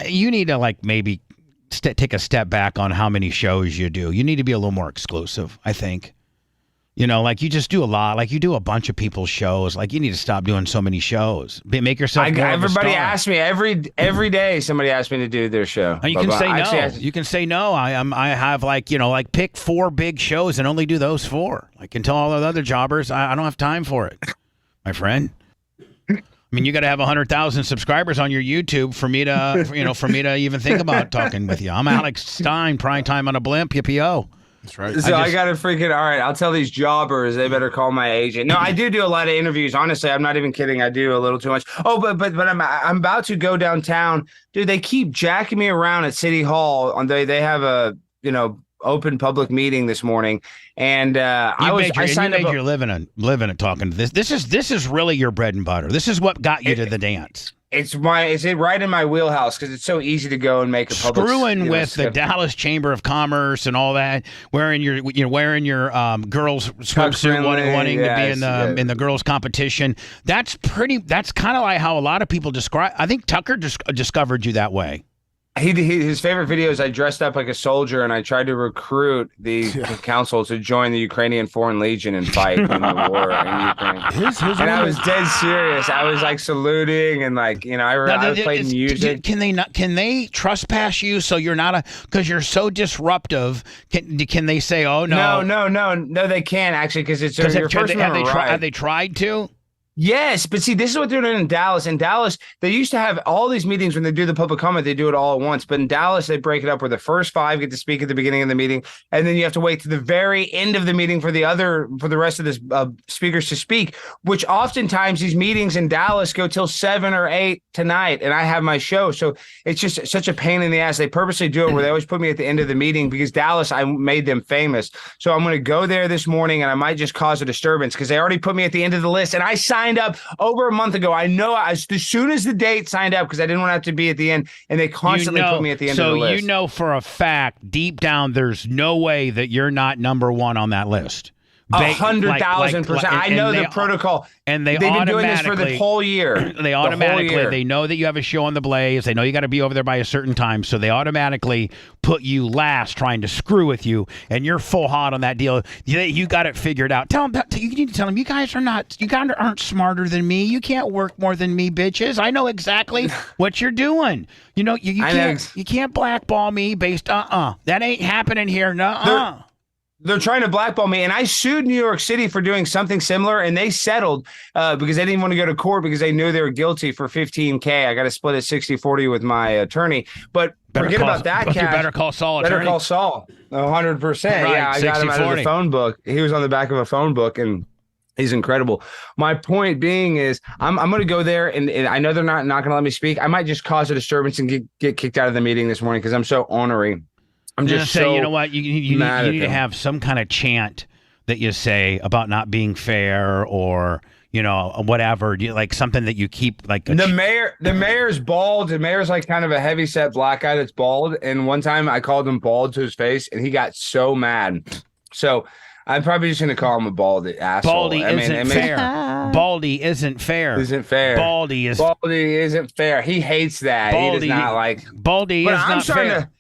You need to maybe take a step back on how many shows you do. You need to be a little more exclusive, I think. You just do a lot. You do a bunch of people's shows. You need to stop doing so many shows. Make yourself more everybody of a star. asks me every day. Somebody asks me to do their show. And you can say no. You can say no. I have pick 4 big shows and only do those 4. And tell all the other jobbers I don't have time for it, my friend. You got to have 100,000 subscribers on your YouTube for me to even think about talking with you. I'm Alex Stein, prime time on a blimp. Yippee-oh. That's right. So I got to all right, I'll tell these jobbers they better call my agent. No, I do a lot of interviews. Honestly, I'm not even kidding. I do a little too much. Oh, but I'm about to go downtown. Dude, they keep jacking me around at City Hall. They have a, open public meeting this morning, and I signed up. You're living and talking to this. This is really your bread and butter. This is what got you to the dance. It's right in my wheelhouse because it's so easy to go and make a public. Screwing with the Dallas Chamber of Commerce and all that, wearing your girls swimsuit, wanting to be in the girls competition. That's kind of like how a lot of people describe. I think Tucker discovered you that way. His favorite video is I dressed up like a soldier and I tried to recruit the council to join the Ukrainian Foreign Legion and fight in the war in Ukraine. And I was dead serious. I was saluting and I played music. Can they trespass you so you're not because you're so disruptive? Can they say, oh no? No, they can't actually because it's your first have they tried to? Yes, but see, this is what they're doing in Dallas. In Dallas, they used to have all these meetings when they do the public comment, they do it all at once. But in Dallas, they break it up where the first 5 get to speak at the beginning of the meeting, and then you have to wait to the very end of the meeting for the rest of the speakers to speak. Which oftentimes these meetings in Dallas go till 7 or 8 tonight, and I have my show, so it's just such a pain in the ass. They purposely do it where they always put me at the end of the meeting because Dallas, I made them famous. So I'm going to go there this morning, and I might just cause a disturbance because they already put me at the end of the list, and I signed up over a month ago. I know as soon as the date signed up because I didn't want to have to be at the end, and they constantly put me at the end of the list. So you know for a fact, deep down, there's no way that you're not number 1 on that list. 100,000%. I know the protocol. And they've been doing this for the whole year. They automatically, they know that you have a show on the Blaze. They know you got to be over there by a certain time. So they automatically put you last trying to screw with you. And you're full hot on that deal. You got it figured out. You need to tell them, you guys aren't smarter than me. You can't work more than me, bitches. I know exactly what you're doing. You can't blackball me based, that ain't happening here. They're trying to blackball me, and I sued New York City for doing something similar, and they settled because they didn't want to go to court because they knew they were guilty for $15,000. I got to split it 60-40 with my attorney. But forget about that cash. You better call Saul. Better call Saul. 100%. Right, yeah, I got him out of the phone book. He was on the back of a phone book, and he's incredible. My point being is I'm going to go there, and I know they're not going to let me speak. I might just cause a disturbance and get kicked out of the meeting this morning because I'm so ornery. I'm just say, you know what? You need to have some kind of chant that you say about not being fair or whatever? Do you, like something that you keep like the mayor's bald. The mayor's like kind of a heavy-set black guy that's bald. And one time I called him bald to his face, and he got so mad. So I'm probably just gonna call him a bald asshole. Baldy isn't fair. Baldy isn't fair. Baldy isn't fair. He hates that. Baldy, he does not like. Baldy is not fair.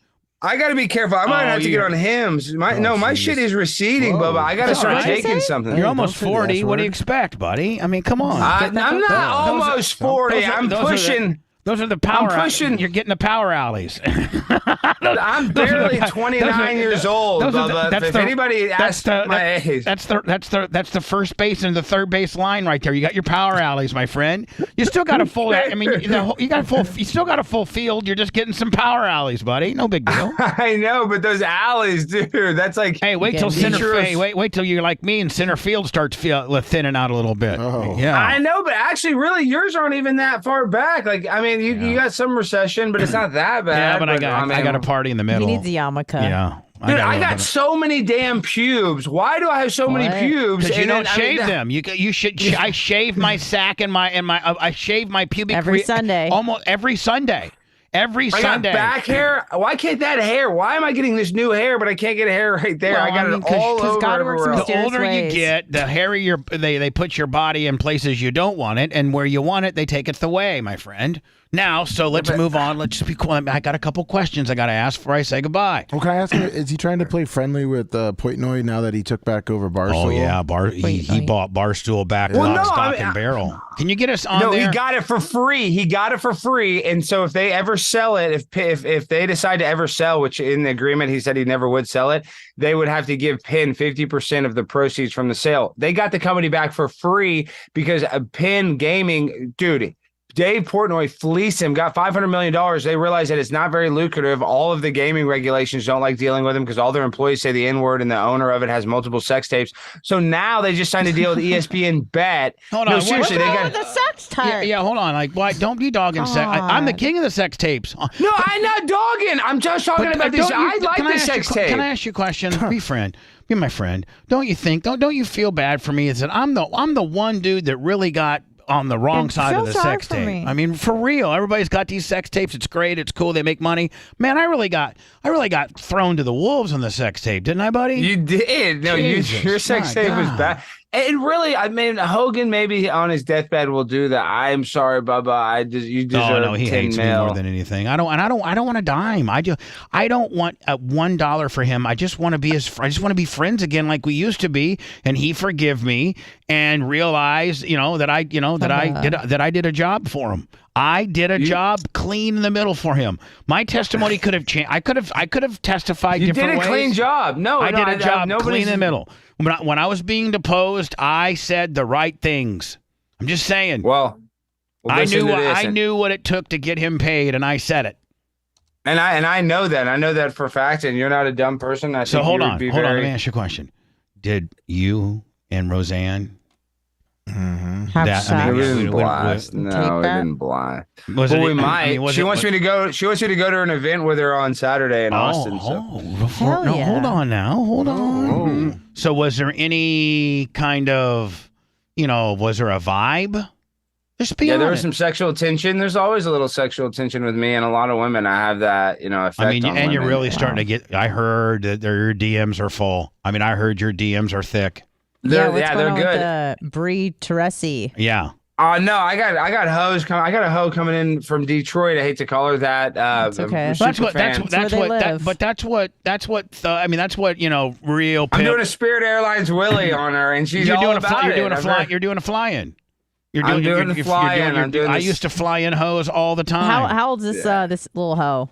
I got to be careful. I might have to get on him. My shit is receding, Bubba. I got to start taking something. You're almost 40. What do you expect, buddy? I mean, come on. I'm not almost 40. I'm pushing. Those are the power. I'm pushing. You're getting the power alleys. I'm barely 29 years old, Bubba. If anybody asks my age, that's the first base and the third base line right there. You got your power alleys, my friend. You still got a full. I mean, you got a full. You still got a full field. You're just getting some power alleys, buddy. No big deal. I know, but those alleys, dude. That's like. Hey, wait till wait till you're like me and center field starts thinning out a little bit. Oh. Yeah. I know, but actually, really, yours aren't even that far back. Like, I mean. You got some recession, but it's not that bad. Yeah, but I got a party in the middle. He needs a yarmulke. Yeah. Dude, I got so many damn pubes. Why do I have so many pubes? Because you don't shave them. You should. I shave my sack and I shave my pubic every Sunday. Almost every Sunday. Every Sunday. I got back hair. Why can't that hair? Why am I getting this new hair, but I can't get a hair right there? Well, I got it all over. God works in the older ways. you get, the hairier they put your body in places you don't want it, and where you want it, they take it away, my friend. Now, so let's move on. Let's just be quiet. I got a couple questions I got to ask before I say goodbye. Well, can I ask him, is he trying to play friendly with Portnoy now that he took back over Barstool? Oh, yeah. He bought Barstool back lock, stock, and barrel. Can you get us on there? No, he got it for free. And so if they ever sell it, if they decide to ever sell, which in the agreement he said he never would sell it, they would have to give Penn 50% of the proceeds from the sale. They got the company back for free because Penn Gaming, dude, Dave Portnoy fleeced him, got $500 million. They realized that it's not very lucrative. All of the gaming regulations don't like dealing with him because all their employees say the N-word and the owner of it has multiple sex tapes. So now they just signed a deal with ESPN Bet. Hold on. Seriously, they got the sex tape. Yeah, hold on. Like, why don't be dogging sex? I'm the king of the sex tapes. No, I'm not dogging. I'm just talking about this. I like the sex tape. Can I ask you a question? Be my friend. Don't you think? Don't you feel bad for me? Is that I'm the one dude that really got on the wrong side of the sex tape. I mean, for real. Everybody's got these sex tapes. It's great. It's cool. They make money. Man, I really got thrown to the wolves on the sex tape, didn't I, buddy? You did. No, your sex tape was bad. And really, I mean, Hogan maybe on his deathbed will do that. I'm sorry, Bubba. You deserve he 10 hates mil. me more than anything. I don't want a dime. I don't want $1 for him. I just want to be I just want to be friends again like we used to be. And he forgive me and realize, that I did a job for him. I did a job clean in the middle for him. My testimony could have changed. I could have testified different ways. You did a clean job. No, I did a job clean in the middle. When I was being deposed, I said the right things. I'm just saying. Well I knew what it took to get him paid, and I said it. And I know that. I know that for a fact. And you're not a dumb person. So hold on. Let me ask you a question. Did you and Roseanne? We didn't blast. No, we didn't blast. We might. She wants me to go. She wants me to go to an event with her on Saturday in Austin. Hold on now. Hold on. So was there any kind of, was there a vibe? There was some sexual tension. There's always a little sexual tension with me and a lot of women. I have that, effect on women. You're really starting to get. I heard that your DMs are full. I mean, I heard your DMs are thick. They're good. With Bree Teresi. Yeah. No, I got hoes coming. I got a hoe coming in from Detroit. I hate to call her that. That's okay. That's what real. I'm doing a Spirit Airlines Willie on her, and she's all about it. You're doing a fly-in. I'm doing the fly-in. I used to fly in hoes all the time. How old is this little hoe?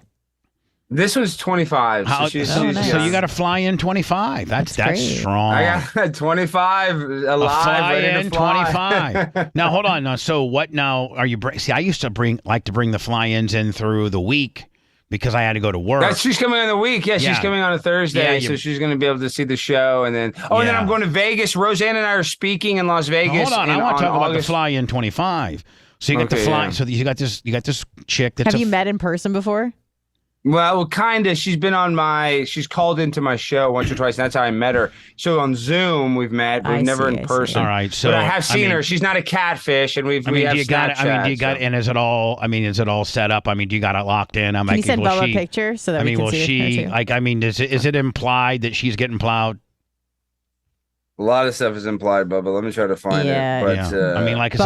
This one's 25. So you got to fly in 25. That's strong. I got 25 alive, ready to fly. 25. Now hold on. Now, so what? Now are you? See, I used to bring the fly-ins in through the week because I had to go to work. She's coming on the week. Yeah, she's coming on a Thursday, so she's going to be able to see the show, and then and then I'm going to Vegas. Roseanne and I are speaking in Las Vegas. Hold on, I want to talk about the fly-in 25. So you got the fly. Yeah. So you got this chick. Have you met in person before? Well, kind of. She's called into my show once or twice. And that's how I met her. So on Zoom, we've met. We've never in person. All right. So but I have seen her. She's not a catfish, and we have Snapchat. Do you got? And is it all? I mean, is it all set up? I mean, do you got it locked in? Can you send Bubba a picture so that we can see her too? Like, I mean, is it implied that she's getting plowed? A lot of stuff is implied, Bubba. Let me try to find it. But I mean, like, there's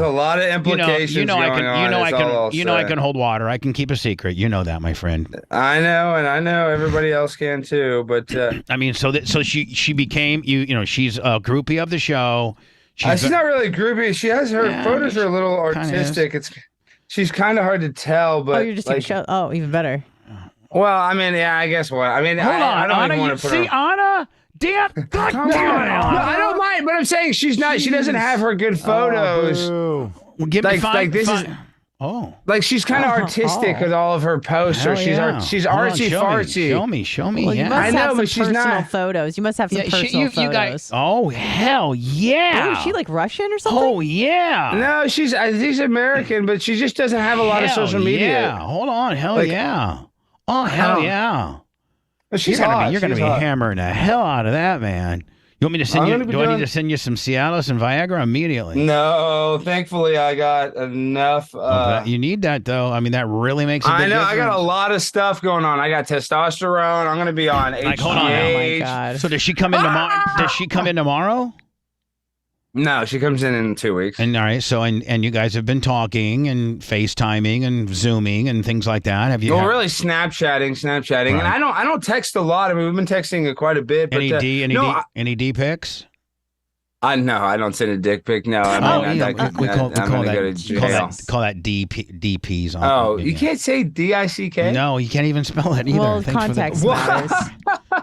a lot of implications. I can hold water. I can keep a secret. You know that, my friend. I know, and I know everybody else can too. But I mean, so she became she's a groupie of the show. She's not really a groupie. She has her photos are a little artistic. She's kind of hard to tell. But you're just like, show. Oh, even better. Well, I mean, I guess what I mean. Hold on, I don't Anna. even want to put her. Anna. Damn! God damn it, Anna. No, I don't mind, but I'm saying she's not. She doesn't have her good photos. Well, give me this is. Oh, like she's kind of artistic with all of her posters. She's artsy fartsy. Show me. Well, you must I know, have but some she's personal not. photos. You must have some personal photos. You guys. Oh hell yeah! Oh, is she like Russian or something? Oh yeah. No, she's American, but she just doesn't have a lot of social media. Yeah. Hold on. Hell yeah. Oh hell yeah. Well, she's You're gonna be hammering the hell out of that, man. You want me to send you? Do I need to send you some Cialis and Viagra immediately? No, thankfully I got enough. You need that though. I mean, that really makes a big difference. I got a lot of stuff going on. I got testosterone. I'm gonna be on HGH. Hold on. Oh my God. So does she come in tomorrow? Does she come in tomorrow? No, she comes in 2 weeks. And all right, so and you guys have been talking and FaceTiming and Zooming and things like that. Have you? Well, really Snapchatting, right. And I don't text a lot. I mean, we've been texting quite a bit. But, any D pics? No, I don't send a dick pic. No, we call that DPs. You can't say DICK. No, you can't even spell it either. Well, context matters.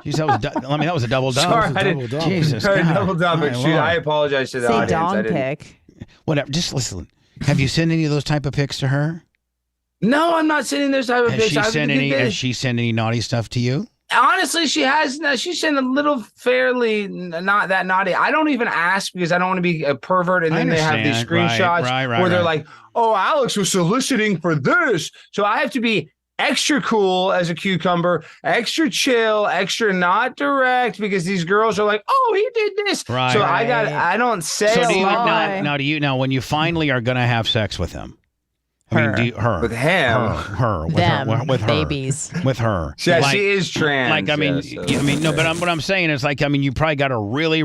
Jeez, that was a double dub. Sorry, Jesus, double dub. I apologize to the audience. Say Dawn pic. Whatever. Just listen. Have you sent any of those type of pics to her? No, I'm not sending those type of pics. Has she sent any naughty stuff to you? Honestly, she has. She sent a little fairly not that naughty. I don't even ask because I don't want to be a pervert. And then they have these screenshots where they're like, "Oh, Alex was soliciting for this," so I have to be extra cool as a cucumber, extra chill, extra not direct because these girls are like, "Oh, he did this." Right. So I don't say so a lot. Now when you finally are gonna have sex with him. With him, with her, babies, with her. Yeah, she is trans. Like, I mean, what I'm saying is, like, I mean, you probably got to really,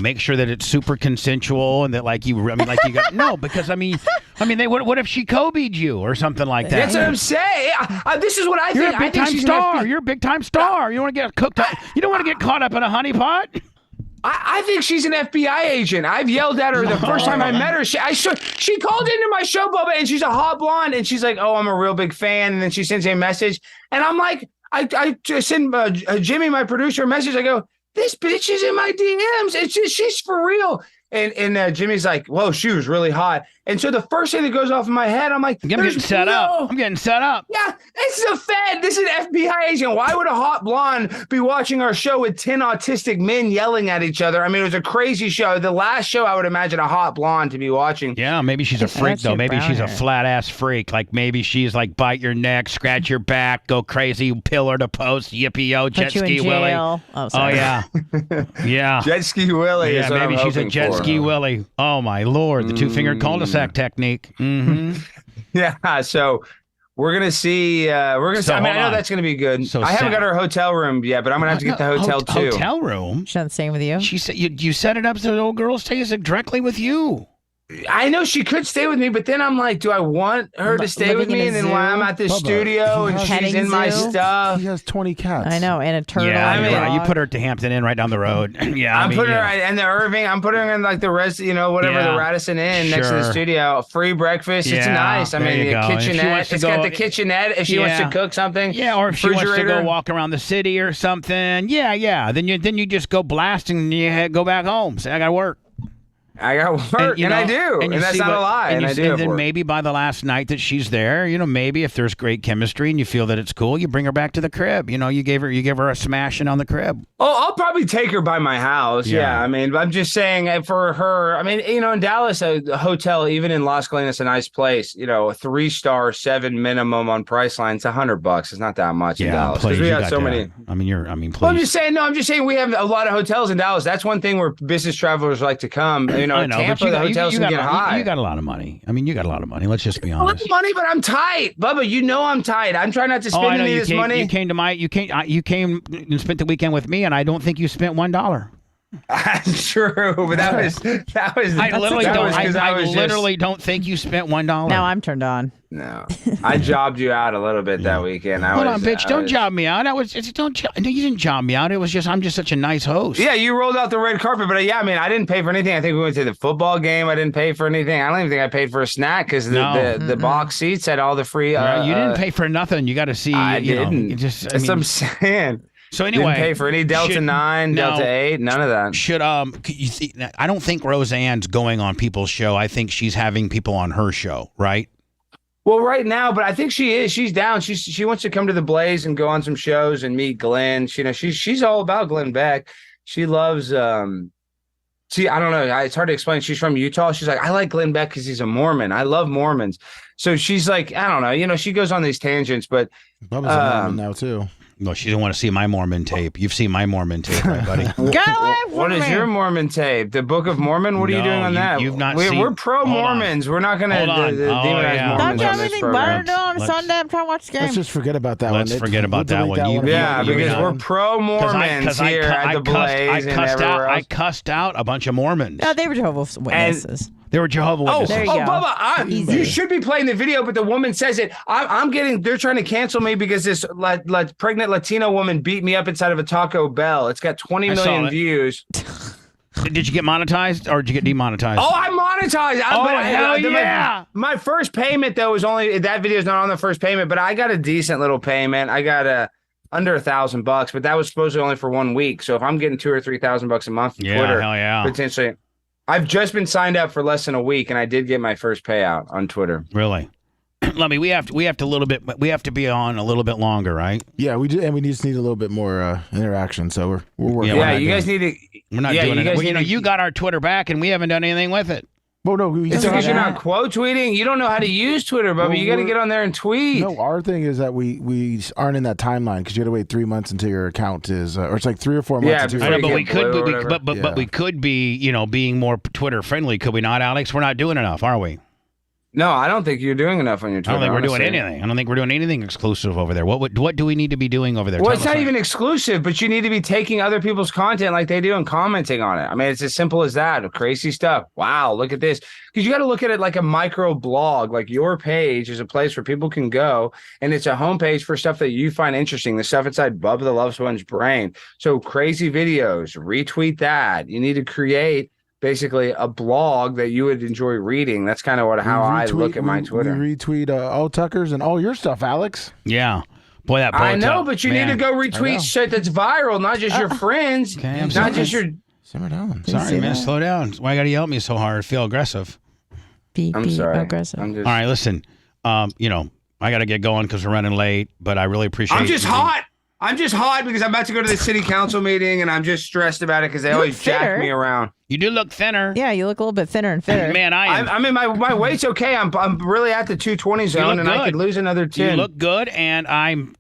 make sure that it's super consensual and that, like, you got no, because I mean, what if she Kobe'd you or something like that? That's what I'm saying. This is what I think. You're a big time star. You're a big time star. You don't want to get cooked up. You don't want to get caught up in a honeypot. I think she's an FBI agent. I've yelled at her the first time I met her. She called into my show, Bubba, and she's a hot blonde, and she's like, "Oh, I'm a real big fan." And then she sends me a message, and I'm like, I just send Jimmy, my producer, a message. I go, "This bitch is in my DMs. It's just she's for real." And Jimmy's like, "Whoa, she was really hot." And so the first thing that goes off in my head, I'm like, I'm getting set up. Yeah, this is a Fed. This is an FBI agent. Why would a hot blonde be watching our show with 10 autistic men yelling at each other? I mean, it was a crazy show. The last show, I would imagine a hot blonde to be watching. Yeah, maybe she's a freak, though. Maybe she's a flat-ass freak. Like, maybe she's like, bite your neck, scratch your back, go crazy, pillar to post, yippee-yo, jet ski Willie. Oh, yeah. Yeah. Jet ski Willie is what maybe she's a jet ski Willie. Oh, my Lord. The two-finger cul-de-sac technique. Mm-hmm. Yeah, so we're gonna see. I know that's gonna be good. So I haven't got her hotel room yet, but I'm gonna have to get the hotel too. Hotel room? She's not staying with you. She said you set it up so the old girl stays directly with you. I know she could stay with me, but then I'm like, do I want her to stay with me? And then while I'm at the studio and she's in my stuff. He has 20 cats. I know, and a turtle. Yeah, you put her at the Hampton Inn right down the road. Yeah, I'm putting her in the Irving. I'm putting her in like the the Radisson Inn next to the studio. Free breakfast. It's nice. I mean, the kitchenette. It's got the kitchenette if she wants to cook something. Yeah, or if she wants to go walk around the city or something. Yeah. Then you just go blasting and you go back home. Say, I got to work. I got work, and I do, and that's not a lie, and I do. And then maybe by the last night that she's there, maybe if there's great chemistry and you feel that it's cool, you bring her back to the crib. You give her a smashing on the crib. Oh, I'll probably take her by my house. Yeah, I mean, I'm just saying for her. I mean, in Dallas, a hotel, even in Las Colinas, a nice place. A 3-star, 7 minimum on Priceline. It's $100. It's not that much in Dallas because we got so many. Please. Well, I'm just saying. No, I'm just saying we have a lot of hotels in Dallas. That's one thing where business travelers like to come. I know, Tampa, the hotels can get high. You got a lot of money. You got a lot of money. Let's just be honest. A lot of money, but I'm tight, Bubba. I'm tight. I'm trying not to spend any of this money. You came and spent the weekend with me, and I don't think you spent $1. True, but that was. I literally don't think you spent $1. Now I'm turned on. No, I jobbed you out a little bit that weekend. Hold on, bitch! Don't job me out. No, you didn't job me out. It was just I'm just such a nice host. Yeah, you rolled out the red carpet, but I didn't pay for anything. I think we went to the football game. I didn't pay for anything. I don't even think I paid for a snack because the box seats had all the free. You didn't pay for nothing. You got to see. I didn't. That's what I'm saying. So anyway, didn't pay for any Delta 9, Delta 8, none of that. I don't think Roseanne's going on people's show. I think she's having people on her show, right? Well, right now, but I think she is. She's down. She wants to come to the Blaze and go on some shows and meet Glenn. She's all about Glenn Beck. She loves. I don't know. It's hard to explain. She's from Utah. She's like, I like Glenn Beck because he's a Mormon. I love Mormons. So she's like, I don't know. She goes on these tangents, but Bubba's a Mormon now too. Well, she doesn't want to see my Mormon tape. You've seen my Mormon tape, right, buddy? What is your Mormon tape? The Book of Mormon? What are you doing on that? You've not seen. We're pro-Mormons. We're not going to demonize Mormons. Don't you have anything better to do on Sunday? I'm trying to watch the game. Let's just forget about that one. Let's forget about that one. Because we're pro-Mormons here at the Blaze and everywhere else. I cussed out a bunch of Mormons. No, they were Jehovah's Witnesses. They were Jehovah's Witnesses. There you go. Bubba, you should be playing the video, but the woman says it. They're trying to cancel me because this pregnant Latino woman beat me up inside of a Taco Bell. It's got 20 million views. Did you get monetized or did you get demonetized? Oh, I monetized. Hell yeah. My first payment, though, was only, that video is not on the first payment, but I got a decent little payment. I got under $1,000, but that was supposedly only for 1 week. So if I'm getting $2,000 or $3,000 a month from Twitter, hell yeah. Potentially. I've just been signed up for less than a week, and I did get my first payout on Twitter. Really? Lummy, we have to be on a little bit longer, right? Yeah, we do, and we just need a little bit more interaction. So we're working. Yeah, you guys need to. We're not doing it. You got our Twitter back, and we haven't done anything with it. Well, no, it's because you're not quote tweeting. You don't know how to use Twitter, Bubba. You got to get on there and tweet. No, our thing is that we aren't in that timeline because you got to wait 3 months until your account is, or it's like 3 or 4 months. Yeah, I know, but we could be, being more Twitter friendly. Could we not, Alex? We're not doing enough, are we? No, I don't think you're doing enough on your Twitter. I don't think we're doing anything. I don't think we're doing anything exclusive over there. What do we need to be doing over there? Well, it's not even exclusive, but you need to be taking other people's content like they do and commenting on it. I mean, it's as simple as that. Crazy stuff. Wow, look at this. Because you got to look at it like a micro blog. Like your page is a place where people can go, and it's a homepage for stuff that you find interesting. The stuff inside Bubba the Love Sponge brain. So crazy videos, retweet that. You need to create basically a blog that you would enjoy reading. That's kind of how I look at my Twitter. We retweet all Tucker's and all your stuff, Alex. Yeah. Boy, that I know, but you need to go retweet shit that's viral, not just your friends. Okay, I'm not sorry. just your... Simmer down. Sorry, man. Slow down. Why you got to yell at me so hard? I feel aggressive. I'm sorry. Aggressive. I'm just... All right, listen. I got to get going because we're running late, but I really appreciate I'm just hot. I'm just hot because I'm about to go to the city council meeting, and I'm just stressed about it because they always jack me around. You do look thinner. Yeah, you look a little bit thinner and fitter. Man, I mean, my weight's okay. I'm really at the 220 zone, and I could lose another 10. You look good, and I'm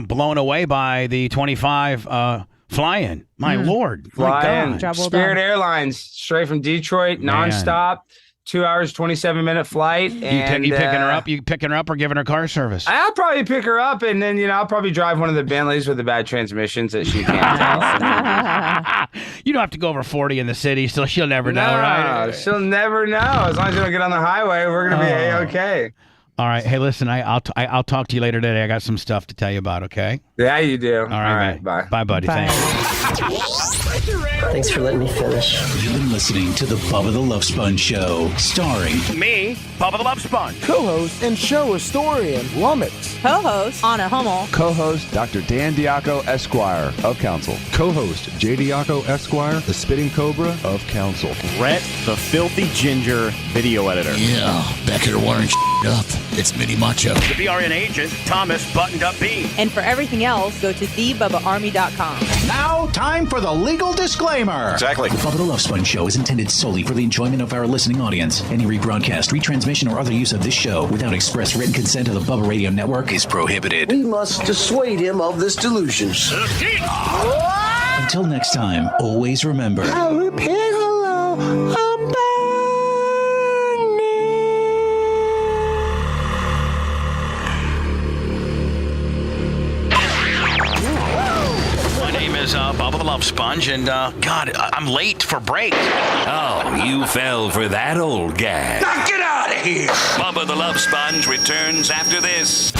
blown away by the 25 flying. My Lord. Flying. My God. Spirit Airlines, straight from Detroit, nonstop. 2 hours, 27-minute flight. And you picking her up? You picking her up or giving her car service? I'll probably pick her up, and then I'll probably drive one of the Bentleys with the bad transmissions that she can't tell. You don't have to go over 40 in the city, so she'll never know, right? She'll never know. As long as you don't get on the highway, we're gonna be A-okay. All right. Hey, listen, I'll talk to you later today. I got some stuff to tell you about. Okay? Yeah, you do. All right. Bye. Bye, buddy. Bye. Thanks. Thanks for letting me finish. You've been listening to the Bubba the Love Sponge Show, starring Me, Bubba the Love Sponge. Co-host and show historian Lummix. Co-host Anna Hummel. Co-host Dr. Dan Diaco, Esquire of Council. Co-host J. Diaco, Esquire, the Spitting Cobra of Council. Brett, the filthy ginger video editor. Yeah, back here wiring up. It's Mini Macho. The BRN agent, Thomas Buttoned Up B. And for everything else, go to thebubbaarmy.com. Now, time for the legal disclaimer. Exactly. The Bubba the Love Sponge Show is intended solely for the enjoyment of our listening audience. Any rebroadcast, retransmission, or other use of this show without express written consent of the Bubba Radio Network is prohibited. We must dissuade him of this delusion. Until next time, always remember. My name is Bubba the Love Sponge, and God, I'm late for break. Oh, you fell for that old guy. Now get out of here! Bubba the Love Sponge returns after this.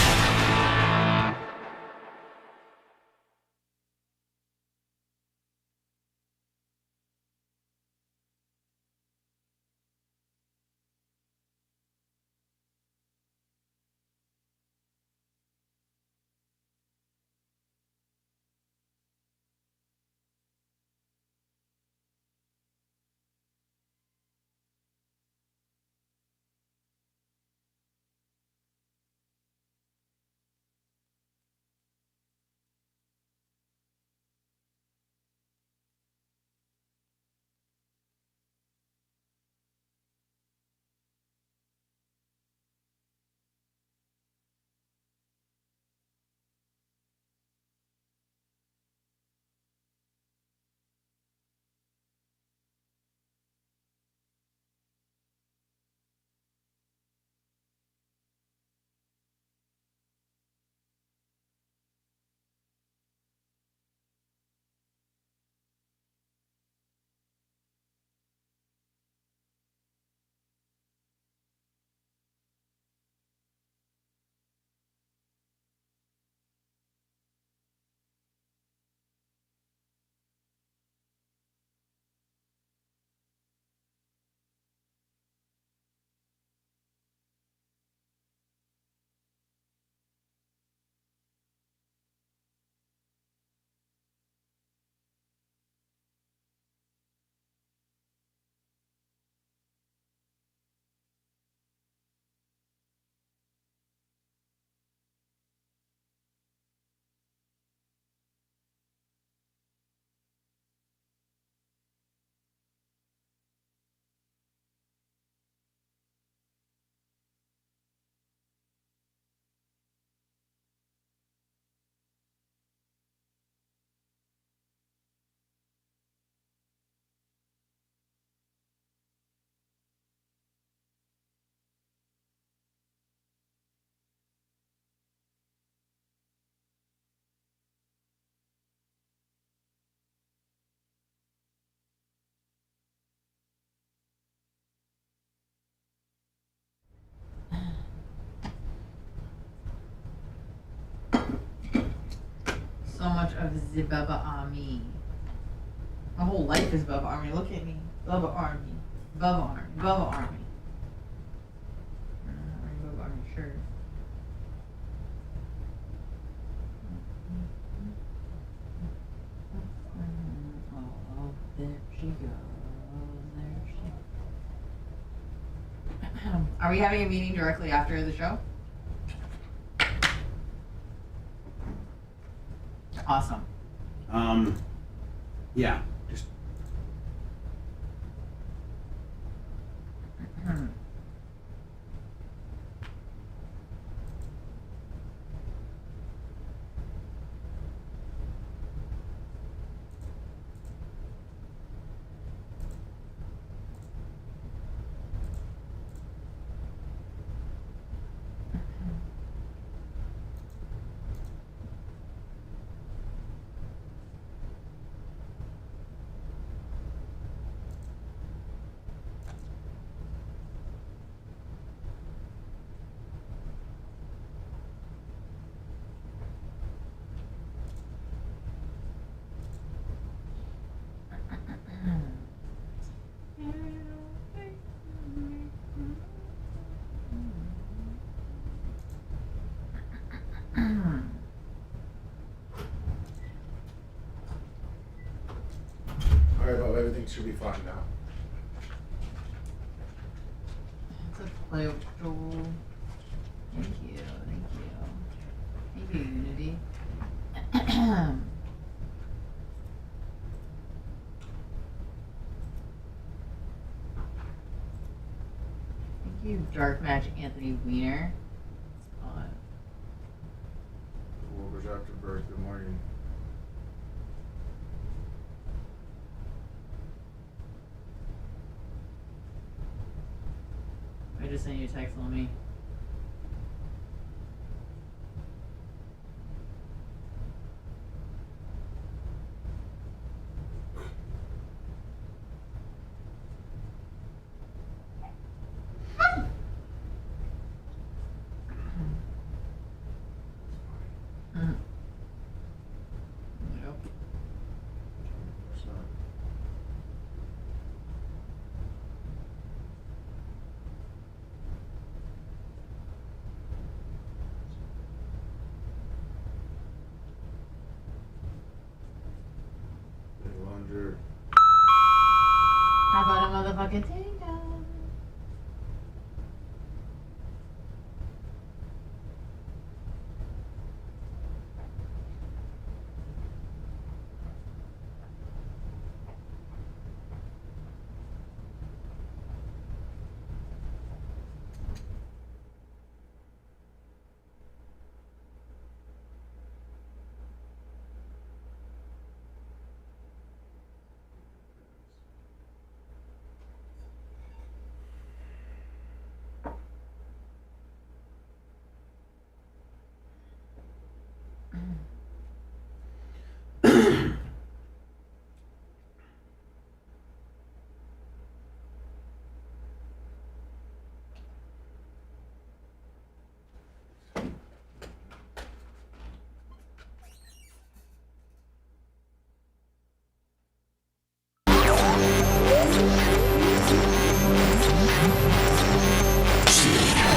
So much of the Bubba Army. My whole life is Bubba Army. Look at me. Bubba Army. Bubba Army. Bubba Army. Bubba Army shirt. Oh, there she goes. There she. Are we having a meeting directly after the show? Awesome. Yeah. Just fine now. It's a play with Joel. Thank you. Thank you, Unity. Thank you, Dark Magic Anthony Weiner. It's fun. Wolvers after birth. Good morning. I just sent you a text on me. How about a motherfucking tango?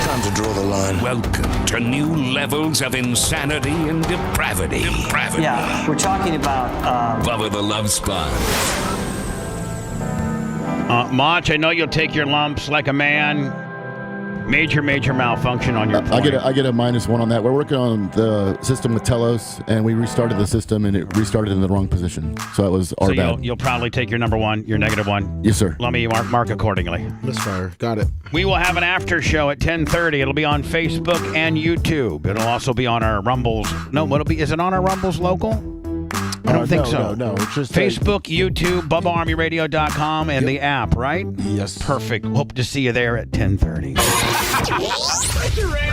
Time to draw the line. Welcome to new levels of insanity and depravity. Yeah, we're talking about Bubba the Love Sponge. Mach, I know you'll take your lumps like a man. Major malfunction on your point. I get a -1 on that. We're working on the system with Telos, and we restarted the system, and it restarted in the wrong position. So that was our So bad. you'll probably take your number one, your -1. Yes, sir. Let me mark accordingly. Misfire. Got it. We will have an after show at 10:30. It'll be on Facebook and YouTube. It'll also be on our Rumbles. No, what'll be? Is it on our Rumbles local? I don't think so. No. It's just Facebook, YouTube, BubbaArmyRadio.com, and the app, right? Yes. Perfect. Hope to see you there at 10:30.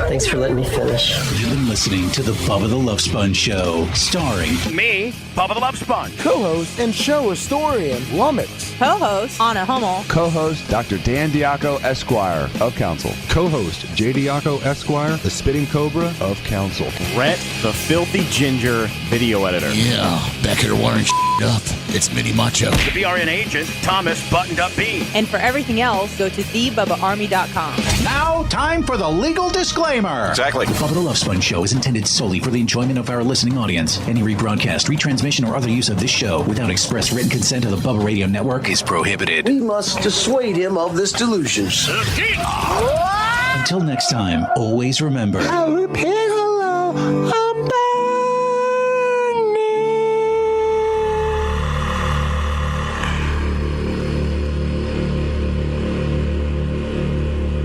Thanks for letting me finish. You've been listening to the Bubba the Love Sponge Show, starring me, Bubba the Love Sponge. Co-host and show historian, Lummox. Co-host, Anna Hummel. Co-host Dr. Dan Diaco, Esquire of Council. Co-host J. Diaco, Esquire, the Spitting Cobra of Council. Rhett, the filthy ginger video editor. Yeah, back here wiring up. It's Mini Macho. The BRN agent, Thomas Buttoned Up B. And for everything else, go to thebubbaarmy.com. Now, time for the legal disclaimer. Exactly. The Bubba the Love Sponge Show is intended solely for the enjoyment of our listening audience. Any rebroadcast, retransmission, or other use of this show without express written consent of the Bubba Radio Network is prohibited. We must dissuade him of this delusion. Until next time, always remember. I repeat hello.